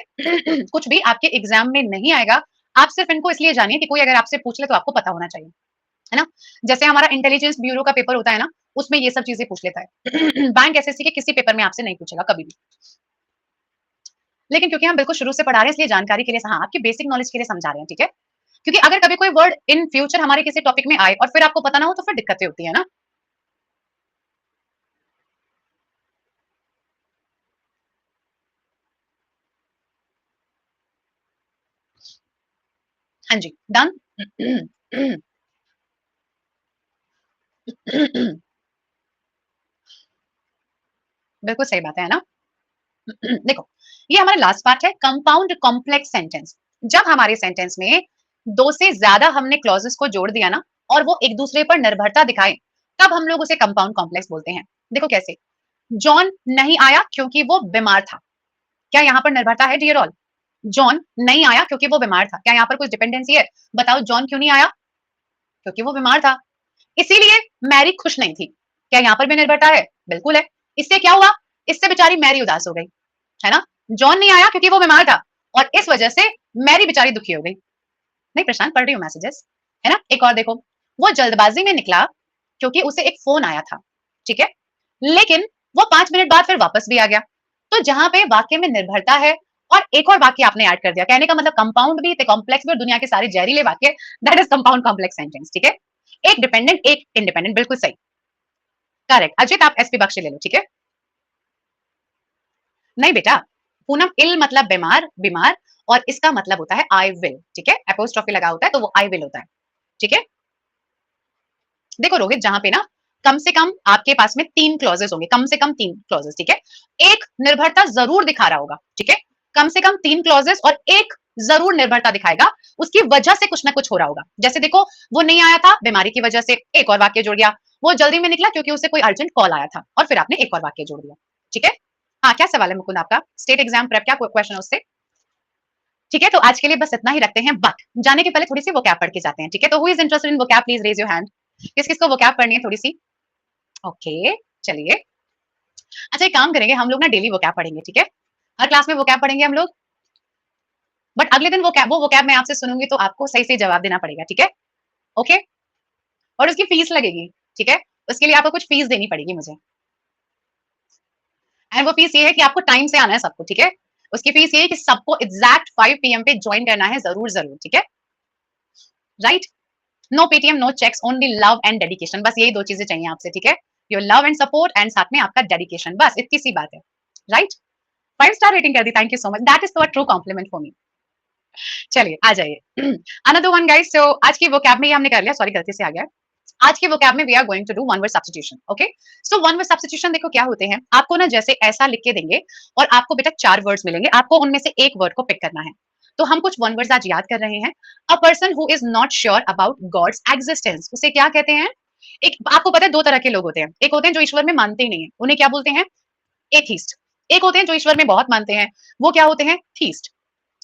कुछ भी आपके एग्जाम में नहीं आएगा। आप सिर्फ इनको इसलिए जानिए कि कोई अगर आपसे पूछ ले तो आपको पता होना चाहिए, है ना? जैसे हमारा इंटेलिजेंस ब्यूरो का पेपर होता है ना, उसमें ये सब चीजें पूछ लेता है। बैंक एसएससी के किसी पेपर में आपसे नहीं पूछेगा कभी भी। लेकिन क्योंकि हम बिल्कुल शुरू से पढ़ा रहे हैं, इसलिए जानकारी के लिए, हाँ, आपकी बेसिक नॉलेज के लिए समझा रहे हैं, ठीक है? क्योंकि अगर कभी कोई वर्ड इन फ्यूचर हमारे किसी टॉपिक में आए और फिर आपको पता ना हो तो फिर दिक्कतें होती है ना। हाँ जी, डन। बिल्कुल सही बात है ना? देखो, ये हमारा लास्ट पार्ट है, कंपाउंड कॉम्प्लेक्स सेंटेंस। जब हमारे सेंटेंस में दो से ज्यादा हमने क्लॉजेस को जोड़ दिया ना और वो एक दूसरे पर निर्भरता दिखाए, तब हम लोग उसे कंपाउंड कॉम्प्लेक्स बोलते हैं। देखो कैसे, जॉन नहीं आया क्योंकि वो बीमार था। क्या यहाँ पर निर्भरता है डियर ऑल? जॉन नहीं आया क्योंकि वो बीमार था। क्या यहाँ पर कुछ डिपेंडेंसी है? बताओ, जॉन क्यों नहीं आया? क्योंकि वो बीमार था। इसीलिए मैरी खुश नहीं थी। क्या यहाँ पर भी निर्भरता है? बिल्कुल है। इससे क्या हुआ? इससे बेचारी मैरी उदास हो गई, है ना? जॉन नहीं आया क्योंकि वो बीमार था और इस वजह से मैरी बेचारी दुखी हो गई। नहीं प्रशांत, पढ़ रही हूँ मैसेजेस, है ना? एक और देखो, वो जल्दबाजी में निकला क्योंकि उसे एक फोन आया था, ठीक है? लेकिन वो 5 मिनट बाद फिर वापस भी आ गया। तो जहां पे वाक्य में निर्भरता है और एक और वाक्य आपने ऐड कर दिया, कहने का मतलब कंपाउंड भी थे, कॉम्प्लेक्स भी, और दुनिया के सारे जहरीले वाक्य, that is compound complex sentence, ठीक है? एक डिपेंडेंट एक इंडिपेंडेंट, बिल्कुल सही, करेक्ट। अजित आप एसपी बख्शी ले लो, ठीक है? नहीं बेटा, पूनम, इल मतलब बीमार, बीमार, और इसका मतलब होता है आई विल, ठीक है? एपोस्ट्रोफी लगा होता है तो वो आई विल होता है, ठीक है? देखो रोहित, जहां पे ना कम से कम आपके पास में 3 क्लॉजेस होंगे, कम से कम 3 क्लॉजेस, ठीक है? एक निर्भरता जरूर दिखा रहा होगा, ठीक है? कम से कम 3 क्लॉजेस और एक जरूर निर्भरता दिखाएगा, उसकी वजह से कुछ ना कुछ हो रहा होगा। जैसे देखो, वो नहीं आया था बीमारी की वजह से, एक और वाक्य जोड़ दिया। वो जल्दी में निकला क्योंकि उसे कोई अर्जेंट कॉल आया था, और फिर आपने एक और वाक्य जोड़ दिया, ठीक है? हाँ, क्या सवाल है मुकुंद आपका? स्टेट एग्जाम प्रेप, क्या क्वेश्चन है उससे? ठीक है, तो आज के लिए बस इतना ही रखते हैं, बट जाने के पहले थोड़ी सी वोकैब पढ़ के जाते हैं, ठीक है? तो who is interested in vocab, please raise your hand. किस किस को वोकैब पढ़नी है थोड़ी सी? ओके, चलिए। अच्छा, एक काम करेंगे हम लोग ना, डेली वोकैब पढ़ेंगे, ठीक है? हर क्लास में वोकैब पढ़ेंगे हम लोग। बट अगले दिन वो वोकैब मैं आपसे सुनूंगी तो आपको सही जवाब देना पड़ेगा, ठीक है? ओके? और उसकी फीस लगेगी, ठीक है? उसके लिए आपको कुछ फीस देनी पड़ेगी मुझे। एंड वो फीस ये है कि आपको टाइम से आना है सबको, ठीक है? उसकी फीस ये है कि सबको एग्जैक्ट 5 पीएम पे ज्वाइन करना है जरूर जरूर, ठीक है? Right? No Paytm, no cheques, only love and dedication. बस यही दो चीजें चाहिए आपसे, ठीक है? Your love and support and साथ में आपका डेडिकेशन, बस इतनी सी बात है। राइट? 5 स्टार रेटिंग कर दी, thank you so much, that is true compliment for me. चलिए आ जाइए। अनदर वन गाइस, सो आज की वोकैब में ये हमने कर लिया, सॉरी गलती से आ गया। आज के वोकैब में we are going to do one word substitution, okay? So one word substitution देखो क्या होते हैं, आपको ना जैसे ऐसा लिख के देंगे और आपको बेटा 4 वर्ड्स मिलेंगे, आपको उनमें से एक वर्ड को पिक करना है। तो हम कुछ वन वर्ड्स आज याद कर रहे हैं। अ person who is not sure about God's existence, उसे क्या कहते हैं? एक आपको पता है 2 तरह के लोग होते हैं। एक होते हैं जो ईश्वर में मानते ही नहीं है, उन्हें क्या बोलते हैं? एथीस्ट। एक होते हैं जो ईश्वर में बहुत मानते हैं, वो क्या होते हैं? थीस्ट।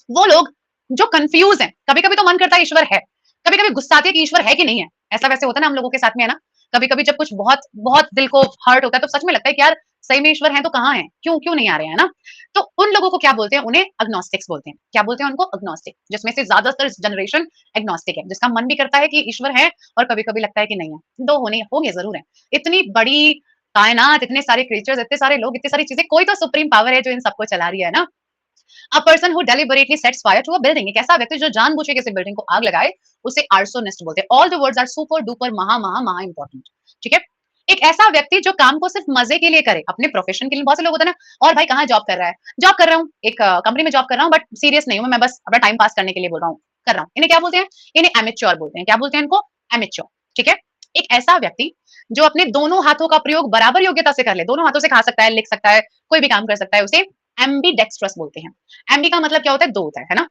वो लोग जो कंफ्यूज हैं, कभी-कभी तो मन करता है ईश्वर है, कभी-कभी गुस्सा आती है कि ईश्वर है कि नहीं है। ऐसा वैसे होता है ना हम लोगों के साथ में, है ना? कभी-कभी जब कुछ बहुत बहुत दिल को हर्ट होता है तो सच में लगता है कि यार सही में ईश्वर है तो कहाँ है? क्यों क्यों नहीं आ रहे हैं, है ना? तो उन लोगों को क्या बोलते हैं? उन्हें एग्नोस्टिक्स बोलते हैं। क्या बोलते हैं उनको? एग्नोस्टिक। जिसमें से ज्यादातर जनरेशन एग्नोस्टिक है, जिसका मन भी करता है कि ईश्वर है और कभी-कभी लगता है कि नहीं है। 2 होने होंगे जरूर है। इतनी बड़ी कायनात, इतने सारे क्रिएचर्स, इतने सारे लोग, इतनी सारी चीजें, कोई तो सुप्रीम पावर है जो इन सबको चला रही है ना? A person who deliberately sets fire to a building, एक ऐसा व्यक्ति जो जानबूझ के किसी बिल्डिंग को आग लगाए, उसे आर्सोनिस्ट बोलते हैं। All the words are super duper महा महा महा इंपॉर्टेंट, ठीक है? एक ऐसा व्यक्ति जो काम को सिर्फ मजे के लिए करे, अपने प्रोफेशन के लिए, बहुत से लोग होते हैं ना, और भाई कहाँ जॉब कर रहा है? जॉब कर रहा हूँ, एक कंपनी में जॉब कर रहा हूँ, बट सीरियस नहीं हूँ, मैं बस अपना टाइम पास करने के लिए बोल रहा हूँ, कर रहा हूँ। इन्हें क्या बोलते हैं? इन्हें एमेच्योर बोलते हैं। क्या बोलते हैं इनको? एमेच्योर, ठीक है? एक ऐसा व्यक्ति जो अपने दोनों हाथों का प्रयोग बराबर योग्यता से कर ले, दोनों हाथों से खा सकता है, लिख सकता है, कोई भी काम कर सकता है, उसे एम्बीडेक्स्ट्रस बोलते हैं। एमबी का मतलब क्या होता है? 2 होता है ना?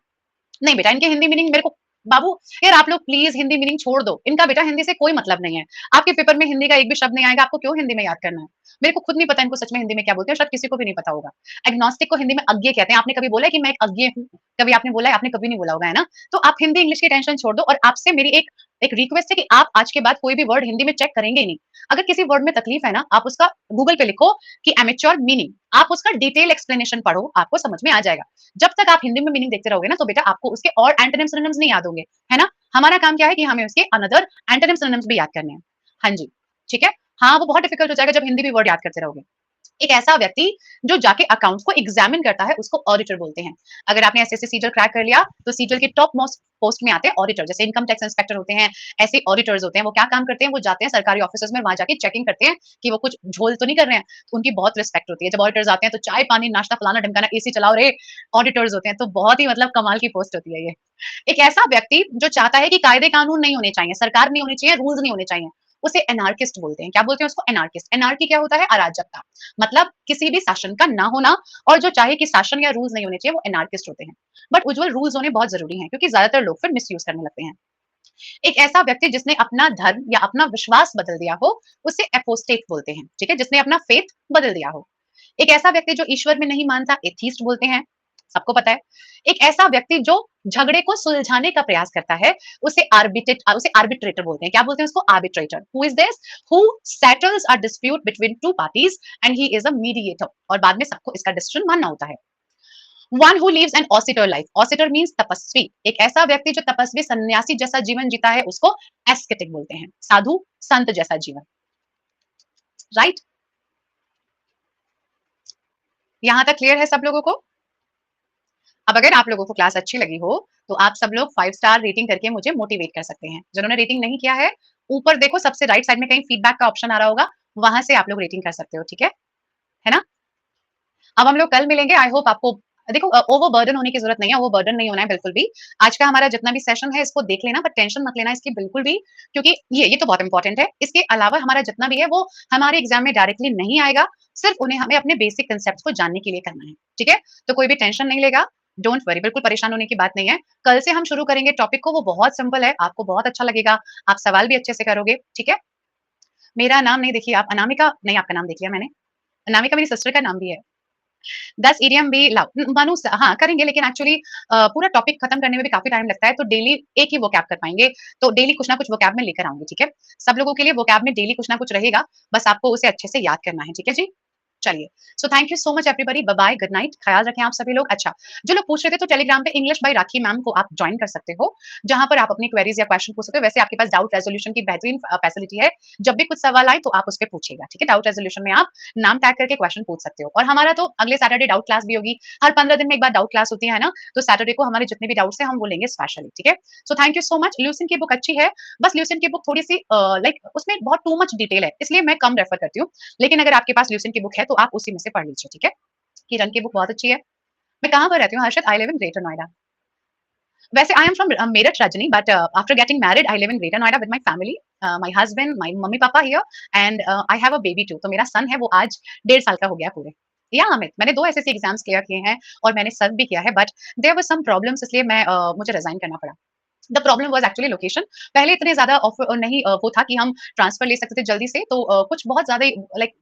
नहीं बेटा, इनकी हिंदी मीनिंग मेरे को, बाबू यार आप लोग प्लीज हिंदी मीनिंग छोड़ दो, इनका बेटा हिंदी से कोई मतलब नहीं है। आपके पेपर में हिंदी का एक भी शब्द नहीं आएगा, आपको क्यों हिंदी में याद करना है? मेरे को खुद नहीं पता इनको सच में हिंदी में क्या बोलते हैं, शायद किसी को भी नहीं पता होगा। एग्नोस्टिक को हिंदी में अज्ञे कहते हैं। आपने कभी बोला है कि मैं एक अज्ञे हूँ? कभी आपने बोला है? आपने कभी नहीं बोला होगा, है ना? तो आप हिंदी इंग्लिश की टेंशन छोड़ दो, और आपसे मेरी एक एक रिक्वेस्ट है कि आप आज के बाद कोई भी वर्ड हिंदी में चेक करेंगे ही नहीं। अगर किसी वर्ड में तकलीफ है ना, आप उसका गूगल पे लिखो कि एमेच्योर मीनिंग, आप उसका डिटेल एक्सप्लेनेशन पढ़ो, आपको समझ में आ जाएगा। जब तक आप हिंदी में मीनिंग देखते रहोगे ना, तो बेटा आपको उसके और एंटोनिम्स सिनोनिम्स नहीं याद होंगे, है ना? हमारा काम क्या है कि हमें उसके अनदर एंटोनिम्स सिनोनिम्स भी याद करने हैं। हाँ जी, ठीक है? हाँ, वो बहुत डिफिकल्ट हो जाएगा जब हिंदी भी वर्ड याद करते रहोगे। एक ऐसा व्यक्ति जो जाके अकाउंट्स को एग्जामिन करता है, उसको ऑडिटर बोलते हैं। अगर आपने एसएससी सीजल क्रैक कर लिया तो सीजल के टॉप मोस्ट पोस्ट में आते हैं ऑडिटर, जैसे इनकम टैक्स इंस्पेक्टर होते हैं, ऐसे ऑडिटर्स होते हैं। वो क्या काम करते हैं? वो जाते हैं सरकारी ऑफिस में, वहां जाके चेकिंग करते हैं कि वो कुछ झोल तो नहीं कर रहे हैं। तो उनकी बहुत रिस्पेक्ट होती है। जब ऑडिटर्स आते हैं तो चाय पानी नाश्ता फलाना ढमकाना, एसी चलाओ रे। ऑडिटर्स होते हैं तो बहुत ही मतलब कमाल की पोस्ट होती है ये। एक ऐसा व्यक्ति जो चाहता है कि कायदे कानून नहीं होने चाहिए, सरकार नहीं होनी चाहिए, रूल्स नहीं होने चाहिए, उसे एनार्किस्ट बोलते हैं। क्या बोलते हैं उसको? एनार्किस्ट। एनार्की क्या होता है? अराजकता। मतलब किसी भी शासन का ना होना, और जो चाहे कि शासन या रूल्स नहीं होने चाहिए, वो एनार्किस्ट होते हैं। बट उज्जवल, रूल्स होने बहुत जरूरी हैं, क्योंकि ज्यादातर लोग फिर मिसयूज करने लगते हैं। एक ऐसा व्यक्ति जिसने अपना धर्म या अपना विश्वास बदल दिया हो, उसे एपोस्टेट बोलते हैं, ठीक है? जिसने अपना फेथ बदल दिया हो। एक ऐसा व्यक्ति जो ईश्वर में नहीं मानता, एथीस्ट बोलते हैं, सबको पता है। एक ऐसा व्यक्ति जो झगड़े को सुलझाने का प्रयास करता है, उसे आर्बिट्रेटर बोलते हैं। क्या बोलते हैं उसको? Arbitrator. Who is this? Who settles a dispute between two parties and he is a mediator, और बाद में सबको इसका डिसीजन मानना होता है। One who lives an ascetic life, ascetic means तपस्वी। एक ऐसा व्यक्ति जो तपस्वी सन्यासी जैसा जीवन जीता है, उसको एस्केटिक बोलते हैं, साधु संत जैसा जीवन। राइट? यहां तक क्लियर है सब लोगों को? अब अगर आप लोगों को क्लास अच्छी लगी हो, तो आप सब लोग 5 स्टार रेटिंग करके मुझे मोटिवेट कर सकते हैं। जिन्होंने रेटिंग नहीं किया है, ऊपर देखो सबसे राइट साइड में कहीं फीडबैक का ऑप्शन आ रहा होगा, वहां से आप लोग रेटिंग कर सकते हो, ठीक है ना? अब हम लोग कल मिलेंगे। आई होप आपको, देखो ओवर बर्डन होने की जरूरत नहीं है, ओवर बर्डन नहीं होना है बिल्कुल भी। आज का हमारा जितना भी सेशन है इसको देख लेना, पर टेंशन मत लेना इसकी बिल्कुल भी, क्योंकि ये तो बहुत इंपॉर्टेंट है। इसके अलावा हमारा जितना भी है वो हमारे एग्जाम में डायरेक्टली नहीं आएगा, सिर्फ उन्हें हमें अपने बेसिक कंसेप्ट को जानने के लिए करना है, ठीक है? तो कोई भी टेंशन नहीं लेगा, डोंट वरी, बिल्कुल परेशान होने की बात नहीं है। कल से हम शुरू करेंगे टॉपिक को, वो बहुत सिंपल है, आपको बहुत अच्छा लगेगा, आप सवाल भी अच्छे से करोगे, ठीक है? मेरा नाम नहीं, देखिए आप अनामिका नहीं, आपका नाम देख लिया मैंने। अनामिका मेरी सिस्टर का नाम भी है। 10 ईडीएम भी लाओ। मानो हाँ, करेंगे, लेकिन एक्चुअली पूरा टॉपिक खत्म करने में भी काफ़ी टाइम लगता है, तो डेली एक ही वोकैब कर पाएँगे। तो डेली कुछ ना कुछ वोकैब मैं लेकर आऊँगी, ठीक है? सब लोगों के लिए वोकैब में डेली कुछ ना कुछ रहेगा, बस आपको उसे अच्छे से याद करना है, ठीक है जी? चलिए, so thank you so much everybody, bye bye, good night, ख्याल रखें आप सभी लोग। अच्छा, जो लोग पूछ रहे थे तो टेलीग्राम पे इंग्लिश बाय राखी मैम को आप जॉइन कर सकते हो, जहाँ पर आप अपनी क्वेरीज़ या क्वेश्चन पूछ सकते हो। वैसे आपके पास डाउट रेज़ोल्यूशन की बेहतरीन फैसिलिटी है, जब भी कुछ सवाल आए तो आप उसपे पूछिएगा, ठीक है? डाउट रेज़ोल्यूशन में आप नाम टैग करके क्वेश्चन पूछ सकते हो और हमारा तो अगले सैटरडे डाउट क्लास भी होगी, हर 15 दिन में एक बार डाउट क्लास होती है ना, तो सैटरडे को हमारे जितने भी डाउट्स हैं हम वो लेंगे स्पेशली, ठीक है? सो thank you so much, Lucent की बुक अच्छी है, बस ल्यूसेंट की बुक थोड़ी-सी लाइक उसमें बहुत टू मच डिटेल है, इसलिए मैं कम रेफर करती हूँ। लेकिन अगर आपके पास ल्यूसेंट की बुक है तो आप उसी में से पढ़ लीजिए, ठीक है? किरण की बुक बहुत अच्छी है। मैं कहाँ पर रहती हूँ Harshad? I live in Greater Noida. वैसे I am from Meerut Rajni but after getting married I live in Greater Noida with my family, my husband, my mummy papa here and I have a baby too. तो मेरा सन है वो आज 1.5 साल का हो गया पूरे। या अमित, मैंने 2 एसएससी एग्ज़ाम्स क्लियर किए हैं और मैंने सर्व भी किया है but there were some problems इसलिए मुझे रिज़ाइन करना पड़ा। The problem was actually location. पहले इतने ज़्यादा नहीं वो था कि हम ट्रांसफर ले सकते थे जल्दी से तो कुछ बहुत ज़्यादा ही लाइक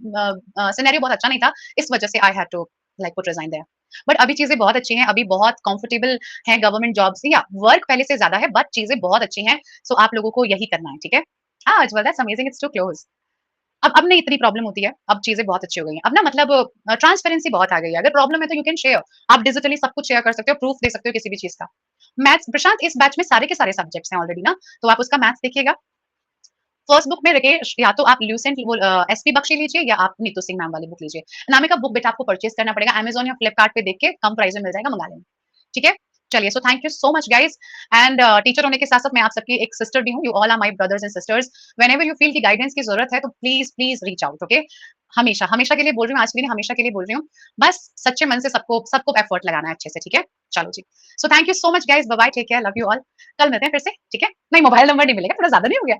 सिनेरियो बहुत अच्छा नहीं था। इस वजह से I had to like put resign there. But अभी चीज़ें बहुत अच्छी हैं, अभी बहुत कंफर्टेबल हैं गवर्नमेंट जॉब्स या वर्क पहले से ज़्यादा है बट चीज़ें बहुत अच्छी हैं। सो आप लोगों को यही करना है, ठीक है? हाँ, Ajmal that's amazing, it's too close. अब नहीं इतनी प्रॉब्लम होती है, अब चीज़ें बहुत अच्छी हो गई हैं। अब ना मतलब ट्रांसपेरेंसी बहुत आ गई है। अगर प्रॉब्लम है तो यू कैन शेयर। आप डिजिटली सब कुछ शेयर कर सकते हो, प्रूफ दे सकते हो किसी भी चीज़ का। मैथ्स प्रशांत इस बैच में सारे के सारे सब्जेक्ट्स हैं ऑलरेडी ना, तो आप उसका मैथ्स देखिएगा। फर्स्ट बुक में राकेश या तो आप ल्यूसेंट वो एसपी बख्शी लीजिए या आप नीतू सिंह मैम वाली बुक लीजिए। अनामिका बुक बेटा आपको परचेज़ करना पड़ेगा, अमेज़न या फ्लिपकार्ट पे देख के कम प्राइस में मिल जाएगा, मँगा लेना। ठीक है? चलिए so thank you so much guys and teacher होने के साथ-साथ मैं आप सबकी एक सिस्टर भी हूँ, you all are my brothers and sisters. Whenever you feel कि गाइडेंस की ज़रूरत है तो please, please reach out, okay? हमेशा, हमेशा के लिए बोल रही हूँ, आज के लिए नहीं, हमेशा के लिए बोल रही हूँ। बस सच्चे मन से सबको सबको एफर्ट लगाना है अच्छे से, ठीक है? चलो जी। So thank you so much guys, bye bye, take care, love you all. कल मिलते हैं फिर से, ठीक है? नहीं मोबाइल नंबर नहीं मिलेगा, थोड़ा ज़्यादा नहीं हो गया?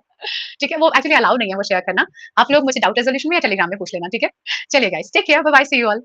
ठीक है? वो एक्चुअली अलाउ नहीं है वो शेयर करना। आप लोग मुझे डाउट रेज़ोल्यूशन में या टेलीग्राम में पूछ लेना, ठीक है? चलिए guys, take care, bye bye, see you all.